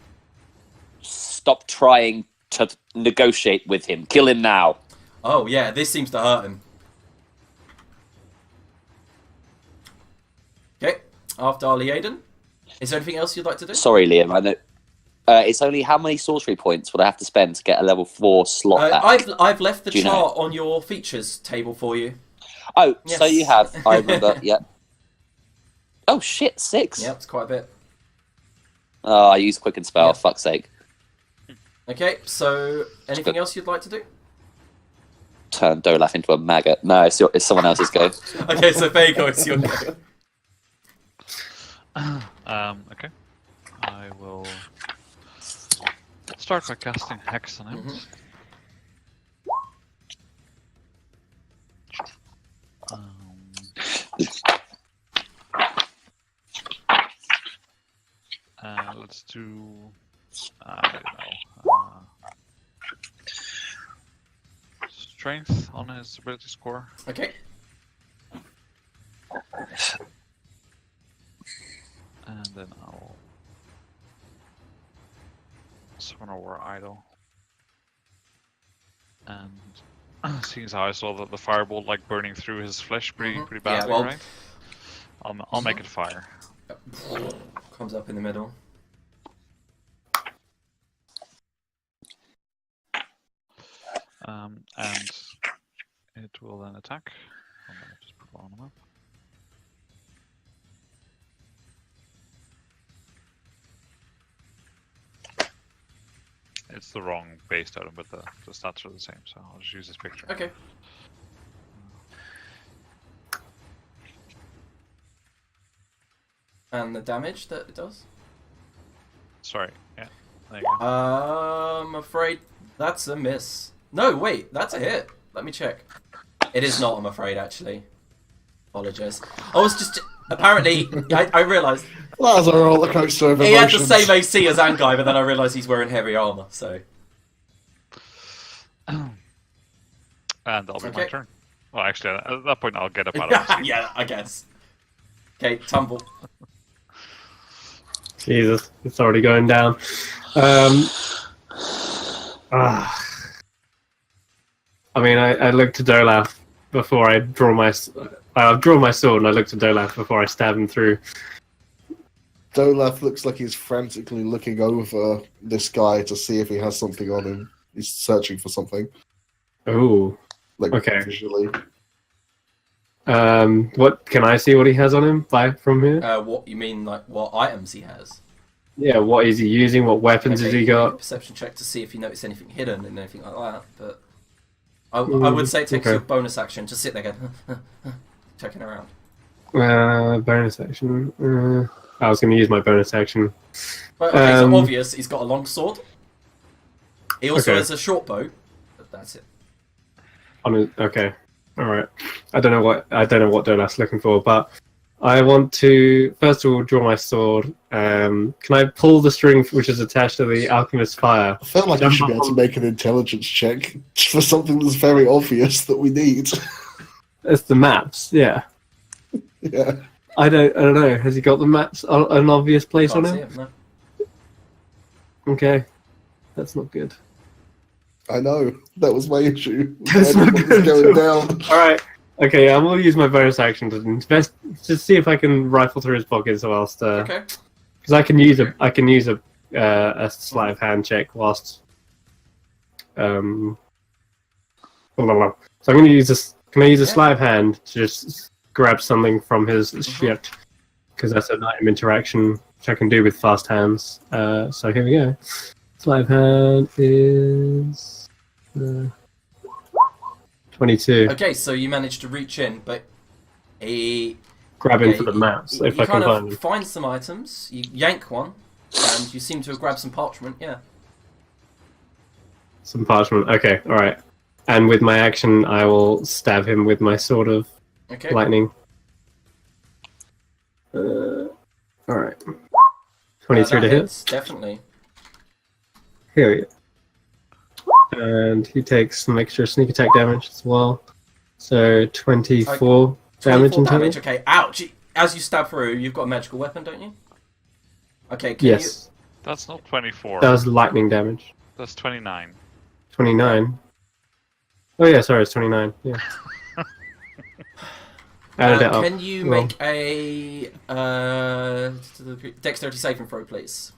Speaker 1: Stop trying to negotiate with him. Kill him now.
Speaker 2: Oh yeah, this seems to hurt him. Okay, after Ali Aiden. Is there anything else you'd like to do?
Speaker 1: Sorry, Liam. I know. It's only how many sorcery points would I have to spend to get a level 4 slot back?
Speaker 2: I've left the
Speaker 1: Do you know?
Speaker 2: chart on your features table for you.
Speaker 1: Oh,
Speaker 2: Yes.
Speaker 1: so you have. I remember. Yep. Oh shit, 6.
Speaker 2: Yep, it's quite a bit.
Speaker 1: Oh, I used Quicken Spell.
Speaker 2: Yeah.
Speaker 1: Fuck's sake.
Speaker 2: Okay, so anything else you'd like to do?
Speaker 1: Turn Dolaf into a maggot. No, it's someone else's go.
Speaker 2: Okay, so there you go, it's your go.
Speaker 5: Okay. I will start by casting Hex on him. Let's do. I don't know. Strength on his ability score.
Speaker 2: Okay.
Speaker 5: And then I'll idle. And seeing as how I saw that the firebolt like burning through his flesh pretty
Speaker 2: Yeah,
Speaker 5: badly,
Speaker 2: well-
Speaker 5: right? I'll make it fire.
Speaker 2: Comes up in the middle.
Speaker 5: And it will then attack. I'm gonna just put it on the map. It's the wrong base totem, but the stats are the same, so I'll just use this picture.
Speaker 2: Okay. And the damage that it does?
Speaker 5: Sorry, yeah. There you go.
Speaker 2: I'm afraid that's a miss. No, wait, that's a hit. Let me check. It is not, I'm afraid, actually. Apologise. I was just... Apparently, I realised...
Speaker 4: That's a roller coaster of
Speaker 2: He had the
Speaker 4: emotions.
Speaker 2: same AC as Anguy, but then I realised he's wearing heavy armour, so...
Speaker 5: And that'll be my
Speaker 2: Okay.
Speaker 5: turn. Well, actually, at that point, I'll get up out of it.
Speaker 2: Yeah, I guess. Okay, tumble.
Speaker 3: Jesus, it's already going down. I mean, I look to Dolaf before I draw my... I'll draw my sword and I look to Dolaf before I stab him through.
Speaker 4: Dolaf looks like he's frantically looking over this guy to see if he has something on him. He's searching for something,
Speaker 3: Ooh.
Speaker 4: like
Speaker 3: Okay.
Speaker 4: visually.
Speaker 3: What can I see what he has on him from here?
Speaker 2: What, you mean, like, what items he has?
Speaker 3: Yeah, what is he using? What weapons has he
Speaker 2: make a
Speaker 3: got?
Speaker 2: perception check to see if you notice anything hidden and anything like that, but... I would say it takes
Speaker 3: okay.
Speaker 2: your bonus action to sit there going, checking around.
Speaker 3: Bonus action. I was going to use my bonus action.
Speaker 2: But okay, so
Speaker 3: Um,
Speaker 2: obvious, he's got a long sword. He also
Speaker 3: Okay.
Speaker 2: has a short bow, but that's it.
Speaker 3: Okay, all right. I don't know what Dolaf's looking for, but I want to first of all draw my sword. Can I pull the string which is attached to the alchemist's fire?
Speaker 4: I feel like you should be able to make an intelligence check for something that's very obvious that we need.
Speaker 3: It's the maps. Yeah,
Speaker 4: Yeah.
Speaker 3: I don't know. Has he got the maps an obvious place
Speaker 2: Can't
Speaker 3: on
Speaker 2: see
Speaker 3: him?
Speaker 2: him, no.
Speaker 3: Okay, that's not good.
Speaker 4: I know. That was my issue.
Speaker 3: That's
Speaker 4: Why
Speaker 3: not
Speaker 4: did it
Speaker 3: good.
Speaker 4: go down.
Speaker 3: All right. Okay, I will use my bonus action to invest, just see if I can rifle through his pockets whilst,
Speaker 2: Okay.
Speaker 3: because I can use a sleight of hand check whilst, blah, blah, blah. So I'm going to use this. Can I use a
Speaker 2: Yeah.
Speaker 3: sleight of hand to just grab something from his ship? Because that's an item interaction which I can do with fast hands. So here we go. Sleight of hand is 22.
Speaker 2: Okay, so you managed to reach in, but he...
Speaker 3: Grab
Speaker 2: okay,
Speaker 3: in for the maps if
Speaker 2: you
Speaker 3: I can
Speaker 2: kind
Speaker 3: find
Speaker 2: of
Speaker 3: them.
Speaker 2: find some items, you yank one, and you seem to have grabbed some parchment, yeah.
Speaker 3: Some parchment. Okay, all right. And with my action, I will stab him with my sword of
Speaker 2: Okay.
Speaker 3: lightning. All right. 23
Speaker 2: that
Speaker 3: to hit.
Speaker 2: hits, definitely.
Speaker 3: Here we go. And he takes some extra sneak attack damage as well. So 24 damage
Speaker 2: 24
Speaker 3: in total.
Speaker 2: damage, okay. Ouch! As you stab through, you've got a magical weapon, don't you? Okay, can
Speaker 3: Yes,
Speaker 5: That's not 24.
Speaker 3: does lightning damage.
Speaker 5: That's 29.
Speaker 3: 29. Oh yeah, sorry, it's 29. Yeah. Added it up.
Speaker 2: Can you
Speaker 3: Well,
Speaker 2: make a dexterity saving throw, please?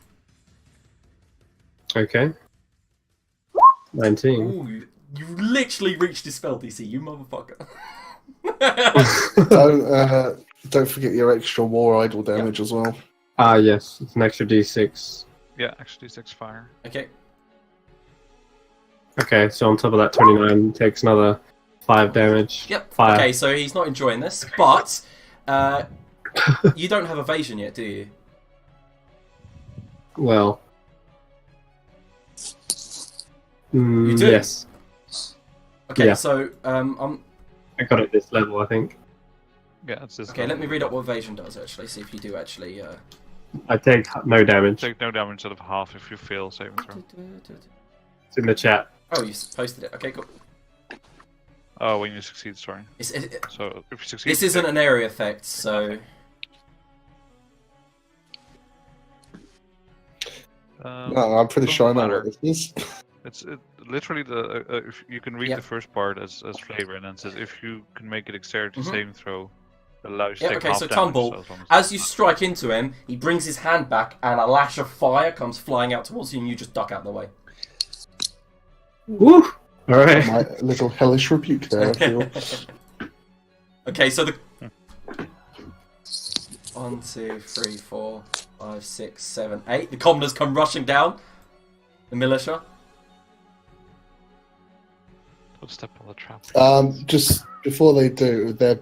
Speaker 3: Okay. 19.
Speaker 2: Ooh, you literally reached his spell DC, you motherfucker.
Speaker 4: Don't forget your extra war idle damage as well.
Speaker 3: Ah, yes, it's an extra d6.
Speaker 5: Yeah, actually 6 fire.
Speaker 2: Okay.
Speaker 3: Okay, so on top of that 29, takes another 5 damage.
Speaker 2: Yep.
Speaker 3: Fire.
Speaker 2: Okay, so he's not enjoying this, but you don't have evasion yet, do you?
Speaker 3: Well.
Speaker 2: You do?
Speaker 3: Yes.
Speaker 2: Okay,
Speaker 3: Yeah.
Speaker 2: so
Speaker 3: I got it at this level, I think.
Speaker 5: Yeah, it's this
Speaker 2: okay. Let me read up what evasion does. Actually, see if you do actually.
Speaker 3: I take no damage.
Speaker 5: Take no damage out of half if you fail saving throw.
Speaker 3: It's in the chat.
Speaker 2: Oh, you posted it. Okay, cool.
Speaker 5: Oh, when you succeed, sorry.
Speaker 2: It,
Speaker 5: So if you succeed,
Speaker 2: this isn't an area effect, so
Speaker 4: No, I'm pretty sure I know
Speaker 5: matter.
Speaker 4: what this is.
Speaker 5: It's literally if you can read
Speaker 2: Yep.
Speaker 5: the first part as flavor, and then it says if you can make a dexterity
Speaker 2: Mhm.
Speaker 5: saving throw, it allows you
Speaker 2: Yeah,
Speaker 5: to take
Speaker 2: okay,
Speaker 5: half
Speaker 2: so
Speaker 5: damage.
Speaker 2: Tumble,
Speaker 5: So as long
Speaker 2: as you strike into him, he brings his hand back and a lash of fire comes flying out towards you and you just duck out of the way.
Speaker 3: Woo! Alright.
Speaker 4: My little hellish rebuke there, I feel.
Speaker 2: Okay, so the 1, 2, 3, 4, 5, 6, 7, 8. The commoners come rushing down. The militia.
Speaker 5: Don't step on the trap.
Speaker 4: Just before they do, their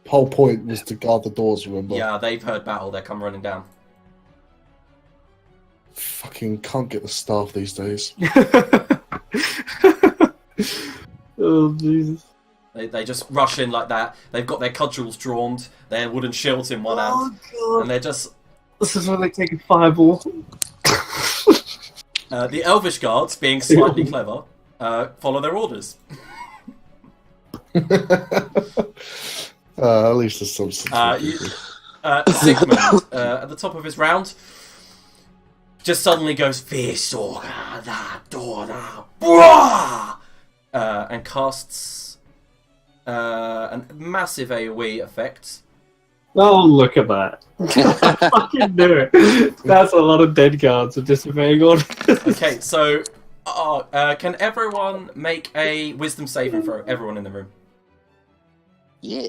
Speaker 4: whole point was to guard the doors, remember?
Speaker 2: Yeah, they've heard battle. They come running down.
Speaker 4: Fucking can't get the staff these days.
Speaker 3: Oh, Jesus.
Speaker 2: They just rush in like that. They've got their cudgels drawn, their wooden shields in one hand,
Speaker 3: God.
Speaker 2: and they're just.
Speaker 3: This is where they take a fireball.
Speaker 2: The Elvish guards, being slightly clever, follow their orders.
Speaker 4: At least there's some.
Speaker 2: Sigmund, at the top of his round, just suddenly goes and casts a massive AoE effect.
Speaker 3: Oh, look at that. Fucking do it. That's a lot of dead guards of disobeying orders.
Speaker 2: Okay, so can everyone make a wisdom saving throw? Everyone in the room.
Speaker 1: Yeah.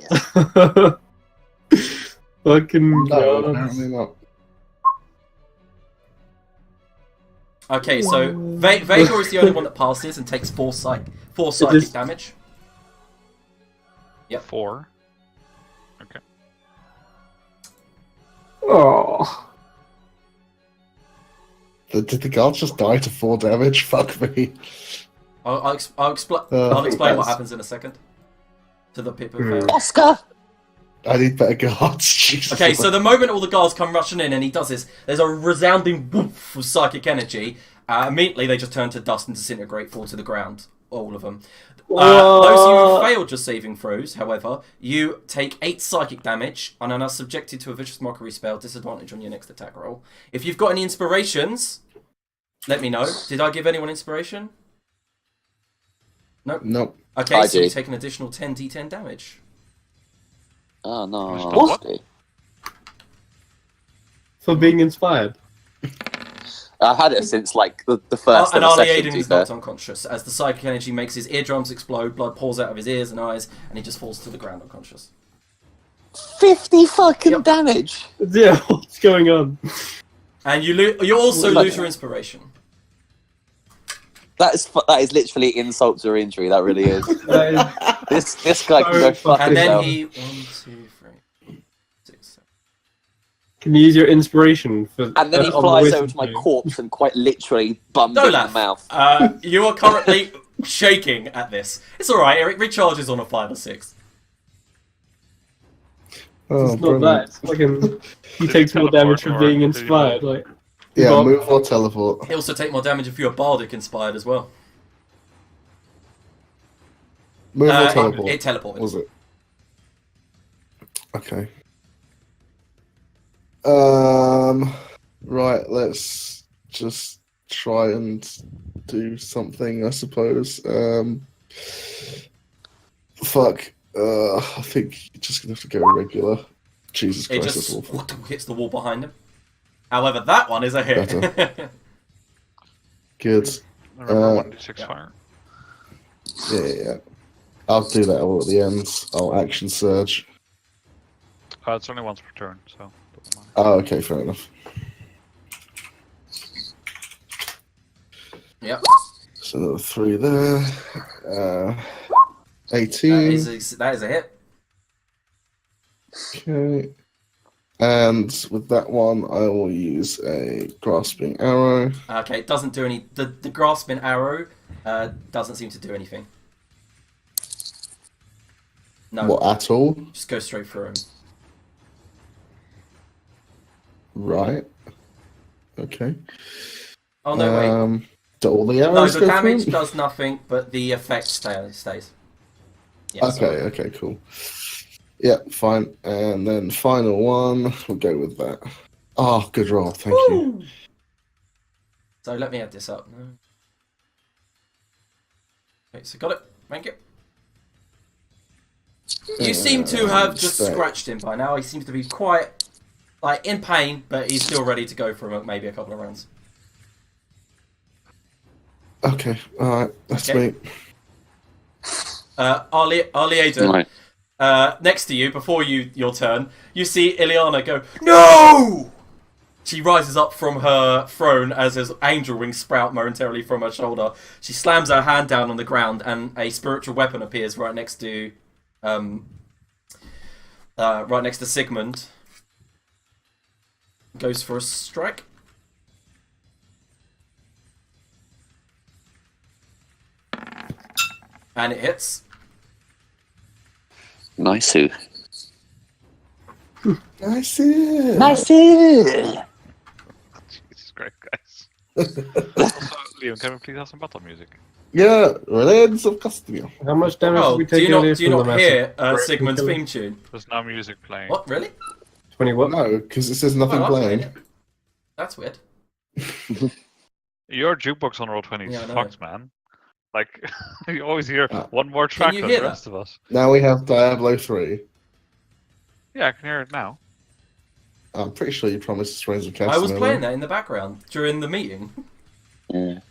Speaker 3: Fucking
Speaker 4: No,
Speaker 3: God.
Speaker 4: apparently not.
Speaker 2: Okay, so Vagor is the only one that passes and takes 4 psychic damage. Yep.
Speaker 5: 4. Okay.
Speaker 3: Oh.
Speaker 4: Did the guards just die to 4 damage? Fuck me.
Speaker 2: I'll explain what
Speaker 4: that's-
Speaker 2: happens in a second. To the people who failed.
Speaker 1: Oscar!
Speaker 4: I need better guards. Jesus.
Speaker 2: Okay, so the moment all the guards come rushing in and he does this, there's a resounding woof of psychic energy. Immediately they just turn to dust and disintegrate, fall to the ground. All of them. Those who failed your saving throws, however, you take 8 psychic damage and are now subjected to a vicious mockery spell, disadvantage on your next attack roll. If you've got any inspirations, let me know. Did I give anyone inspiration? Nope.
Speaker 4: Nope.
Speaker 2: Okay,
Speaker 1: I
Speaker 2: so you
Speaker 1: do.
Speaker 2: take an additional 10d10 damage.
Speaker 1: Oh no.
Speaker 3: What?
Speaker 1: Oscar.
Speaker 3: For being inspired.
Speaker 1: I've had it since like the first
Speaker 2: And
Speaker 1: ever
Speaker 2: Arnie
Speaker 1: session.
Speaker 2: Aiden
Speaker 1: to
Speaker 2: is
Speaker 1: be fair.
Speaker 2: knocked unconscious as the psychic energy makes his eardrums explode, blood pours out of his ears and eyes, and he just falls to the ground unconscious.
Speaker 1: 50 fucking
Speaker 2: Yep.
Speaker 1: damage.
Speaker 3: Yeah, what's going on?
Speaker 2: And you also
Speaker 1: Like-
Speaker 2: lose your inspiration.
Speaker 1: That is literally insult to injury. That really is.
Speaker 3: That
Speaker 1: this guy can go fuck
Speaker 2: And then
Speaker 1: himself.
Speaker 2: he 1, 2, 3, 6, 7.
Speaker 3: Can you use your inspiration for?
Speaker 1: And then he
Speaker 3: on the
Speaker 1: flies
Speaker 3: wisdom
Speaker 1: over to my
Speaker 3: thing?
Speaker 1: corpse and quite literally bums it in the
Speaker 2: Dolaf,
Speaker 1: mouth.
Speaker 2: you are currently shaking at this. It's alright, Eric recharges on a 5 or 6.
Speaker 4: Oh,
Speaker 3: It's not that. It's fucking. He takes more damage from being inspired. Like.
Speaker 4: Yeah,
Speaker 3: Bob.
Speaker 4: move or teleport.
Speaker 2: He'll also take more damage if you're bardic inspired as well.
Speaker 4: Move or teleport.
Speaker 2: It teleported.
Speaker 4: Was it? Okay. Right, let's just try and do something, I suppose. Fuck. I think you're just gonna have to go regular. Jesus
Speaker 2: It
Speaker 4: Christ,
Speaker 2: just
Speaker 4: that's awful.
Speaker 2: hits the wall behind him. However, that one is a hit.
Speaker 4: Good.
Speaker 5: Remember 1d6
Speaker 2: yeah.
Speaker 5: fire.
Speaker 4: Yeah. I'll do that all at the end. I'll action surge.
Speaker 5: It's only once per turn, so doesn't matter.
Speaker 4: Oh, okay, fair enough.
Speaker 2: Yep.
Speaker 4: So another 3 there. 18.
Speaker 2: That is a hit.
Speaker 4: Okay. And with that one, I will use a grasping arrow.
Speaker 2: Okay, it doesn't do any. The grasping arrow doesn't seem to do anything. No.
Speaker 4: What, at all?
Speaker 2: Just go straight through him.
Speaker 4: Right. Okay.
Speaker 2: Oh no, wait.
Speaker 4: Do all the
Speaker 2: No,
Speaker 4: arrows
Speaker 2: the
Speaker 4: go
Speaker 2: damage
Speaker 4: through?
Speaker 2: does nothing, but the effect stays. Yeah, sorry.
Speaker 4: Okay, cool. Yeah, fine. And then final one, we'll go with that. Oh, good roll, thank you.
Speaker 2: So let me add this up. Okay, so got it. Thank you. You seem to have just scratched him by now. He seems to be quite, like, in pain, but he's still ready to go for maybe a couple of rounds.
Speaker 4: Okay, alright, that's
Speaker 2: Okay.
Speaker 4: me.
Speaker 2: Ali Aiden,
Speaker 1: Right.
Speaker 2: next to you, before your turn, you see Ileana go, "No!" She rises up from her throne as his angel wings sprout momentarily from her shoulder. She slams her hand down on the ground, and a spiritual weapon appears right next to, Sigmund. Goes for a strike. And it hits.
Speaker 1: Nice.
Speaker 4: Nice.
Speaker 1: Nice.
Speaker 5: Jesus Christ, guys. Also, Liam, can we please have some battle music?
Speaker 4: Yeah, Relays of Castillo.
Speaker 3: How much damage did
Speaker 2: Oh,
Speaker 3: we
Speaker 2: do
Speaker 3: take
Speaker 2: you not,
Speaker 3: earlier
Speaker 2: do you
Speaker 3: from the
Speaker 2: not
Speaker 3: massive
Speaker 2: hear Sigmund's
Speaker 3: killer?
Speaker 2: theme tune?
Speaker 5: There's no music playing.
Speaker 2: What, really?
Speaker 3: 20 what?
Speaker 4: No, because it says nothing
Speaker 2: Oh, I'm
Speaker 4: playing.
Speaker 2: playing it. That's weird.
Speaker 5: Your jukebox on Roll20 is
Speaker 2: Yeah, I know.
Speaker 5: fucked, man. Like, you always hear
Speaker 4: Ah.
Speaker 5: one more track
Speaker 2: you
Speaker 5: than
Speaker 2: hear
Speaker 5: the
Speaker 2: that?
Speaker 5: rest of us.
Speaker 4: Now we have Diablo 3.
Speaker 5: Yeah, I can hear it now.
Speaker 4: I'm pretty sure you promised Strains of
Speaker 2: I
Speaker 4: Castillo.
Speaker 2: was playing that in the background during the meeting.
Speaker 4: Play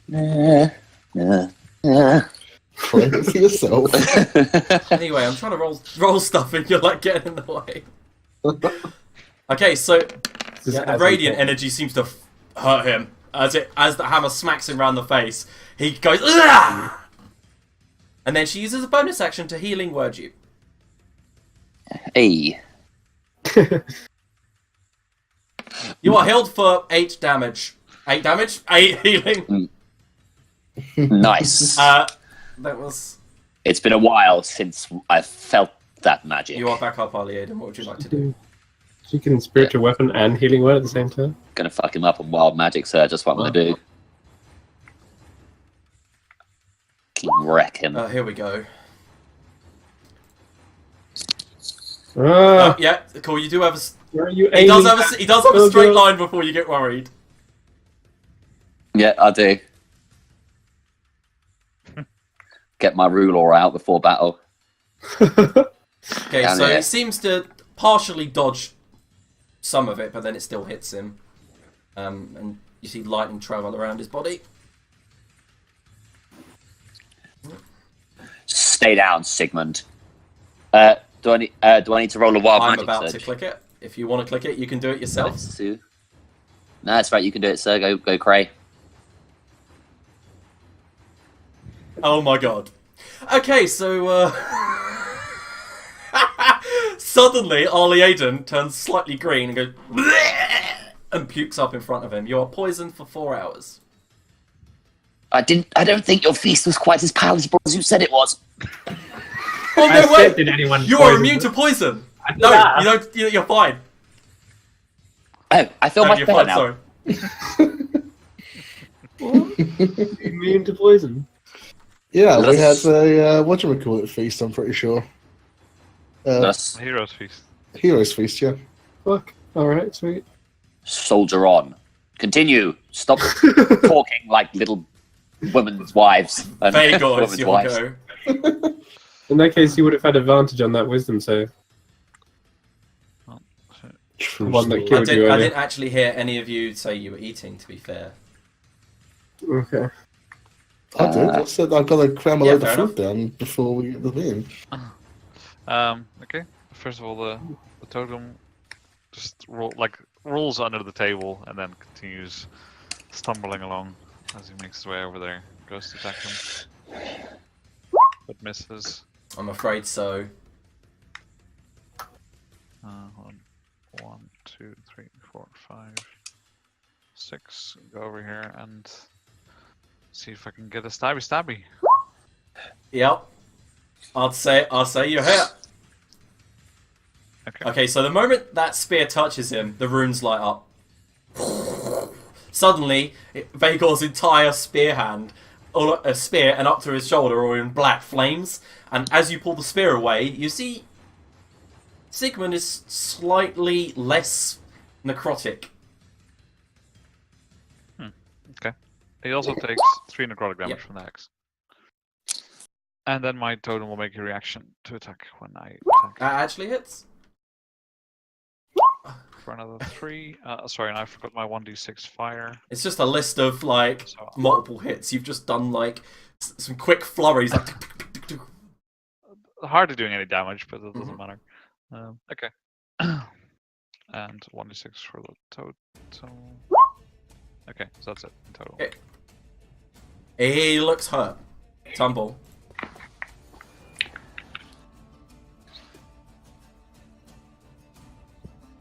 Speaker 4: it for yourself.
Speaker 2: Anyway, I'm trying to roll stuff and you're like getting in the way. Okay, so
Speaker 3: This is
Speaker 2: yeah, the
Speaker 3: as
Speaker 2: radiant
Speaker 3: important.
Speaker 2: energy seems to hurt him as the hammer smacks him around the face. He goes, "Ugh!" And then she uses a bonus action to healing word you.
Speaker 1: Hey.
Speaker 2: You are healed for 8 damage. 8 damage? 8 healing.
Speaker 1: Nice.
Speaker 2: That was.
Speaker 1: It's been a while since I felt that magic.
Speaker 2: You are back up, Aliaden. What would you like to do?
Speaker 3: She can spiritual weapon and healing word at the same time.
Speaker 1: Gonna fuck him up on wild magic, sir. Just what I'm gonna do. Wreck him.
Speaker 2: Here we go.
Speaker 3: Ah,
Speaker 2: Yeah, cool. You do have a.
Speaker 3: where are you
Speaker 2: He does
Speaker 3: aiming?
Speaker 2: have a. He does have a
Speaker 3: Oh,
Speaker 2: straight
Speaker 3: God.
Speaker 2: line before you get worried.
Speaker 1: Yeah, I do. Get my ruler out before battle.
Speaker 2: Okay,
Speaker 1: Down
Speaker 2: so
Speaker 1: here.
Speaker 2: he seems to partially dodge some of it, but then it still hits him. And you see lightning travel around his body.
Speaker 1: Stay down, Sigmund. Do I need to roll a wild
Speaker 2: I'm
Speaker 1: magic
Speaker 2: about to
Speaker 1: surge?
Speaker 2: click it. If you want to click it, you can do it yourself.
Speaker 1: Nice, Sue. No, that's right. You can do it, sir. Go, Cray.
Speaker 2: Oh my god. Okay, so suddenly Ali Aiden turns slightly green and goes and pukes up in front of him. You are poisoned for 4 hours.
Speaker 1: I don't think your feast was quite as palatable as you said it was.
Speaker 2: Oh
Speaker 3: I
Speaker 2: no
Speaker 3: said,
Speaker 2: way!
Speaker 3: did anyone
Speaker 2: You are
Speaker 3: poison
Speaker 2: immune
Speaker 3: it?
Speaker 2: to poison.
Speaker 3: I did
Speaker 2: No,
Speaker 3: not.
Speaker 2: you don't. You're fine.
Speaker 1: Oh, I feel
Speaker 2: No,
Speaker 1: much
Speaker 2: you're
Speaker 1: better
Speaker 2: fine.
Speaker 1: now.
Speaker 2: Sorry.
Speaker 3: Immune to poison.
Speaker 4: Yeah, we had
Speaker 1: Let's-
Speaker 4: a whatchamacallit feast, I'm pretty sure.
Speaker 1: Thus,
Speaker 5: Heroes Feast.
Speaker 4: Heroes Feast, yeah.
Speaker 3: Fuck. Alright, sweet.
Speaker 1: soldier on. Continue. Stop talking like little women's wives. And
Speaker 2: Vagor, it's
Speaker 1: women's
Speaker 2: your
Speaker 1: wives.
Speaker 2: go.
Speaker 3: In that case, you would have had advantage on that wisdom save.
Speaker 4: True
Speaker 3: One that
Speaker 4: story.
Speaker 3: killed you
Speaker 2: I
Speaker 3: earlier.
Speaker 2: didn't actually hear any of you say you were eating, to be fair.
Speaker 3: Okay.
Speaker 4: I did. I said I've got to cram a
Speaker 2: Yeah,
Speaker 4: load
Speaker 2: fair
Speaker 4: of
Speaker 2: enough.
Speaker 4: food down before we get the thing.
Speaker 5: Okay. First of all, the totem just rolls under the table and then continues stumbling along as he makes his way over there. Goes to attack him, but misses.
Speaker 2: I'm afraid so.
Speaker 5: Hold on. 1, 2, 3, 4, 5, 6. Go over here and see if I can get a stabby.
Speaker 2: Yep. I'll say you're hit.
Speaker 5: Okay.
Speaker 2: Okay, so the moment that spear touches him, the runes light up. Suddenly, Vagor's entire spear and up to his shoulder are in black flames. And as you pull the spear away, you see Sigmund is slightly less necrotic.
Speaker 5: Okay. He also takes 3 necrotic damage
Speaker 2: Yep.
Speaker 5: from the hex. And then my totem will make a reaction to attack when I attack.
Speaker 2: That actually hits.
Speaker 5: For another 3. Sorry, and I forgot my 1d6 fire.
Speaker 2: It's just a list of like
Speaker 5: So
Speaker 2: multiple hits. You've just done like some quick flurries. Like,
Speaker 5: hardly doing any damage, but it doesn't
Speaker 2: Mhm.
Speaker 5: matter. Okay. And 1d6 for the totem. Okay, so that's it in total.
Speaker 2: Okay. He looks hurt. Tumble.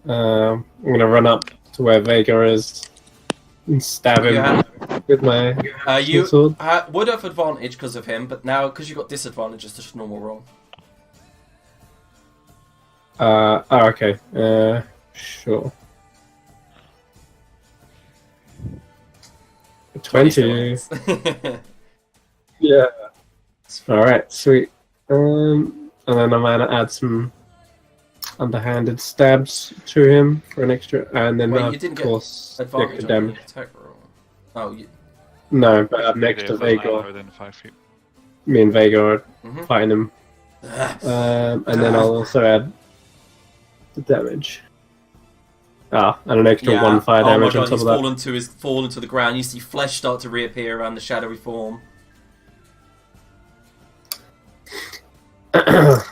Speaker 3: I'm gonna run up to where Vega is and stab him
Speaker 2: Yeah.
Speaker 3: with my
Speaker 2: You
Speaker 3: sword.
Speaker 2: would have advantage because of him, but now because you got disadvantage, it's just a normal roll.
Speaker 3: Okay. Sure. 20.
Speaker 2: still hits.
Speaker 3: Yeah. Alright, sweet. And then I'm gonna add some underhanded stabs to him for an extra, and then
Speaker 2: Wait,
Speaker 3: of
Speaker 2: you didn't get
Speaker 3: course the
Speaker 2: Advantage
Speaker 3: extra
Speaker 2: on
Speaker 3: damage.
Speaker 2: the attack roll. Oh, you.
Speaker 3: No, but up next
Speaker 5: It
Speaker 3: to
Speaker 5: doesn't matter
Speaker 3: Vega.
Speaker 5: within 5 feet.
Speaker 3: Me and Vega are
Speaker 2: Mhm.
Speaker 3: fighting him. And then I'll also add the damage. And an extra
Speaker 2: Yeah.
Speaker 3: 1 fire
Speaker 2: Oh my
Speaker 3: damage
Speaker 2: god,
Speaker 3: on top
Speaker 2: he's
Speaker 3: of that.
Speaker 2: fallen to the ground. You see flesh start to reappear around the shadowy form.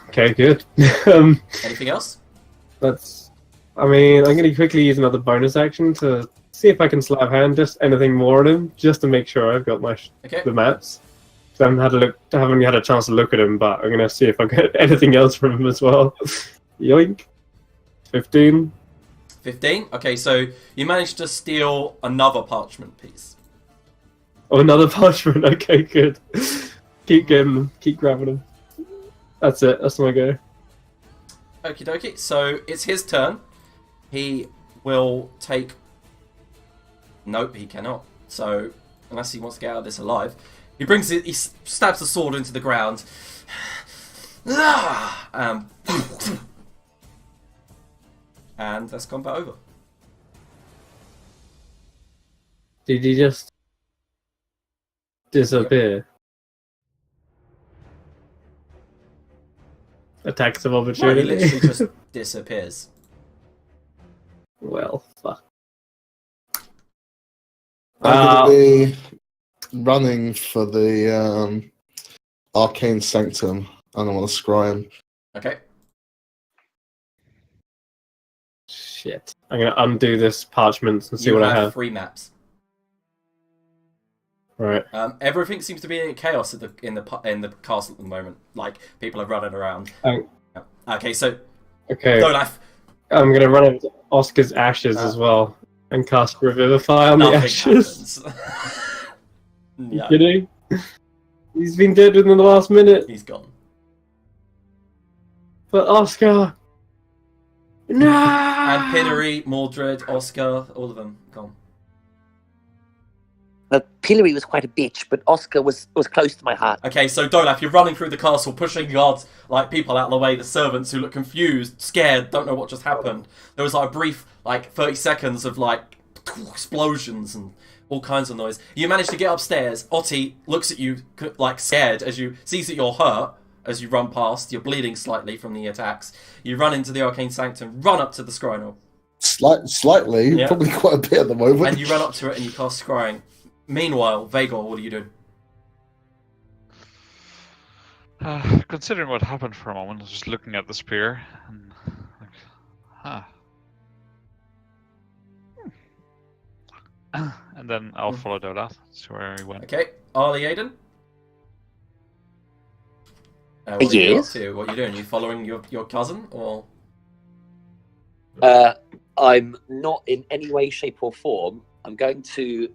Speaker 3: Okay, good.
Speaker 2: Anything else?
Speaker 3: I mean, I'm going to quickly use another bonus action to see if I can slap hand just anything more on him, just to make sure I've got
Speaker 2: Okay.
Speaker 3: the maps. So I haven't had a chance to look at him, but I'm going to see if I get anything else from him as well. Yoink. 15.
Speaker 2: 15. Okay, so you managed to steal another parchment piece.
Speaker 3: Oh, another parchment. Okay, good. Keep getting them. Keep grabbing them. That's it. That's my go.
Speaker 2: Okie dokie. So it's his turn. He will take. Nope, he cannot. So unless he wants to get out of this alive, he brings it. He stabs the sword into the ground. And that's combat over.
Speaker 3: Did he just disappear? Attacks of
Speaker 2: No, he
Speaker 3: opportunity.
Speaker 2: literally just disappears.
Speaker 3: Well, fuck.
Speaker 4: I'm gonna be running for the arcane sanctum, and I want to scry him.
Speaker 2: Okay.
Speaker 3: Shit. I'm gonna undo this parchment and see
Speaker 2: You
Speaker 3: what I
Speaker 2: have
Speaker 3: have.
Speaker 2: 3 maps.
Speaker 3: Right.
Speaker 2: Everything seems to be in chaos in the castle at the moment. Like people are running around. Okay, so
Speaker 3: Okay.
Speaker 2: Dolaf,
Speaker 3: I'm gonna run over to Oscar's ashes as well and cast Revivify on the
Speaker 2: nothing
Speaker 3: ashes.
Speaker 2: happens.
Speaker 3: You
Speaker 2: Yeah,
Speaker 3: kidding? He's been dead within the last minute.
Speaker 2: he's gone.
Speaker 3: But Oscar. No.
Speaker 2: And Pillory, Mordred, Oscar, all of them gone.
Speaker 1: Pillory was quite a bitch, but Oscar was close to my heart.
Speaker 2: Okay, so Dolaf, you're running through the castle, pushing guards, like people out of the way, the servants who look confused, scared, don't know what just happened. There was like a brief, like 30 seconds of like explosions and all kinds of noise. You manage to get upstairs. Otti looks at you like scared as you sees that you're hurt. As you run past, you're bleeding slightly from the attacks. You run into the arcane sanctum, run up to the scrying,
Speaker 4: Slightly,
Speaker 2: Yeah.
Speaker 4: probably quite a bit at the moment.
Speaker 2: and you run up to it and you cast scrying. Meanwhile, Vagor, what are you doing?
Speaker 5: Considering what happened for a moment, I was just looking at the spear and like, and then I'll follow Dodath to where he went.
Speaker 2: Okay, Arlie Aiden? What are you up
Speaker 1: Yes.
Speaker 2: to? What are you doing? You following your cousin, or?
Speaker 1: I'm not in any way, shape, or form. I'm going to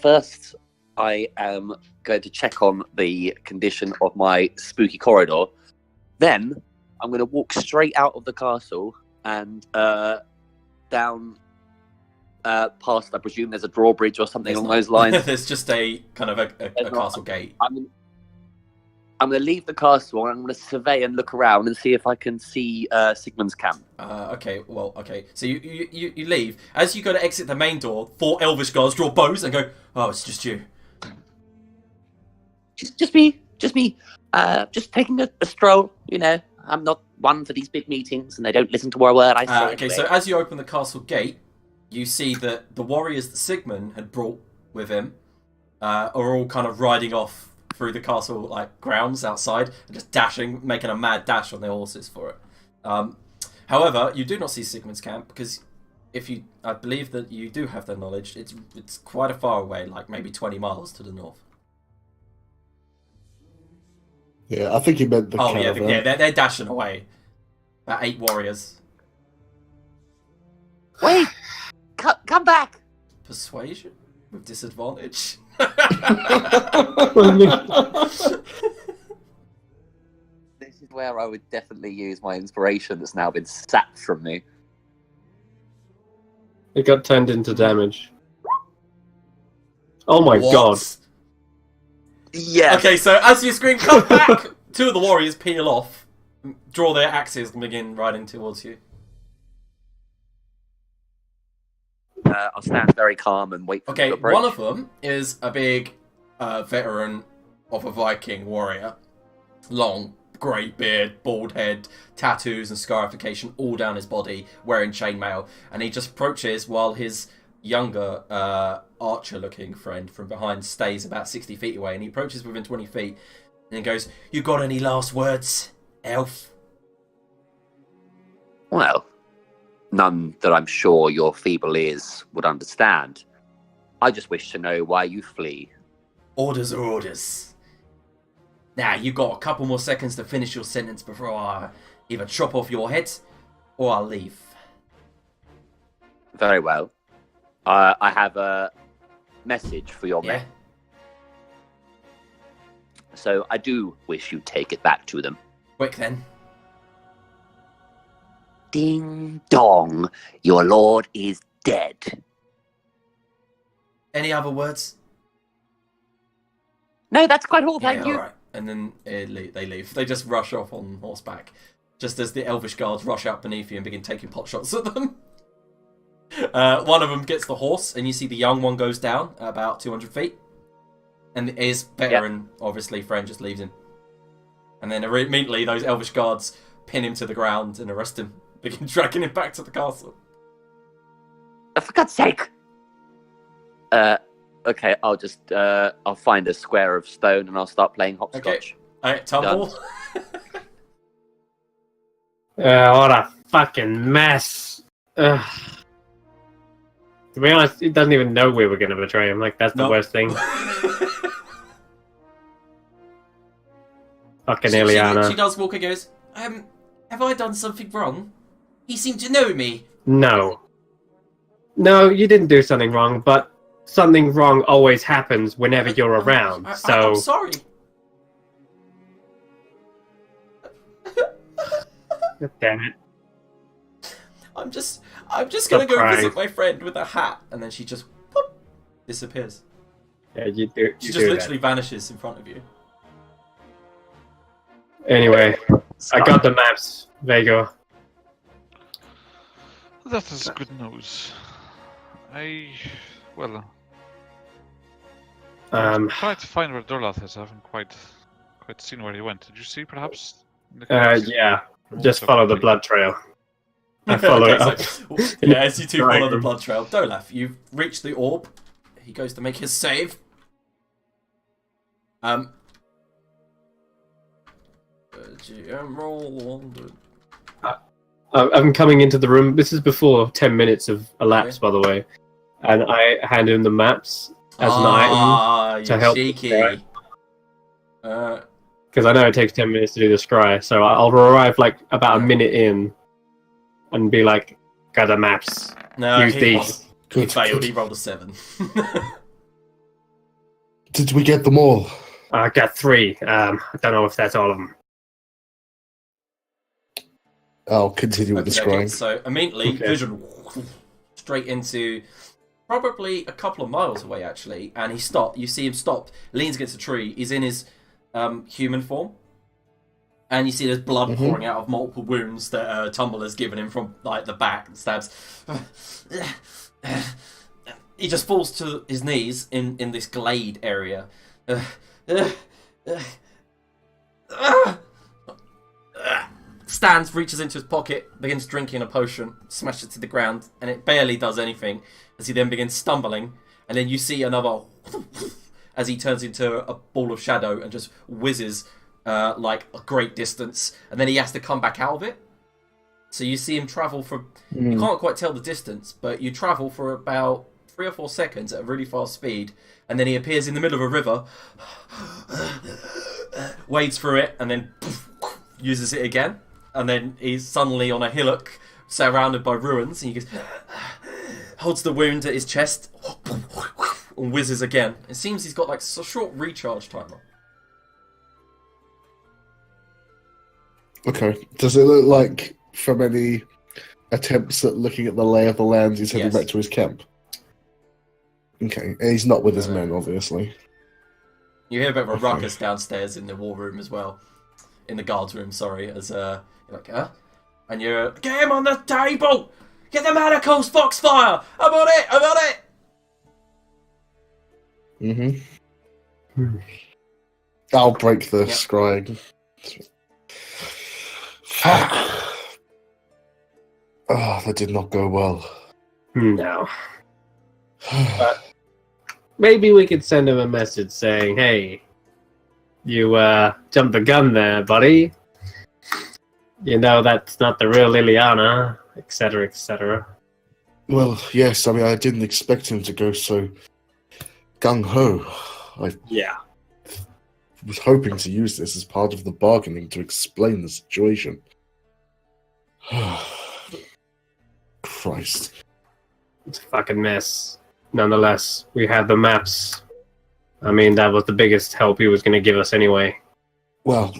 Speaker 1: first. I am going to check on the condition of my spooky corridor. Then I'm going to walk straight out of the castle and down past. I presume there's a drawbridge or something along those lines.
Speaker 2: There's just a kind of a castle gate.
Speaker 1: I'm going to leave the castle and I'm going to survey and look around and see if I can see Sigmund's camp.
Speaker 2: Okay. So you leave. As you go to exit the main door, 4 elvish guards draw bows and go, "Oh, it's just you."
Speaker 1: Just me. Just taking a stroll. You know, I'm not one for these big meetings, and they don't listen to a word I say.
Speaker 2: Okay,
Speaker 1: anyway.
Speaker 2: so as you open the castle gate, you see that the warriors that Sigmund had brought with him are all kind of riding off through the castle like grounds outside and just dashing, making a mad dash on their horses for it. However, you do not see Sigmund's camp because I believe that you do have the knowledge. It's quite a far away, like maybe 20 miles to the north.
Speaker 4: Yeah, I think he meant the caravan.
Speaker 2: They're dashing away. About 8 warriors.
Speaker 1: Wait, come back.
Speaker 2: Persuasion with disadvantage.
Speaker 1: This is where I would definitely use my inspiration that's now been sapped from me.
Speaker 3: It got turned into damage. Oh my
Speaker 2: What?
Speaker 3: god.
Speaker 1: Yeah.
Speaker 2: Okay, so as you scream, come back! 2 of the warriors peel off, draw their axes, and begin riding towards you.
Speaker 1: I'll stand very calm and wait for
Speaker 2: Okay,
Speaker 1: them to approach.
Speaker 2: one of them is a big veteran of a Viking warrior. Long, grey beard, bald head, tattoos and scarification all down his body, wearing chainmail. And he just approaches while his younger archer-looking friend from behind stays about 60 feet away. And he approaches within 20 feet and he goes, "You got any last words, elf?"
Speaker 1: Well, none that I'm sure your feeble ears would understand. I just wish to know why you flee.
Speaker 2: Orders are orders. Now, you got a couple more seconds to finish your sentence before I either chop off your head or I'll leave.
Speaker 1: Very well. I have a message for your men. So I do wish you'd take it back to them.
Speaker 2: Quick then.
Speaker 1: Ding dong, your lord is dead.
Speaker 2: Any other words?
Speaker 1: No, that's quite all, thank you.
Speaker 2: Alright. And then they leave. They just rush off on horseback. Just as the elvish guards rush out beneath you and begin taking pot shots at them. One of them gets the horse, and you see the young one goes down at about 200 feet. And his veteran, obviously, friend just leaves him. And then immediately those elvish guards pin him to the ground and arrest him. Begin dragging him back to the castle.
Speaker 1: For God's sake! Okay, I'll find a square of stone and I'll start playing hopscotch.
Speaker 2: Okay. Tumble.
Speaker 3: What a fucking mess. Ugh. To be honest, he doesn't even know we were going to betray him. Like, that's the worst thing. Fucking Ileana.
Speaker 2: She does walk and goes, have I done something wrong? He seemed to know me.
Speaker 3: No. No, you didn't do something wrong, but something wrong always happens whenever you're around, so...
Speaker 2: I'm sorry.
Speaker 3: God damn it.
Speaker 2: I'm just gonna go
Speaker 3: crying.
Speaker 2: visit my friend with a hat, and then she just pop, disappears.
Speaker 3: Yeah, you do.
Speaker 2: She just literally vanishes in front of you.
Speaker 3: Anyway, I got the maps, Vego.
Speaker 5: That is good news. I tried to find where Durlath is. I haven't quite seen where he went. Did you see, perhaps?
Speaker 3: Yeah. Just follow the blood trail. I follow it up.
Speaker 2: So, yeah, as you two follow the blood trail. Dolaf, you've reached the orb. He goes to make his save. GM roll on the...
Speaker 3: I'm coming into the room. This is before 10 minutes have elapsed, by the way. And I hand him the maps as an item to help.
Speaker 2: Cheeky.
Speaker 3: Because I know it takes 10 minutes to do the scry, so I'll arrive like about a minute in and be like, got the maps.
Speaker 2: No,
Speaker 3: Use these.
Speaker 2: He failed. He rolled a 7.
Speaker 4: Did we get them all?
Speaker 3: I got 3. I don't know if that's all of them.
Speaker 4: I'll continue with the scrying.
Speaker 2: So immediately, vision straight into probably a couple of miles away, actually, and he stopped. You see him stop, leans against a tree. He's in his human form, and you see there's blood pouring out of multiple wounds that Tumble has given him from like the back and stabs. He just falls to his knees in this glade area. Stands, reaches into his pocket, begins drinking a potion, smashes it to the ground, and it barely does anything as he then begins stumbling. And then you see another as he turns into a ball of shadow and just whizzes like a great distance, and then he has to come back out of it. So you see him travel for... You can't quite tell the distance, but you travel for about 3 or 4 seconds at a really fast speed, and then he appears in the middle of a river, wades through it, and then uses it again. And then he's suddenly on a hillock, surrounded by ruins, and he goes... holds the wound at his chest, and whizzes again. It seems he's got like a short recharge timer.
Speaker 4: Okay. Does it look like from any attempts at looking at the lay of the land, he's heading back to his camp? Okay. And he's not with his men, obviously.
Speaker 2: You hear a bit of a ruckus downstairs in the war room as well. In the guards room, sorry. As you're like, huh? And you're, get him on the table! Get the manacles, Foxfire! I'm on it! I'm on it!
Speaker 4: Mm-hmm. I'll break the scrying. Fuck. Oh, that did not go well.
Speaker 3: No. But maybe we could send him a message saying, hey, you jumped the gun there, buddy. You know that's not the real Liliana, etc., etc.
Speaker 4: Well, yes, I mean, I didn't expect him to go so gung-ho. I was hoping to use this as part of the bargaining to explain the situation. Christ.
Speaker 3: It's a fucking mess. Nonetheless, we had the maps. I mean, that was the biggest help he was going to give us anyway.
Speaker 4: Well,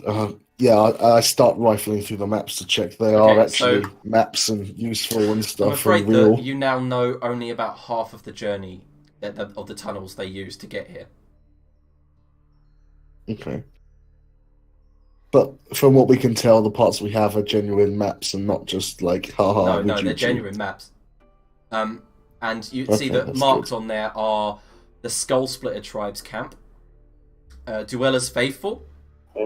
Speaker 4: I start rifling through the maps to check they are actually maps and useful and stuff.
Speaker 2: I'm afraid
Speaker 4: and real.
Speaker 2: that you now know only about half of the journey of the tunnels they used to get here.
Speaker 4: Okay. But from what we can tell, the parts we have are genuine maps and not just like, haha.
Speaker 2: No, they're genuine maps. And you see that marked on there are the Skull Splitter Tribe's camp, Duella's Faithful,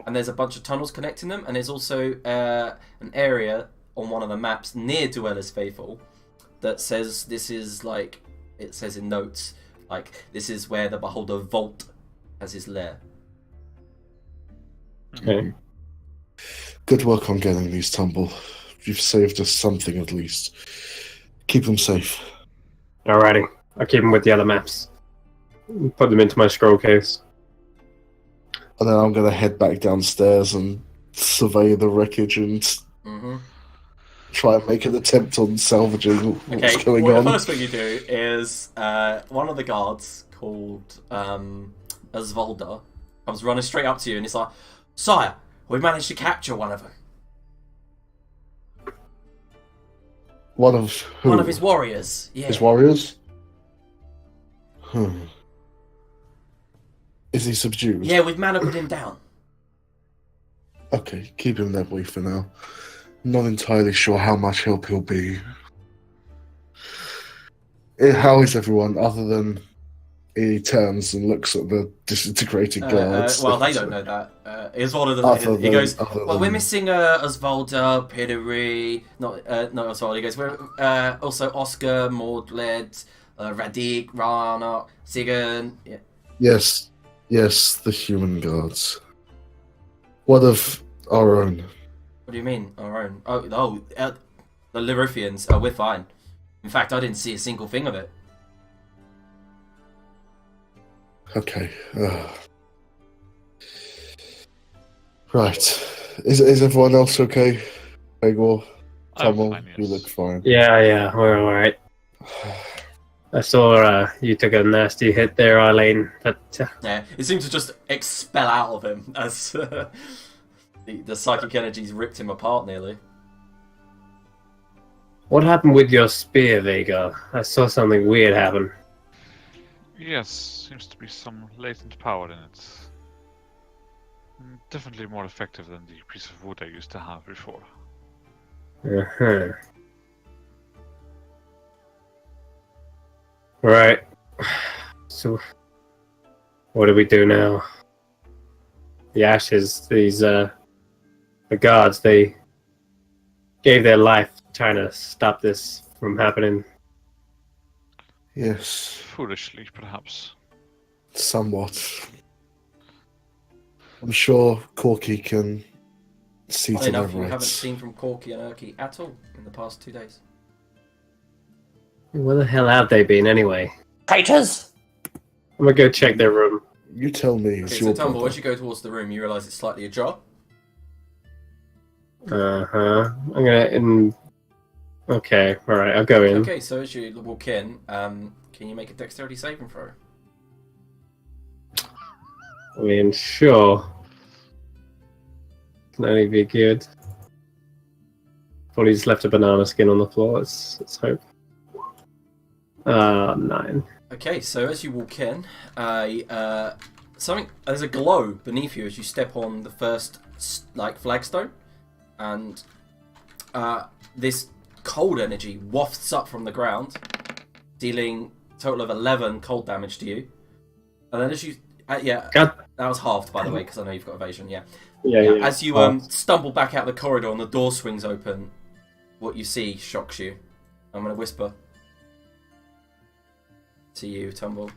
Speaker 2: and there's a bunch of tunnels connecting them, and there's also an area on one of the maps near Duella's Faithful that says this is like, it says in notes, like, this is where the Beholder Vault has his lair.
Speaker 3: Okay.
Speaker 4: Good work on getting these, Tumble. You've saved us something at least. Keep them safe.
Speaker 3: Alrighty. I'll keep them with the other maps. Put them into my scroll case.
Speaker 4: And then I'm going to head back downstairs and survey the wreckage and try and make an attempt on salvaging what's going on.
Speaker 2: The first thing you do is one of the guards called Osvalda comes running straight up to you and he's like, Sire, we managed to capture one of them.
Speaker 4: One of who?
Speaker 2: One of his warriors. Yeah.
Speaker 4: His warriors? Is he subdued?
Speaker 2: Yeah, we've manacled him down.
Speaker 4: Okay, keep him that way for now. Not entirely sure how much help he'll be. How is everyone, other than he turns and looks at the disintegrated guards?
Speaker 2: Well, they don't know that. It's one of them. He goes, well, we're missing Osvalda, Pideri, not Osvalda. He goes, we're also Oscar, Mordled, Radik, Rana, Sigan. Yeah.
Speaker 4: Yes, the human guards. What of our own?
Speaker 2: What do you mean, our own? The Lirithians. We're fine. In fact, I didn't see a single thing of it.
Speaker 4: Okay. Right. Is everyone else okay? Begor, Tommel, you look fine.
Speaker 3: Yeah, we're alright. I saw you took a nasty hit there, Arlene. But
Speaker 2: yeah, it seemed to just expel out of him as the psychic energies ripped him apart nearly.
Speaker 3: What happened with your spear, Vega? I saw something weird happen.
Speaker 5: Yes, seems to be some latent power in it. Definitely more effective than the piece of wood I used to have before.
Speaker 3: Uh-huh. Right. So, what do we do now? the ashes. These the guards, they gave their life trying to stop this from happening.
Speaker 4: Yes,
Speaker 5: Foolishly, perhaps.
Speaker 4: somewhat. I'm sure Corky can see
Speaker 2: Funny
Speaker 4: to
Speaker 2: enough,
Speaker 4: their
Speaker 2: you haven't
Speaker 4: rights.
Speaker 2: seen from Corky and Urky at all in the past 2 days.
Speaker 3: Where the hell have they been anyway?
Speaker 1: Traitors!
Speaker 3: I'm gonna go check their room.
Speaker 4: You tell me, it's
Speaker 2: Okay, so
Speaker 4: your
Speaker 2: Tumble,
Speaker 4: brother.
Speaker 2: as you go towards the room, you realise it's slightly ajar.
Speaker 3: I'm gonna. Okay, all right. I'll go in.
Speaker 2: Okay, so as you walk in, can you make a dexterity saving throw?
Speaker 3: I mean, sure. Can only be good. Probably just left a banana skin on the floor. Let's hope. 9.
Speaker 2: Okay, so as you walk in, there's a glow beneath you as you step on the first flagstone, and this cold energy wafts up from the ground, dealing a total of 11 cold damage to you. And then as you,
Speaker 3: God.
Speaker 2: that was halved by the way, because I know you've got evasion. Yeah.
Speaker 3: Yeah.
Speaker 2: As you stumble back out the corridor and the door swings open, what you see shocks you. I'm gonna whisper to you, Tumble.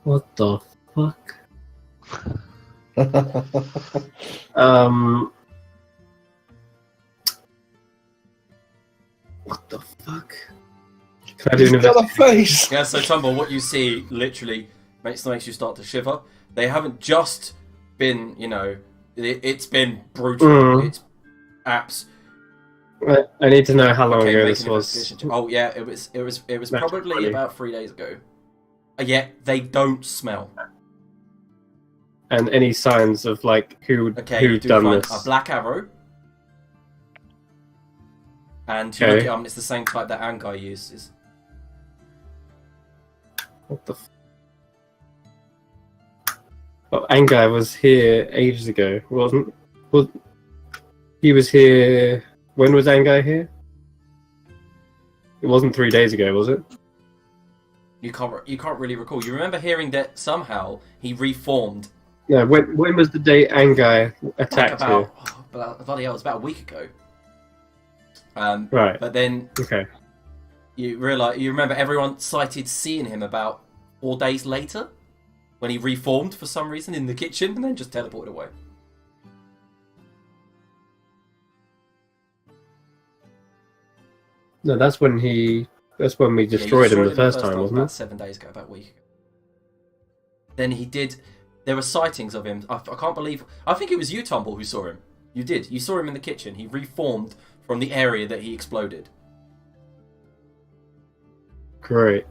Speaker 3: What the fuck? What the fuck? Can I do
Speaker 4: He's
Speaker 3: an
Speaker 4: got a
Speaker 3: investigation?
Speaker 4: face!
Speaker 2: Yeah, so Tumble, what you see literally makes you start to shiver. They haven't just been, it's been brutal.
Speaker 3: Mm.
Speaker 2: It's apps.
Speaker 3: I need to know how long
Speaker 2: Okay,
Speaker 3: ago
Speaker 2: make
Speaker 3: this
Speaker 2: an
Speaker 3: was.
Speaker 2: investigation check. Oh yeah, it was
Speaker 3: That's
Speaker 2: probably
Speaker 3: funny.
Speaker 2: about 3 days ago. Yet they don't smell.
Speaker 3: And any signs of who
Speaker 2: You do
Speaker 3: done
Speaker 2: find
Speaker 3: this?
Speaker 2: a black arrow. And you
Speaker 3: Okay.
Speaker 2: look at them, it's the same type that Angai uses.
Speaker 3: What the? Well, Angai was here ages ago, wasn't? Was he was here? When was Angai here? It wasn't 3 days ago, was it?
Speaker 2: You can't really recall. You remember hearing that somehow he reformed.
Speaker 3: No. When was the day Angai attacked here?
Speaker 2: Bloody hell, it was about a week ago.
Speaker 3: Right.
Speaker 2: But then
Speaker 3: Okay.
Speaker 2: you remember everyone cited seeing him about 4 days later when he reformed for some reason in the kitchen and then just teleported away.
Speaker 3: No, that's when we destroyed him the first time, wasn't
Speaker 2: about
Speaker 3: it?
Speaker 2: 7 days ago, about a week ago. Then he did. There were sightings of him. I can't believe. I think it was you, Tumble, who saw him. You did. You saw him in the kitchen. He reformed from the area that he exploded.
Speaker 3: Great.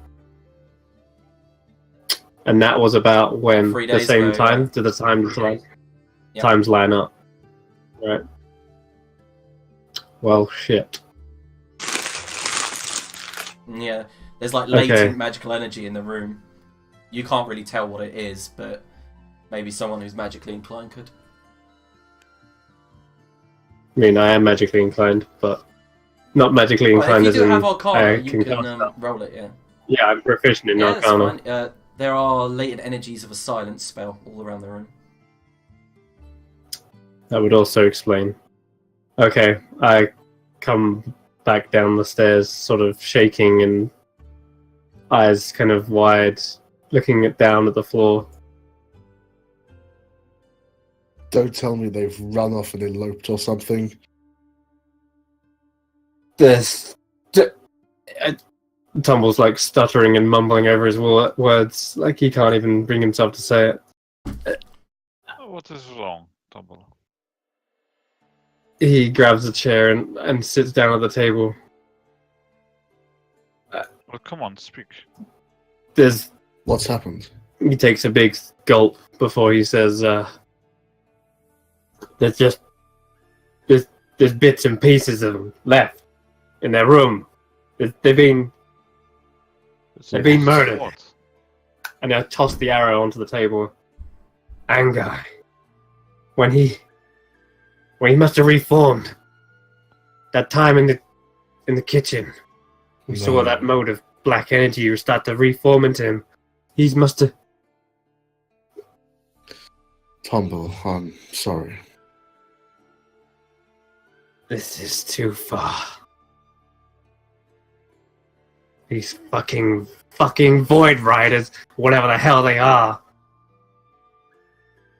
Speaker 3: And that was about when
Speaker 2: 3
Speaker 3: the
Speaker 2: days
Speaker 3: same
Speaker 2: ago,
Speaker 3: time?
Speaker 2: yeah.
Speaker 3: Do the times
Speaker 2: Yep.
Speaker 3: times line up? Right. Well, shit.
Speaker 2: Yeah, there's latent
Speaker 3: Okay.
Speaker 2: magical energy in the room. You can't really tell what it is, but maybe someone who's magically inclined could.
Speaker 3: I mean, I am magically inclined, but not magically
Speaker 2: Well,
Speaker 3: inclined
Speaker 2: if
Speaker 3: as
Speaker 2: you do
Speaker 3: in
Speaker 2: have Arcana,
Speaker 3: I
Speaker 2: you
Speaker 3: can
Speaker 2: can
Speaker 3: cast stuff.
Speaker 2: roll it, yeah.
Speaker 3: Yeah, I'm proficient in
Speaker 2: Yeah, that's
Speaker 3: Arcana.
Speaker 2: fine. There are latent energies of a silence spell all around the room.
Speaker 3: That would also explain. Okay, I come back down the stairs, sort of shaking and eyes kind of wide, looking down at the floor.
Speaker 4: Don't tell me they've run off and eloped or something.
Speaker 3: There's Tumble's stuttering and mumbling over his words, like he can't even bring himself to say it.
Speaker 5: What is wrong, Tumble?
Speaker 3: He grabs a chair and sits down at the table.
Speaker 5: Well, come on, speak.
Speaker 4: What's happened?
Speaker 3: He takes a big gulp before he says, there's there's bits and pieces of them left in their room. They've been murdered.
Speaker 5: What?
Speaker 3: And I tossed the arrow onto the table. Angai, when he must have reformed. That time in the kitchen, we saw that mode of black energy start to reform into him. He must have.
Speaker 4: Tumble, I'm sorry.
Speaker 3: This is too far. These fucking Void Riders, whatever the hell they are.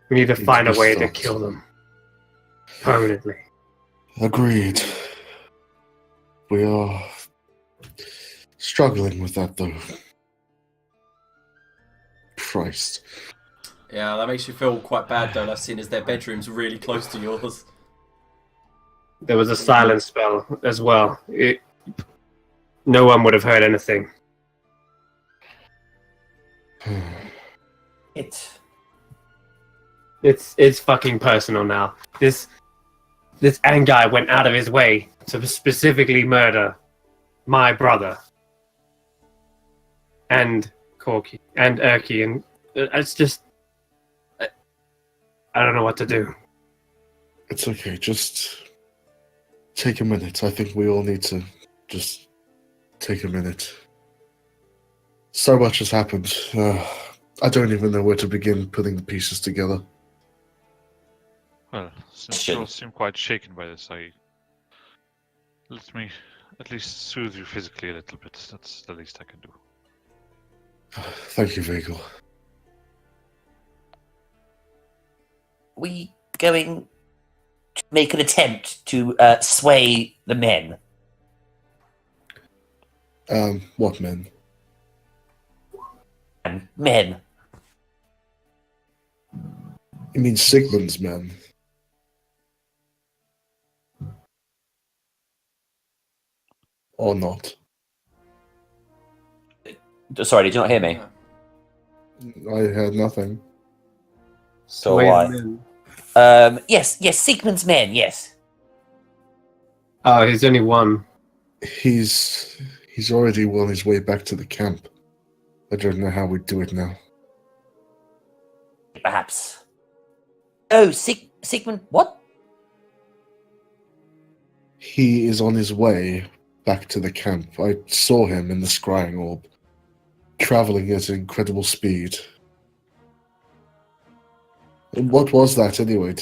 Speaker 3: We need to find a way to kill them. Permanently.
Speaker 4: Agreed. We are struggling with that, though. Christ.
Speaker 2: Yeah, that makes you feel quite bad, though, seeing as their bedroom's really close to yours.
Speaker 3: There was a silence spell as well. No one would have heard anything. It's fucking personal now. This Angai went out of his way to specifically murder my brother and Corky and Erky, and it's just I don't know what to do.
Speaker 4: It's okay, just take a minute. I think we all need to just take a minute. So much has happened. I don't even know where to begin putting the pieces together.
Speaker 5: Well, since you all seem quite shaken by this, let me at least soothe you physically a little bit. That's the least I can do.
Speaker 4: Thank you, Vagel.
Speaker 1: We going to make an attempt to sway the men.
Speaker 4: What men?
Speaker 1: And men.
Speaker 4: You mean Sigmund's men? Or not?
Speaker 1: Sorry, did you not hear me?
Speaker 4: I heard nothing.
Speaker 1: So yes, Sigmund's men, yes.
Speaker 3: Oh, he's only one.
Speaker 4: He's already on his way back to the camp. I don't know how we'd do it now.
Speaker 1: Perhaps. Oh, Sigmund, what?
Speaker 4: He is on his way back to the camp. I saw him in the scrying orb, traveling at incredible speed. And what was that anyway?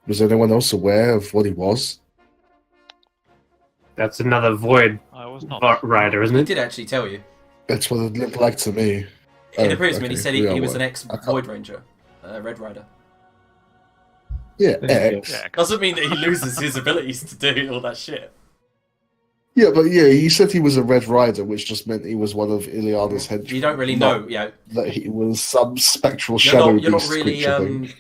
Speaker 4: Was anyone else aware of what he was?
Speaker 3: That's another Void
Speaker 5: I was not.
Speaker 3: Rider, isn't
Speaker 2: He
Speaker 3: it?
Speaker 2: did actually tell you.
Speaker 4: That's what it looked like to me.
Speaker 2: In the prison, he said he
Speaker 4: we
Speaker 2: was
Speaker 4: are
Speaker 2: an
Speaker 4: aware.
Speaker 2: ex-Void Ranger, Red Rider.
Speaker 4: Yeah,
Speaker 3: Yeah.
Speaker 4: X.
Speaker 5: Yeah,
Speaker 2: Doesn't mean that he loses his abilities to do all that shit.
Speaker 4: Yeah, but yeah, he said he was a Red Rider, which just meant he was one of Ileana's henchmen.
Speaker 2: You don't really
Speaker 4: not
Speaker 2: know, yeah.
Speaker 4: that he was some spectral shadow
Speaker 2: You're not
Speaker 4: beast
Speaker 2: really
Speaker 4: creature thing.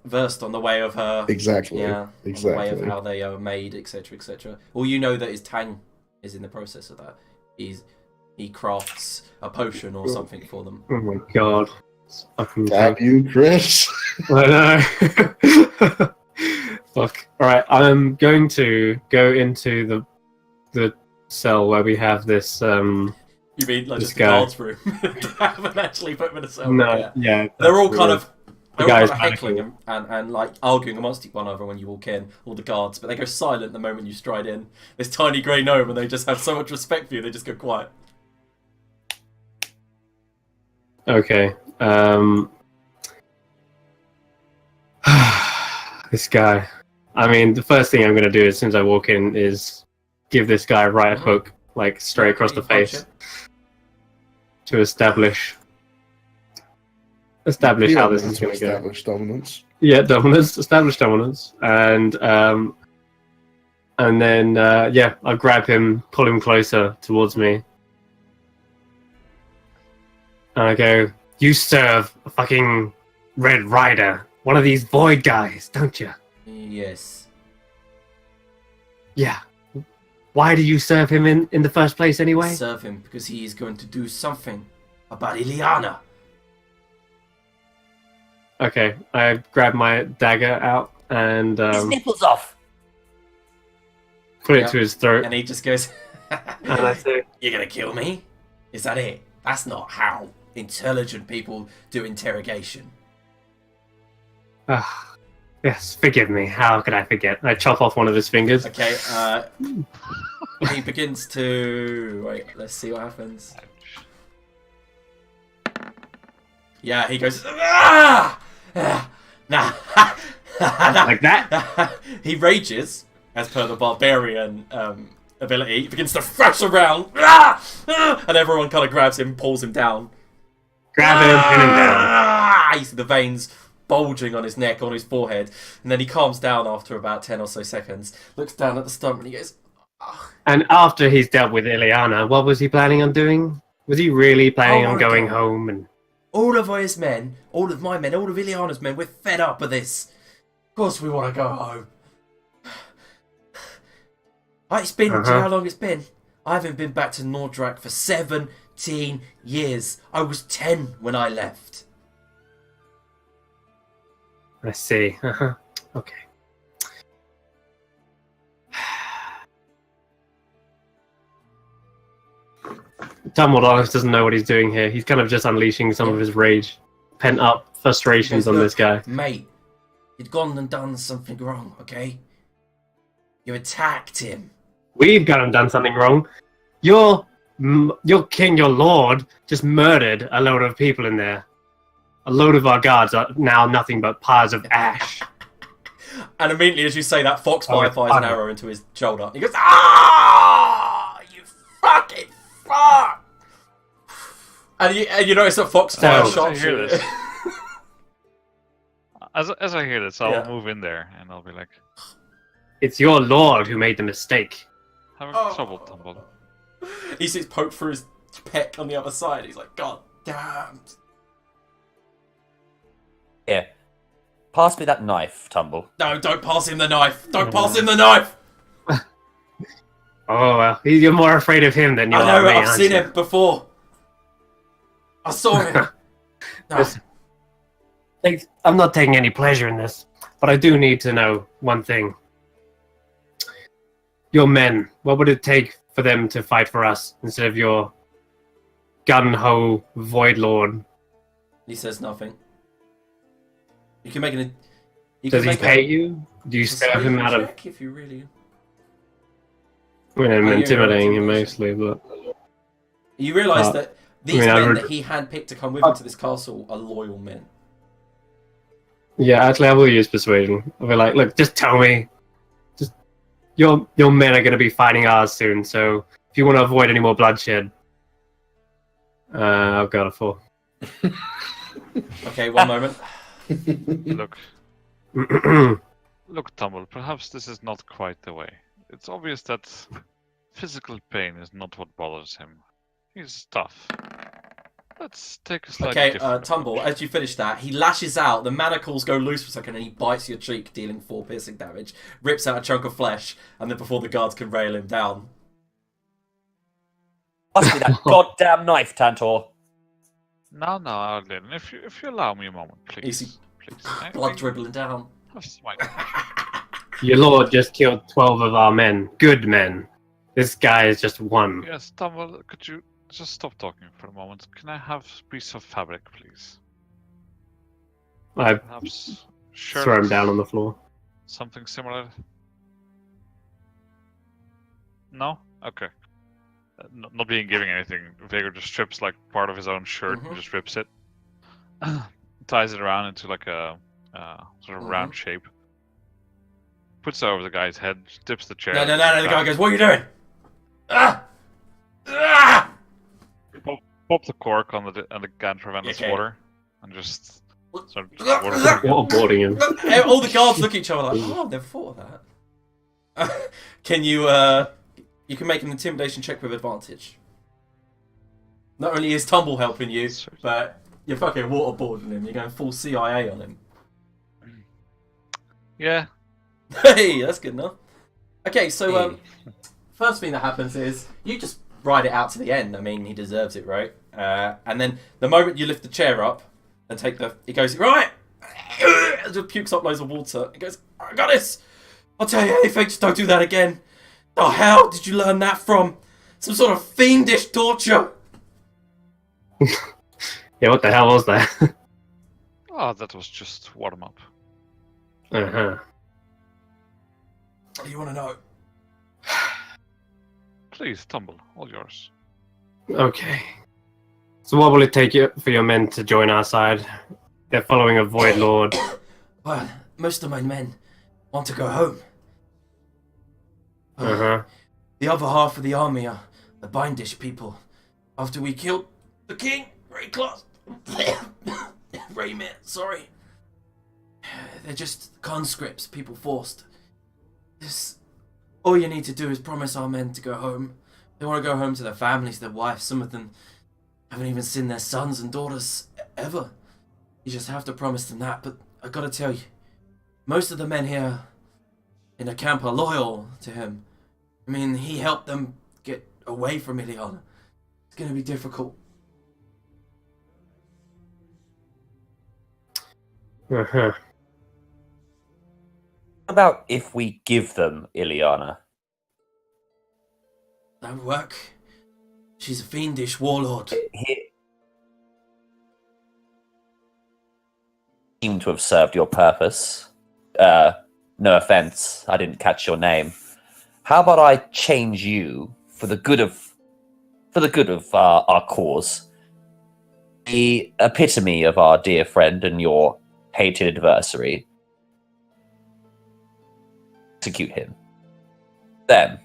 Speaker 2: versed on the way of her.
Speaker 4: Exactly.
Speaker 2: Yeah, on the way
Speaker 4: Exactly.
Speaker 2: of how they are made, etc., etc. All you know that his Tang is in the process of that. He crafts a potion or something for them.
Speaker 3: Oh my god. It's fucking
Speaker 4: Damn you, Chris.
Speaker 3: I know. Fuck. Alright, I'm going to go into the cell where we have this
Speaker 2: You mean like
Speaker 3: This
Speaker 2: just
Speaker 3: guy.
Speaker 2: the guards room? I haven't actually put them in a cell.
Speaker 3: no, yeah.
Speaker 2: They're all
Speaker 3: that's
Speaker 2: kind
Speaker 3: the-
Speaker 2: of
Speaker 3: The
Speaker 2: they're all
Speaker 3: guy's
Speaker 2: kind of heckling
Speaker 3: panicking.
Speaker 2: and like arguing amongst one another when you walk in, all the guards, but they go silent the moment you stride in. This tiny grey gnome, and they just have so much respect for you, they just go quiet.
Speaker 3: Okay. This guy. I mean, the first thing I'm going to do as soon as I walk in is give this guy a right hook, like straight across the
Speaker 2: You punch
Speaker 3: face,
Speaker 2: it.
Speaker 3: to establish how this is going to go.
Speaker 4: Establish dominance.
Speaker 3: Yeah, dominance, establish dominance, and then I'll grab him, pull him closer towards me, and I go, "You serve a fucking Red Rider, one of these Void guys, don't you?"
Speaker 2: Yes.
Speaker 3: Yeah. Why do you serve him in the first place anyway?
Speaker 2: Serve him because he is going to do something about Ileana.
Speaker 3: Okay, I grab my dagger out and
Speaker 1: His nipples off.
Speaker 3: put it
Speaker 2: Yep.
Speaker 3: to his throat,
Speaker 2: And he just goes,
Speaker 3: and I say,
Speaker 2: "You're gonna kill me? Is that it? That's not how intelligent people do interrogation."
Speaker 3: ah, yes, forgive me. How could I forget? I chop off one of his fingers.
Speaker 2: Okay, he begins to... Wait, let's see what happens. Yeah, he goes... Ah! Nah.
Speaker 3: Like that?
Speaker 2: He rages, as per the barbarian ability. He begins to thrash around. Ah! Ah! And everyone kind of grabs him, pulls him down.
Speaker 3: Grab him, pin him down.
Speaker 2: Ah! You see the veins bulging on his neck, on his forehead. And then he calms down after about 10 or so seconds. Looks down at the stump and he goes... "Ah."
Speaker 3: And after he's dealt with Ileana, what was he planning on doing? Was he really planning on going
Speaker 2: God.
Speaker 3: home? And
Speaker 2: All of his men, all of my men, all of Ileana's men, we're fed up of this. Of course we want to go home. It's been, do you know how long it's been? I haven't been back to Nordrak for 17 years. I was 10 when I left.
Speaker 3: I see. Okay. Dumbledore doesn't know what he's doing here. He's kind of just unleashing some of his rage, pent up frustrations on this guy.
Speaker 2: Mate, you'd gone and done something wrong, okay? You attacked him.
Speaker 3: We've gone and done something wrong. Your king, your lord, just murdered a load of people in there. A load of our guards are now nothing but piles of ash.
Speaker 2: And immediately as you say that, Foxfire
Speaker 3: it's
Speaker 2: fires an
Speaker 3: funny.
Speaker 2: arrow into his shoulder. He goes, "Ah! You fucking fuck!" And you notice that Foxfire
Speaker 3: Oh.
Speaker 2: shot
Speaker 5: I hear
Speaker 2: you.
Speaker 5: this. As I hear this, I'll
Speaker 2: Yeah.
Speaker 5: move in there and I'll be like,
Speaker 3: It's your lord who made the mistake.
Speaker 5: having
Speaker 2: Oh.
Speaker 5: trouble, Tumble.
Speaker 2: He sees poke through his pec on the other side. He's like, "God damn!"
Speaker 1: Here. Pass me that knife, Tumble.
Speaker 2: No, don't pass him the knife. Don't pass him the knife.
Speaker 3: Oh, well, you're more afraid of him than you
Speaker 2: I
Speaker 3: are
Speaker 2: know.
Speaker 3: me,
Speaker 2: I've
Speaker 3: aren't
Speaker 2: seen
Speaker 3: you?
Speaker 2: him before. I saw him. No.
Speaker 3: Listen, I'm not taking any pleasure in this, but I do need to know one thing. Your men, what would it take for them to fight for us instead of your gun-ho Void Lord?
Speaker 2: He says nothing. You can make an. You
Speaker 3: Does
Speaker 2: can
Speaker 3: he
Speaker 2: make
Speaker 3: pay you? Do you serve him out of...
Speaker 2: check if you really.
Speaker 3: I mean, I'm
Speaker 2: Oh, you're
Speaker 3: intimidating him
Speaker 2: intimidation.
Speaker 3: mostly, but...
Speaker 2: You realise that these
Speaker 3: I
Speaker 2: men
Speaker 3: would-
Speaker 2: that he handpicked to come with him to this castle are loyal men.
Speaker 3: Yeah, actually, I will use persuasion. I'll be like, look, just tell me. Just your men are going to be fighting ours soon, so if you want to avoid any more bloodshed, I've got a 4.
Speaker 2: Okay, one moment.
Speaker 5: Look, look, Tumble, perhaps this is not quite the way. It's obvious that physical pain is not what bothers him. He's tough. Let's take a slightly
Speaker 2: Okay,
Speaker 5: different
Speaker 2: Tumble,
Speaker 5: approach.
Speaker 2: as you finish that, he lashes out, the manacles go loose for a second, and he bites your cheek, dealing 4 piercing damage, rips out a chunk of flesh, and then before the guards can rail him down.
Speaker 1: Pass me that goddamn knife, Tantor.
Speaker 5: No, Arlen, if you allow me a moment, please.
Speaker 2: Easy.
Speaker 5: Please.
Speaker 2: Blood dribbling down.
Speaker 5: That's my-
Speaker 3: Your lord just killed 12 of our men. Good men. This guy is just one.
Speaker 5: Yes, Tumble, could you just stop talking for a moment? Can I have a piece of fabric, please?
Speaker 3: I
Speaker 5: Perhaps
Speaker 3: throw him
Speaker 5: shirt,
Speaker 3: down on the floor.
Speaker 5: something similar? No? Okay. Not being giving anything, Vegor just strips like part of his own shirt
Speaker 2: Mhm.
Speaker 5: and just rips it. Ties it around into like a sort of round shape. Puts it over the guy's head, dips the chair.
Speaker 2: No, the guy goes, "What are you doing?" Ah! Ah!
Speaker 5: Pop the cork on the gun to prevent
Speaker 2: Okay.
Speaker 5: water, and just sort of
Speaker 3: Waterboarding him.
Speaker 2: All the guards look at each other like, "Oh, I've never thought of that." Can you, you can make an intimidation check with advantage. Not only is Tumble helping you, but you're fucking waterboarding him. You're going full CIA on him.
Speaker 5: Yeah.
Speaker 2: Hey, that's good enough. Okay, so, first thing that happens is you just ride it out to the end. I mean, he deserves it, right? And then the moment you lift the chair up and take he goes, "Right!" Just pukes up loads of water. He goes, "I got this! I'll tell you anything, just don't do that again." The hell did you learn that from? Some sort of fiendish torture?
Speaker 3: Yeah, what the hell was that?
Speaker 5: Oh, that was just warm up.
Speaker 3: Uh-huh.
Speaker 2: What do you want to know?
Speaker 5: Please, Tumble, all yours.
Speaker 3: Okay. So what will it take for your men to join our side? They're following a Void Lord.
Speaker 2: Well, most of my men want to go home.
Speaker 3: Uh-huh.
Speaker 2: The other half of the army are the Bindish people. After we killed the king, Raymir, sorry. They're just conscripts, people forced. All you need to do is promise our men to go home. They want to go home to their families, their wives. Some of them haven't even seen their sons and daughters ever. You just have to promise them that. But I gotta tell you, most of the men here in the camp are loyal to him. I mean, he helped them get away from Ileana. It's gonna be difficult.
Speaker 3: Uh-huh.
Speaker 1: How about if we give them Ileana?
Speaker 2: That would work. She's a fiendish warlord.
Speaker 1: He seem to have served your purpose. No offense, I didn't catch your name. How about I change you for the good of our cause? The epitome of our dear friend and your hated adversary. Execute him. Then.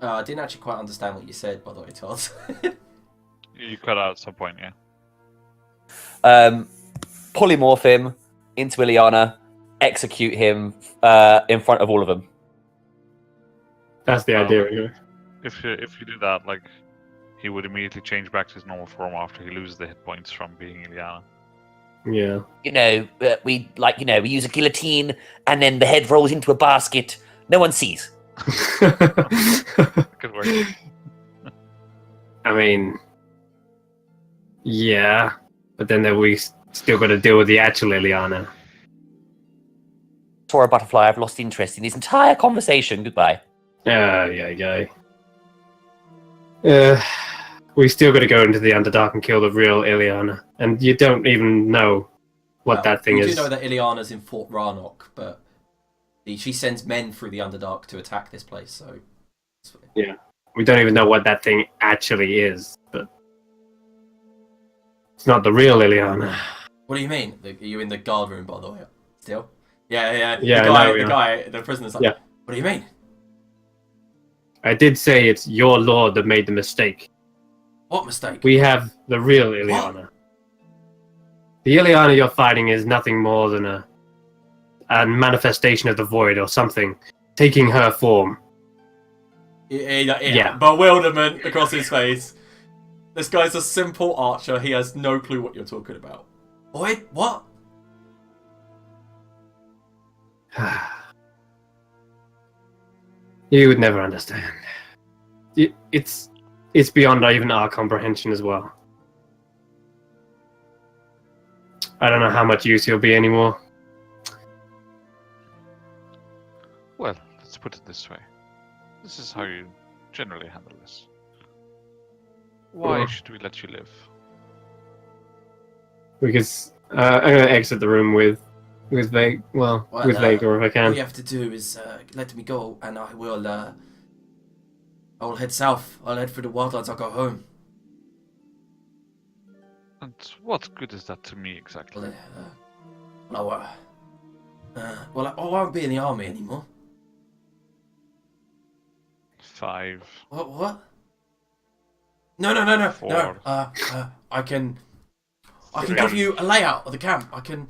Speaker 2: I didn't actually quite understand what you said, by the way, Todd.
Speaker 5: You cut out at some point, yeah.
Speaker 1: Polymorph him into Ileana, execute him in front of all of them.
Speaker 3: That's the idea, anyway.
Speaker 5: If you do that, like, he would immediately change back to his normal form after he loses the hit points from being Ileana.
Speaker 3: Yeah.
Speaker 1: We use a guillotine, and then the head rolls into a basket. No one sees.
Speaker 5: Good work.
Speaker 3: I mean, yeah, but then we still got to deal with the actual Ileana.
Speaker 1: Tora Butterfly, I've lost interest in this entire conversation. Goodbye.
Speaker 3: Yeah. We still got to go into the Underdark and kill the real Ileana, and you don't even know what that thing is.
Speaker 2: We do know that Ileana's in Fort Rannoch, but she sends men through the Underdark to attack this place, so...
Speaker 3: Yeah, we don't even know what that thing actually is, but... It's not the real Ileana.
Speaker 2: What do you mean? Are you in the guard room, by the way? Still? Yeah. The prisoner's like,
Speaker 3: yeah.
Speaker 2: What do you mean?
Speaker 3: I did say it's your lord that made the mistake.
Speaker 2: What mistake?
Speaker 3: We have the real Ileana. What? The Ileana you're fighting is nothing more than a manifestation of the void or something, taking her form.
Speaker 2: Yeah. Bewilderment across his face. This guy's a simple archer. He has no clue what you're talking about. Void? What?
Speaker 3: You would never understand. It's beyond even our comprehension as well. I don't know how much use he'll be anymore.
Speaker 5: Well, let's put it this way. This is how you generally handle this. Why should we let you live?
Speaker 3: Because I'm going to exit the room with Vega. With Vega if I can.
Speaker 2: All you have to do is let me go, and I will head south. I'll head through the wildlands. I'll go home.
Speaker 5: And what good is that to me exactly?
Speaker 2: I won't be in the army anymore.
Speaker 5: 5.
Speaker 2: What? No.
Speaker 5: 4.
Speaker 2: No. I can give you a layout of the camp. I can.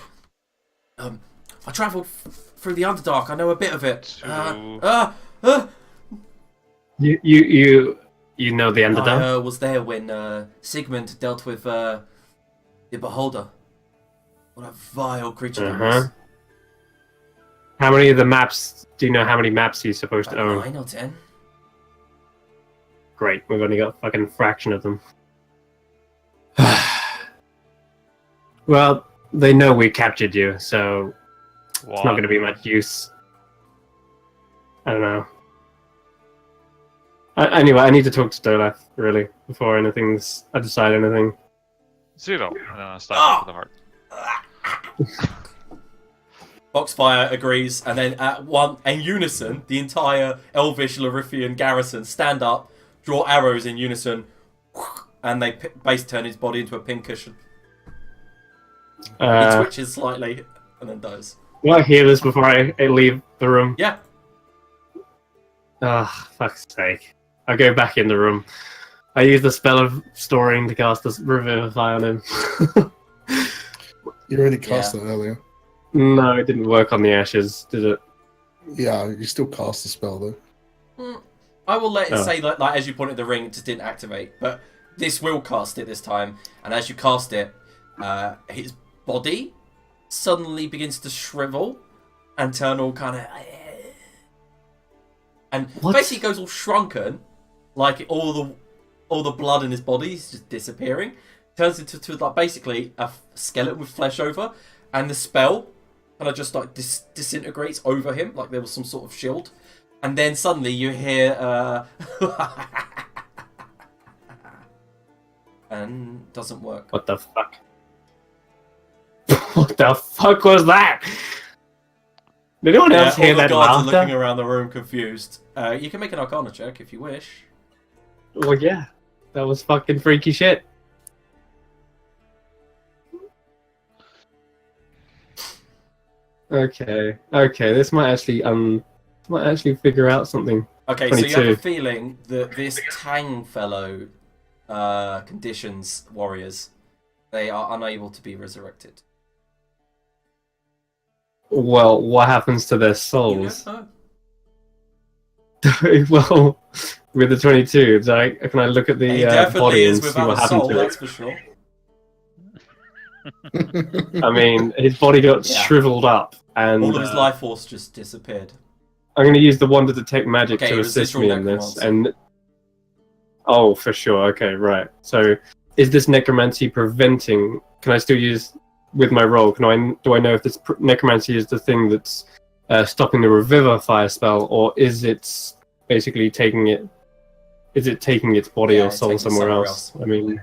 Speaker 2: I travelled through the Underdark. I know a bit of it.
Speaker 5: 2.
Speaker 3: You know the Underdark?
Speaker 2: I was there when Sigmund dealt with the Beholder. What a vile creature that was.
Speaker 3: How many of the maps? Do you know how many maps he's supposed to own?
Speaker 2: 9 or 10.
Speaker 3: Great, we've only got a fucking fraction of them. Well, they know we captured you, so It's not going to be much use. I don't know. Anyway, I need to talk to Dolaf, really, before I decide anything.
Speaker 5: 0. And then I start with the heart.
Speaker 2: Foxfire agrees, and then in unison, the entire Elvish Larithian garrison stand up, draw arrows in unison, and they base turn his body into a pincushion. He twitches slightly, and then dies.
Speaker 3: Will I hear this before I leave the room?
Speaker 2: Yeah.
Speaker 3: Ah, fuck's sake. I go back in the room. I use the spell of storing to cast this Revivify on him.
Speaker 4: You already cast it earlier.
Speaker 3: No, it didn't work on the ashes, did it?
Speaker 4: Yeah, you still cast the spell though.
Speaker 2: I will let it say like as you pointed the ring, it just didn't activate. But this will cast it this time, and as you cast it, his body suddenly begins to shrivel and turn all kind of, and basically goes all shrunken, like all the blood in his body is just disappearing. Turns into like basically a skeleton with flesh over, and the spell kind of just like disintegrates over him, like there was some sort of shield. And then suddenly you hear, and doesn't work.
Speaker 3: What the fuck? What the fuck was that? Did anyone else hear that
Speaker 2: laughter? All the guards are
Speaker 3: laughter?
Speaker 2: looking around the room confused. You can make an Arcana check if you wish.
Speaker 3: Well, yeah. That was fucking freaky shit. Okay. This might actually figure out something.
Speaker 2: Okay,
Speaker 3: 22.
Speaker 2: so you have a feeling that this Tang fellow conditions warriors. They are unable to be resurrected.
Speaker 3: Well, what happens to their
Speaker 2: You
Speaker 3: souls?
Speaker 2: don't know.
Speaker 3: Well, with the 22, can I look at
Speaker 2: He
Speaker 3: the
Speaker 2: definitely
Speaker 3: body
Speaker 2: is
Speaker 3: and see
Speaker 2: without
Speaker 3: what
Speaker 2: a
Speaker 3: happened
Speaker 2: soul,
Speaker 3: to
Speaker 2: that's
Speaker 3: it?
Speaker 2: for sure.
Speaker 3: I mean, his body got
Speaker 2: Yeah.
Speaker 3: shriveled up, and
Speaker 2: All of his life force just disappeared.
Speaker 3: I'm going to use the wand to detect magic
Speaker 2: Okay,
Speaker 3: to assist
Speaker 2: residual
Speaker 3: me in this.
Speaker 2: necromancy.
Speaker 3: And oh, for sure. Okay, right. So, is this necromancy preventing? Can I still use with my roll? Do I know if this necromancy is the thing that's stopping the revivify spell, or is it basically taking it? Is it taking its body or
Speaker 2: it's
Speaker 3: soul
Speaker 2: taking
Speaker 3: somewhere
Speaker 2: somewhere
Speaker 3: else? I mean,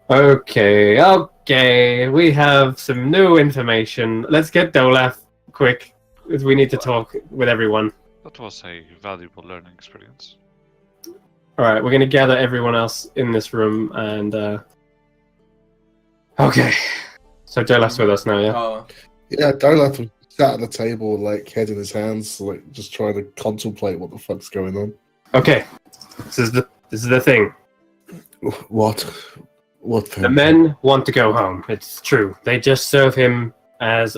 Speaker 3: okay. We have some new information. Let's get Dolaf quick, because we need to talk with everyone.
Speaker 5: That was a valuable learning experience.
Speaker 3: All right, we're gonna gather everyone else in this room, and okay. So Dolaf's with us now, yeah.
Speaker 2: Oh,
Speaker 4: Yeah, Dolaf sat at the table, like head in his hands, like just trying to contemplate what the fuck's going on.
Speaker 3: Okay, this is the thing.
Speaker 4: What thing?
Speaker 3: The men want to go home. It's true. They just serve him as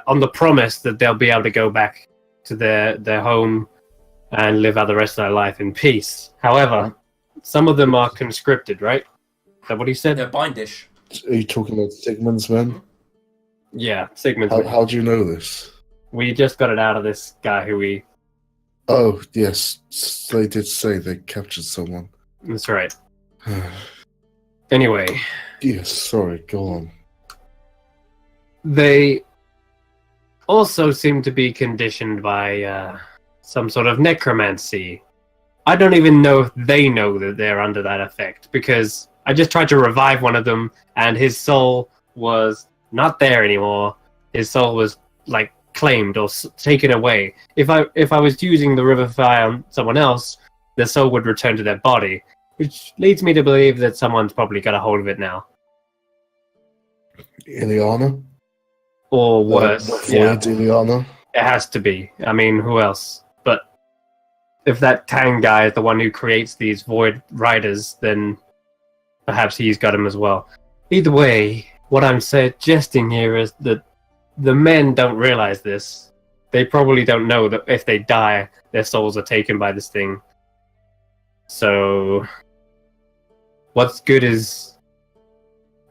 Speaker 3: on the promise that they'll be able to go back to their home and live out the rest of their life in peace. However, some of them are conscripted, right? Is that what he said?
Speaker 2: they're bindish.
Speaker 4: Are you talking about Sigmund's men?
Speaker 3: Yeah, Sigmund.
Speaker 4: How do you know this?
Speaker 3: We just got it out of this guy who we...
Speaker 4: Oh, yes. They did say they captured someone.
Speaker 3: That's right. Anyway,
Speaker 4: Yes, sorry, go on.
Speaker 3: they also seem to be conditioned by some sort of necromancy. I don't even know if they know that they're under that effect, because I just tried to revive one of them, and his soul was not there anymore. His soul was, like, claimed or taken away. If I was using the Revivify on someone else, their soul would return to their body, which leads me to believe that someone's probably got a hold of it now.
Speaker 4: Ileana?
Speaker 3: Or worse.
Speaker 4: Void Ileana?
Speaker 3: It has to be. I mean, who else? But if that Tang guy is the one who creates these Void Riders, then perhaps he's got him as well. Either way, what I'm suggesting here is that the men don't realize this. They probably don't know that if they die, their souls are taken by this thing. So, what's good is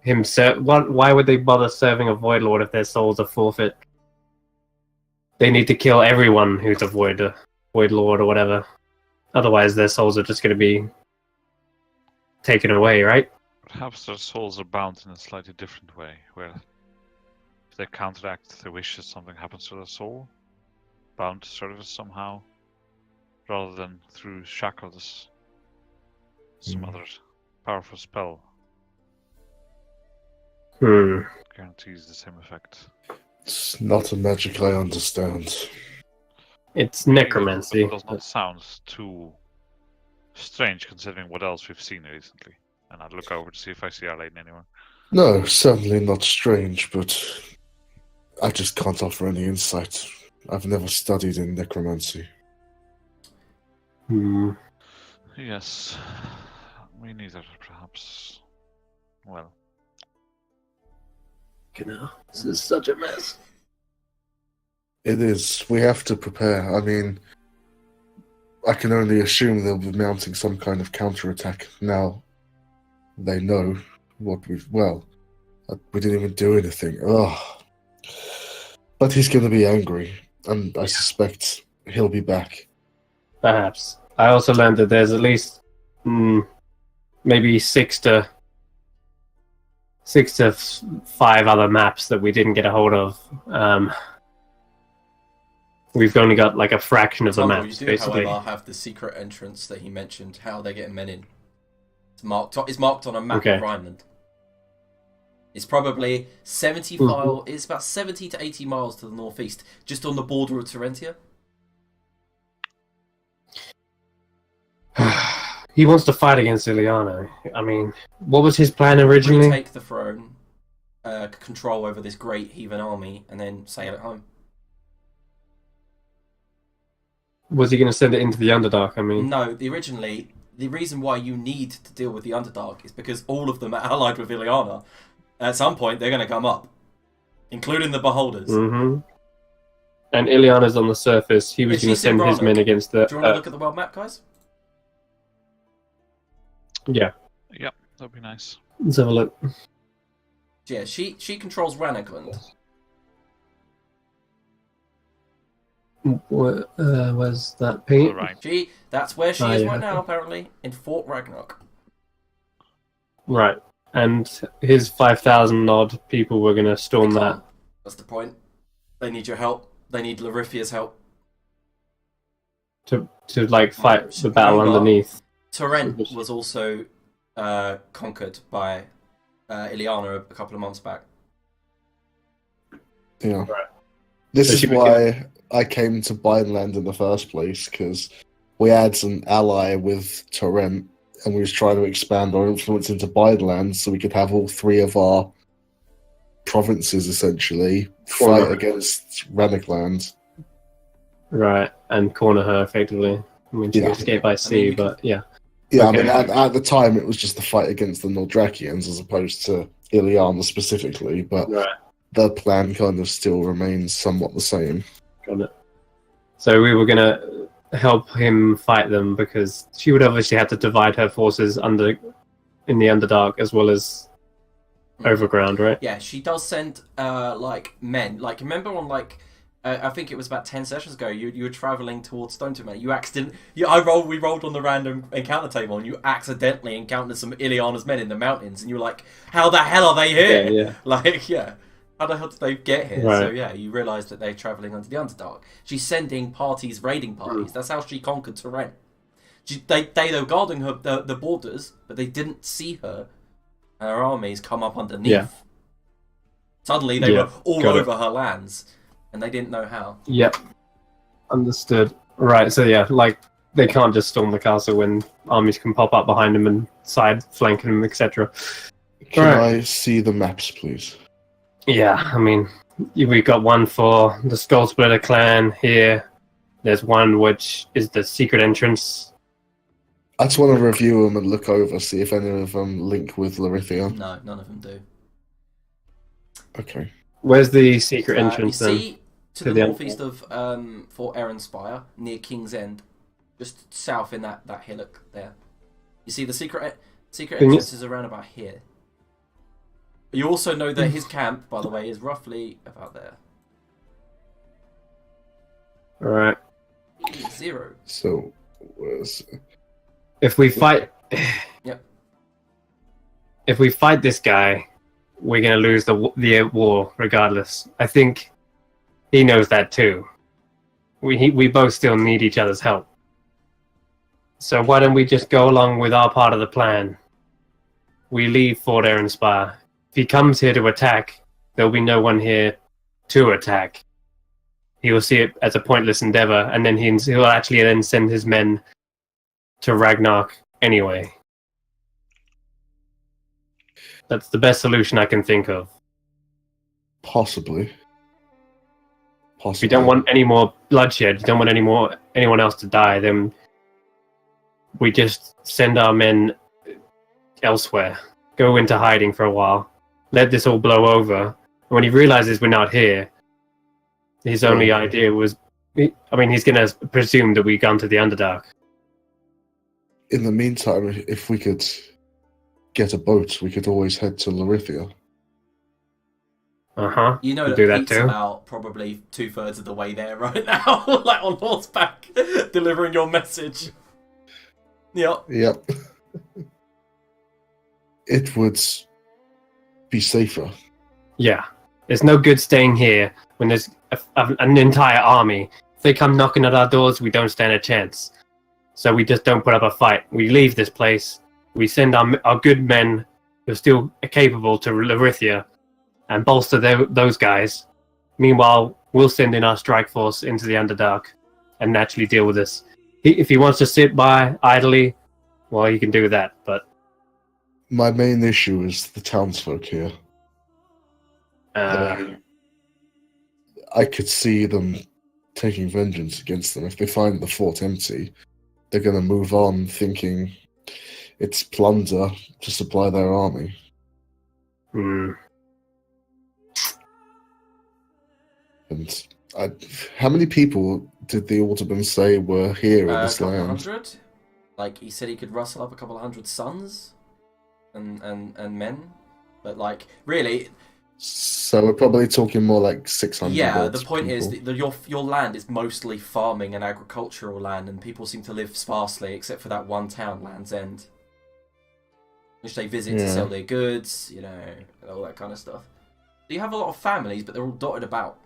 Speaker 3: him why would they bother serving a Void Lord if their souls are forfeit? They need to kill everyone who's a Void Lord or whatever. Otherwise, their souls are just going to be taken away, right?
Speaker 5: Perhaps their souls are bound in a slightly different way, where they counteract the wish that something happens to their soul, bound to service somehow, rather than through shackles, some other powerful spell guarantees the same effect.
Speaker 4: It's not a magic I understand.
Speaker 3: It's necromancy.
Speaker 5: It does not sound too strange considering what else we've seen recently. And I'd look over to see if I see Arlene anywhere.
Speaker 4: No, certainly not strange, but I just can't offer any insight. I've never studied in necromancy.
Speaker 5: Yes, me neither, perhaps. Well,
Speaker 3: This is such a mess.
Speaker 4: It is. We have to prepare. I mean, I can only assume they'll be mounting some kind of counterattack. Now, they know what we didn't even do anything. Ugh. But he's going to be angry, and I suspect he'll be back.
Speaker 3: Perhaps. I also learned that there's at least maybe 6 to 5 other maps that we didn't get a hold of. We've only got like a fraction of the maps,
Speaker 2: you do,
Speaker 3: basically.
Speaker 2: however, have the secret entrance that he mentioned, how they're getting men in. It's marked on a map of Rhineland. It's probably 75. It's about 70 to 80 miles to the northeast, just on the border of Terentia.
Speaker 3: He wants to fight against Ileana. I mean, what was his plan originally?
Speaker 2: Retake the throne, control over this great heathen army, and then sail it home.
Speaker 3: Was he going to send it into the Underdark? I mean,
Speaker 2: No, the reason why you need to deal with the Underdark is because all of them are allied with Ileana. At some point, they're going to come up, including the Beholders.
Speaker 3: And Ileana's on the surface. He was going to send his men against the...
Speaker 2: Do you want to look at the world map, guys?
Speaker 3: Yeah.
Speaker 5: Yep, that'd be nice.
Speaker 3: Let's have a look.
Speaker 2: Yeah, she controls Ranagland.
Speaker 3: Where's that Pete?
Speaker 5: Right.
Speaker 2: That's where she is right now, apparently, in Fort Ragnarok.
Speaker 3: Right. And his 5,000 odd people were going to storm that.
Speaker 2: That's the point. They need your help. They need Larithia's help.
Speaker 3: To like fight the battle underneath.
Speaker 2: Torrent was also conquered by Ileana a couple of months back.
Speaker 4: Yeah.
Speaker 3: Right.
Speaker 4: This is why I came to Bineland in the first place, because we had an ally with Torrent, and we was trying to expand our influence into Bineland so we could have all 3 of our provinces, essentially, fight against Ranagland.
Speaker 3: Right, and corner her, effectively. I mean, she escaped by sea, but yeah.
Speaker 4: Yeah, okay. I mean, at the time, it was just the fight against the Nordrakians as opposed to Ileana specifically, but the plan kind of still remains somewhat the same.
Speaker 3: Got it. So we were going to help him fight them because she would obviously have to divide her forces in the Underdark as well as overground, right?
Speaker 2: Yeah, she does send men. Like, remember on I think it was about 10 sessions ago. You were traveling towards Stoneton. We rolled on the random encounter table, and you accidentally encountered some Ileana's men in the mountains, and you were like, "How the hell are they here?"
Speaker 3: Yeah.
Speaker 2: How the hell did they get here?
Speaker 3: Right.
Speaker 2: So yeah, you realise that they're travelling under the Underdark. She's sending parties, raiding parties. That's how she conquered Torrent. They were guarding her the borders, but they didn't see her. And her armies come up underneath.
Speaker 3: Yeah.
Speaker 2: Suddenly they were all over her lands. And they didn't know how.
Speaker 3: Yep. Understood. Right, so yeah, like, they can't just storm the castle when armies can pop up behind them and side flanking them, etc.
Speaker 4: Can I see the maps, please?
Speaker 3: Yeah, I mean, we've got one for the Skull Splitter clan here. There's one which is the secret entrance.
Speaker 4: I just want to review them and look over, see if any of them link with Larithia.
Speaker 2: No, none of them do.
Speaker 4: Okay.
Speaker 3: Where's the secret entrance then?
Speaker 2: You see, to the northeast of Fort Erinspire, near King's End, just south in that hillock there. You see the secret entrance is around about here. You also know that his camp, by the way, is roughly about there.
Speaker 3: Alright.
Speaker 2: 0.
Speaker 4: So, where's...
Speaker 3: If we fight...
Speaker 2: Yep.
Speaker 3: If we fight this guy, we're going to lose the war regardless. I think he knows that too. We both still need each other's help. So why don't we just go along with our part of the plan? We leave Fort Spire. If he comes here to attack, there'll be no one here to attack. He will see it as a pointless endeavor, and then he'll actually then send his men to Ragnarok anyway. That's the best solution I can think of.
Speaker 4: Possibly.
Speaker 3: If you don't want any more bloodshed, you don't want anyone else to die, then we just send our men elsewhere. Go into hiding for a while. Let this all blow over. When he realizes we're not here, his only idea was... he's going to presume that we've gone to the Underdark.
Speaker 4: In the meantime, if we could get a boat, we could always head to Larithia.
Speaker 3: Uh-huh.
Speaker 2: You know that Pete's about probably 2/3 of the way there right now, like on horseback, delivering your message. Yep.
Speaker 4: It would be safer.
Speaker 3: Yeah. There's no good staying here when there's an entire army. If they come knocking at our doors, we don't stand a chance. So we just don't put up a fight. We leave this place. We send our good men who are still capable to Larithia and bolster those guys. Meanwhile, we'll send in our strike force into the Underdark and naturally deal with this. If he wants to sit by idly, well, he can do that, but...
Speaker 4: My main issue is the townsfolk here. I could see them taking vengeance against them. If they find the fort empty, they're going to move on thinking it's plunder to supply their army. And how many people did the Alderman say were here in this land?
Speaker 2: 100. Like, he said he could rustle up a couple of 100 sons and men. But, like, really...
Speaker 4: So we're probably talking more like 600.
Speaker 2: Yeah, the point is that your land is mostly farming and agricultural land, and people seem to live sparsely, except for that one town, Land's End, which they visit to sell their goods, you know, and all that kind of stuff. So you have a lot of families, but they're all dotted about.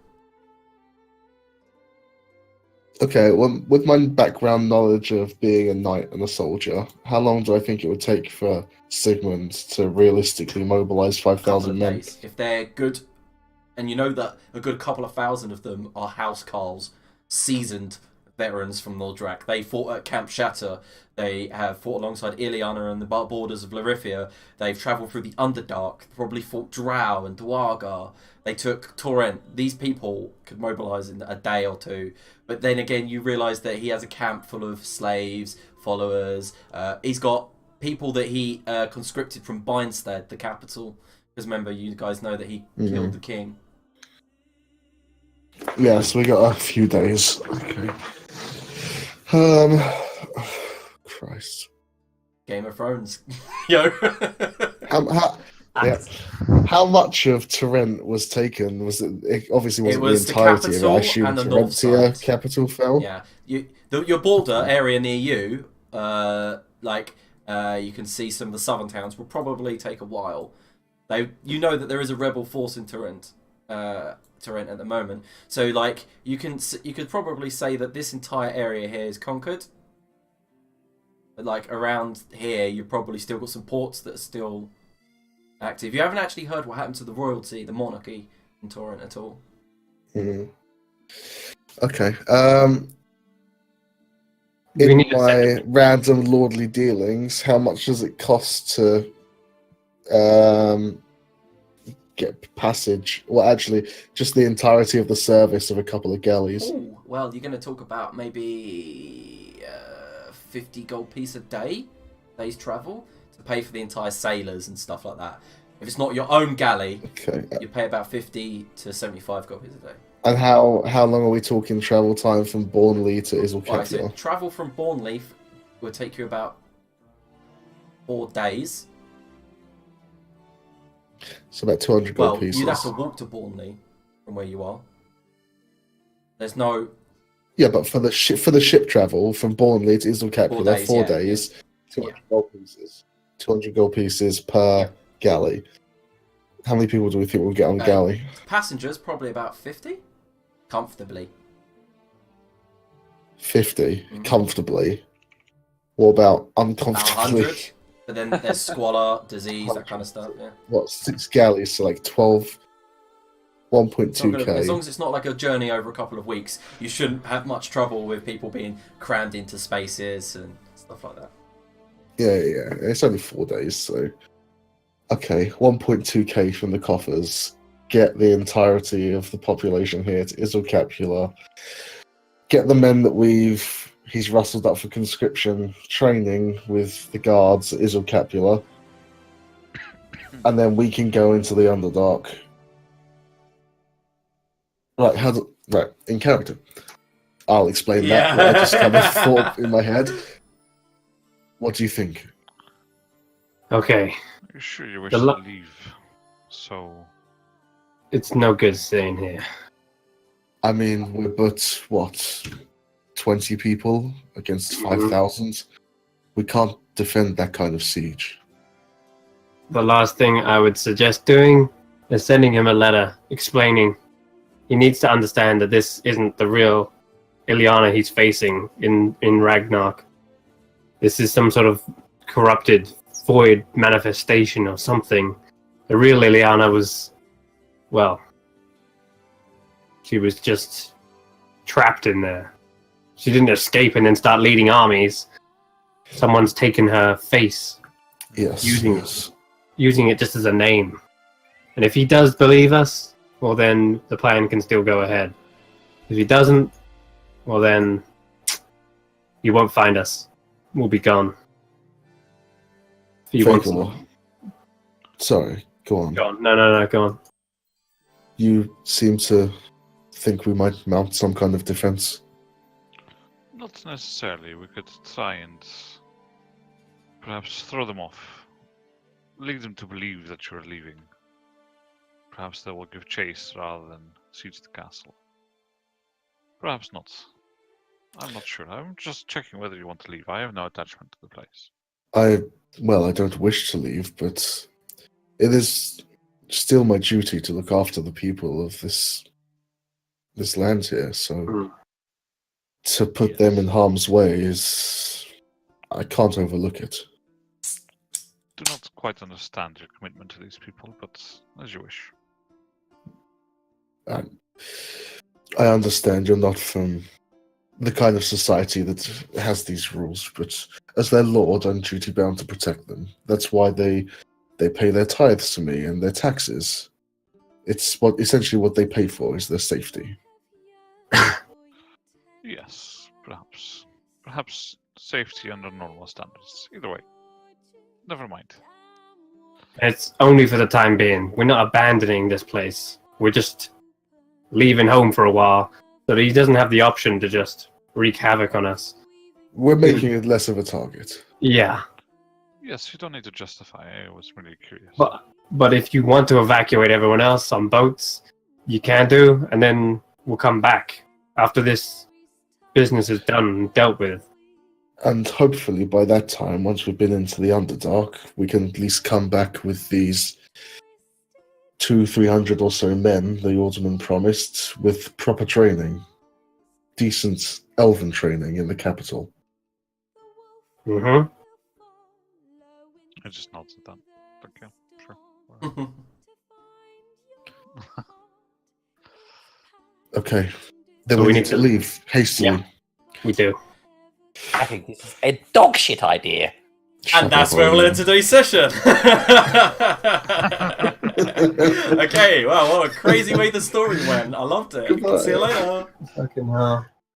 Speaker 4: Okay, well, with my background knowledge of being a knight and a soldier, how long do I think it would take for Sigmund to realistically mobilize 5,000 men?
Speaker 2: Days. If they're good, and you know that a good couple of thousand of them are housecarls, seasoned veterans from Noldrak. They fought at Camp Shatter. They have fought alongside Ileana and the borders of Larithia. They've travelled through the Underdark, probably fought Drow and Dwargar. They took Torrent. These people could mobilise in a day or two. But then again, you realise that he has a camp full of slaves, followers. He's got people that he conscripted from Bindstead, the capital. Because remember, you guys know that he killed the king.
Speaker 4: Yeah, so we got a few days. Okay. Christ.
Speaker 2: Game of Thrones. Yo.
Speaker 4: How much of Torrent was taken? It obviously wasn't
Speaker 2: was
Speaker 4: the entirety
Speaker 2: the
Speaker 4: of it. I assume
Speaker 2: and the north
Speaker 4: Torrentia
Speaker 2: side.
Speaker 4: capital fell.
Speaker 2: Yeah, your border area near you, you can see some of the southern towns will probably take a while. You know that there is a rebel force in Torrent at the moment, so like you could probably say that this entire area here is conquered. But like around here, you've probably still got some ports that are still active. You haven't actually heard what happened to the royalty, the monarchy in Torrent at all.
Speaker 4: Okay. In my random lordly dealings, how much does it cost to get passage? Well, actually, just the entirety of the service of a couple of galleys.
Speaker 2: Ooh, well, you're going to talk about maybe 50 gold piece a day's travel, to pay for the entire sailors and stuff like that. If it's not your own galley, you pay about 50 to 75 gold piece a day.
Speaker 4: And how long are we talking travel time from Bournley to Isilcapital?
Speaker 2: Right, so travel from Bournley will take you about 4 days.
Speaker 4: So about 200 gold pieces.
Speaker 2: You'd have to walk to Bournley from where you are. There's no...
Speaker 4: Yeah, but for the ship travel from Bournley to Isilcapital, 4 days, 200 gold pieces. 200 gold pieces per galley. How many people do we think we'll get on the galley?
Speaker 2: Passengers, probably about 50. Comfortably.
Speaker 4: 50 comfortably. What about
Speaker 2: About
Speaker 4: uncomfortably?
Speaker 2: 100. But then there's squalor, disease, that kind of stuff, yeah.
Speaker 4: What, 6 galleys, so like 12,
Speaker 2: It's not
Speaker 4: 1.2k.
Speaker 2: as long as it's not like a journey over a couple of weeks, you shouldn't have much trouble with people being crammed into spaces and stuff like that.
Speaker 4: Yeah. It's only 4 days, so. Okay, 1.2k from the coffers. Get the entirety of the population here to Isilcapula. Get the men that he's rustled up for conscription training with the guards at Isilcapula. And then we can go into the Underdark. Right, in character. I'll explain that. What I just kind of thought in my head. What do you think?
Speaker 3: Okay,
Speaker 5: Are you sure you wish
Speaker 3: The
Speaker 5: to
Speaker 3: lo-
Speaker 5: leave? So,
Speaker 3: it's no good staying here.
Speaker 4: I mean, we're but, 20 people against 5,000? We can't defend that kind of siege.
Speaker 3: The last thing I would suggest doing is sending him a letter explaining he needs to understand that this isn't the real Ilyana he's facing in Ragnarok. This is some sort of corrupted void manifestation or something. The real Ilyana was, well, she was just trapped in there. She didn't escape and then start leading armies. Someone's taken her face,
Speaker 4: Yes.
Speaker 3: using it just as a name. And if he does believe us, well then the plan can still go ahead. If he doesn't, well then you won't find us. We'll be gone. If he wants
Speaker 4: Fagor. Sorry, go on.
Speaker 3: Go on. No, go on.
Speaker 4: You seem to think we might mount some kind of defense.
Speaker 5: not necessarily. We could try and perhaps throw them off. Lead them to believe that you're leaving. Perhaps they will give chase rather than siege the castle. Perhaps not. I'm not sure. I'm just checking whether you want to leave. I have no attachment to the place.
Speaker 4: I don't wish to leave, but it is still my duty to look after the people of this land here. So to put them in harm's way I can't overlook it.
Speaker 5: Do not quite understand your commitment to these people, but as you wish.
Speaker 4: I understand you're not from the kind of society that has these rules, but as their lord, I'm duty bound to protect them. That's why they pay their tithes to me and their taxes. It's essentially what they pay for is their safety.
Speaker 5: Yes, perhaps. Perhaps safety under normal standards. Either way. Never mind.
Speaker 3: It's only for the time being. We're not abandoning this place. We're just leaving home for a while so that he doesn't have the option to just wreak havoc on us.
Speaker 4: We're making it less of a target.
Speaker 3: Yeah.
Speaker 5: Yes, you don't need to justify. I was really curious.
Speaker 3: But if you want to evacuate everyone else on boats, you can do, and then we'll come back after this business is done and dealt with.
Speaker 4: And hopefully by that time, once we've been into the Underdark, we can at least come back with these 200-300 or so men the Alderman promised with proper training. Decent elven training in the capital.
Speaker 3: Mm-hmm.
Speaker 5: I just noted that. Okay, sure.
Speaker 4: Okay. Then
Speaker 3: So
Speaker 4: we need to leave hastily.
Speaker 3: Yeah. We do.
Speaker 1: I think this is a dog shit idea.
Speaker 4: Shut
Speaker 2: And that's
Speaker 4: up,
Speaker 2: where we'll
Speaker 4: Ollie.
Speaker 2: end today's session. Okay, wow, what a crazy way the story went. I loved it.
Speaker 4: Goodbye.
Speaker 2: See you later.
Speaker 3: Fucking hell.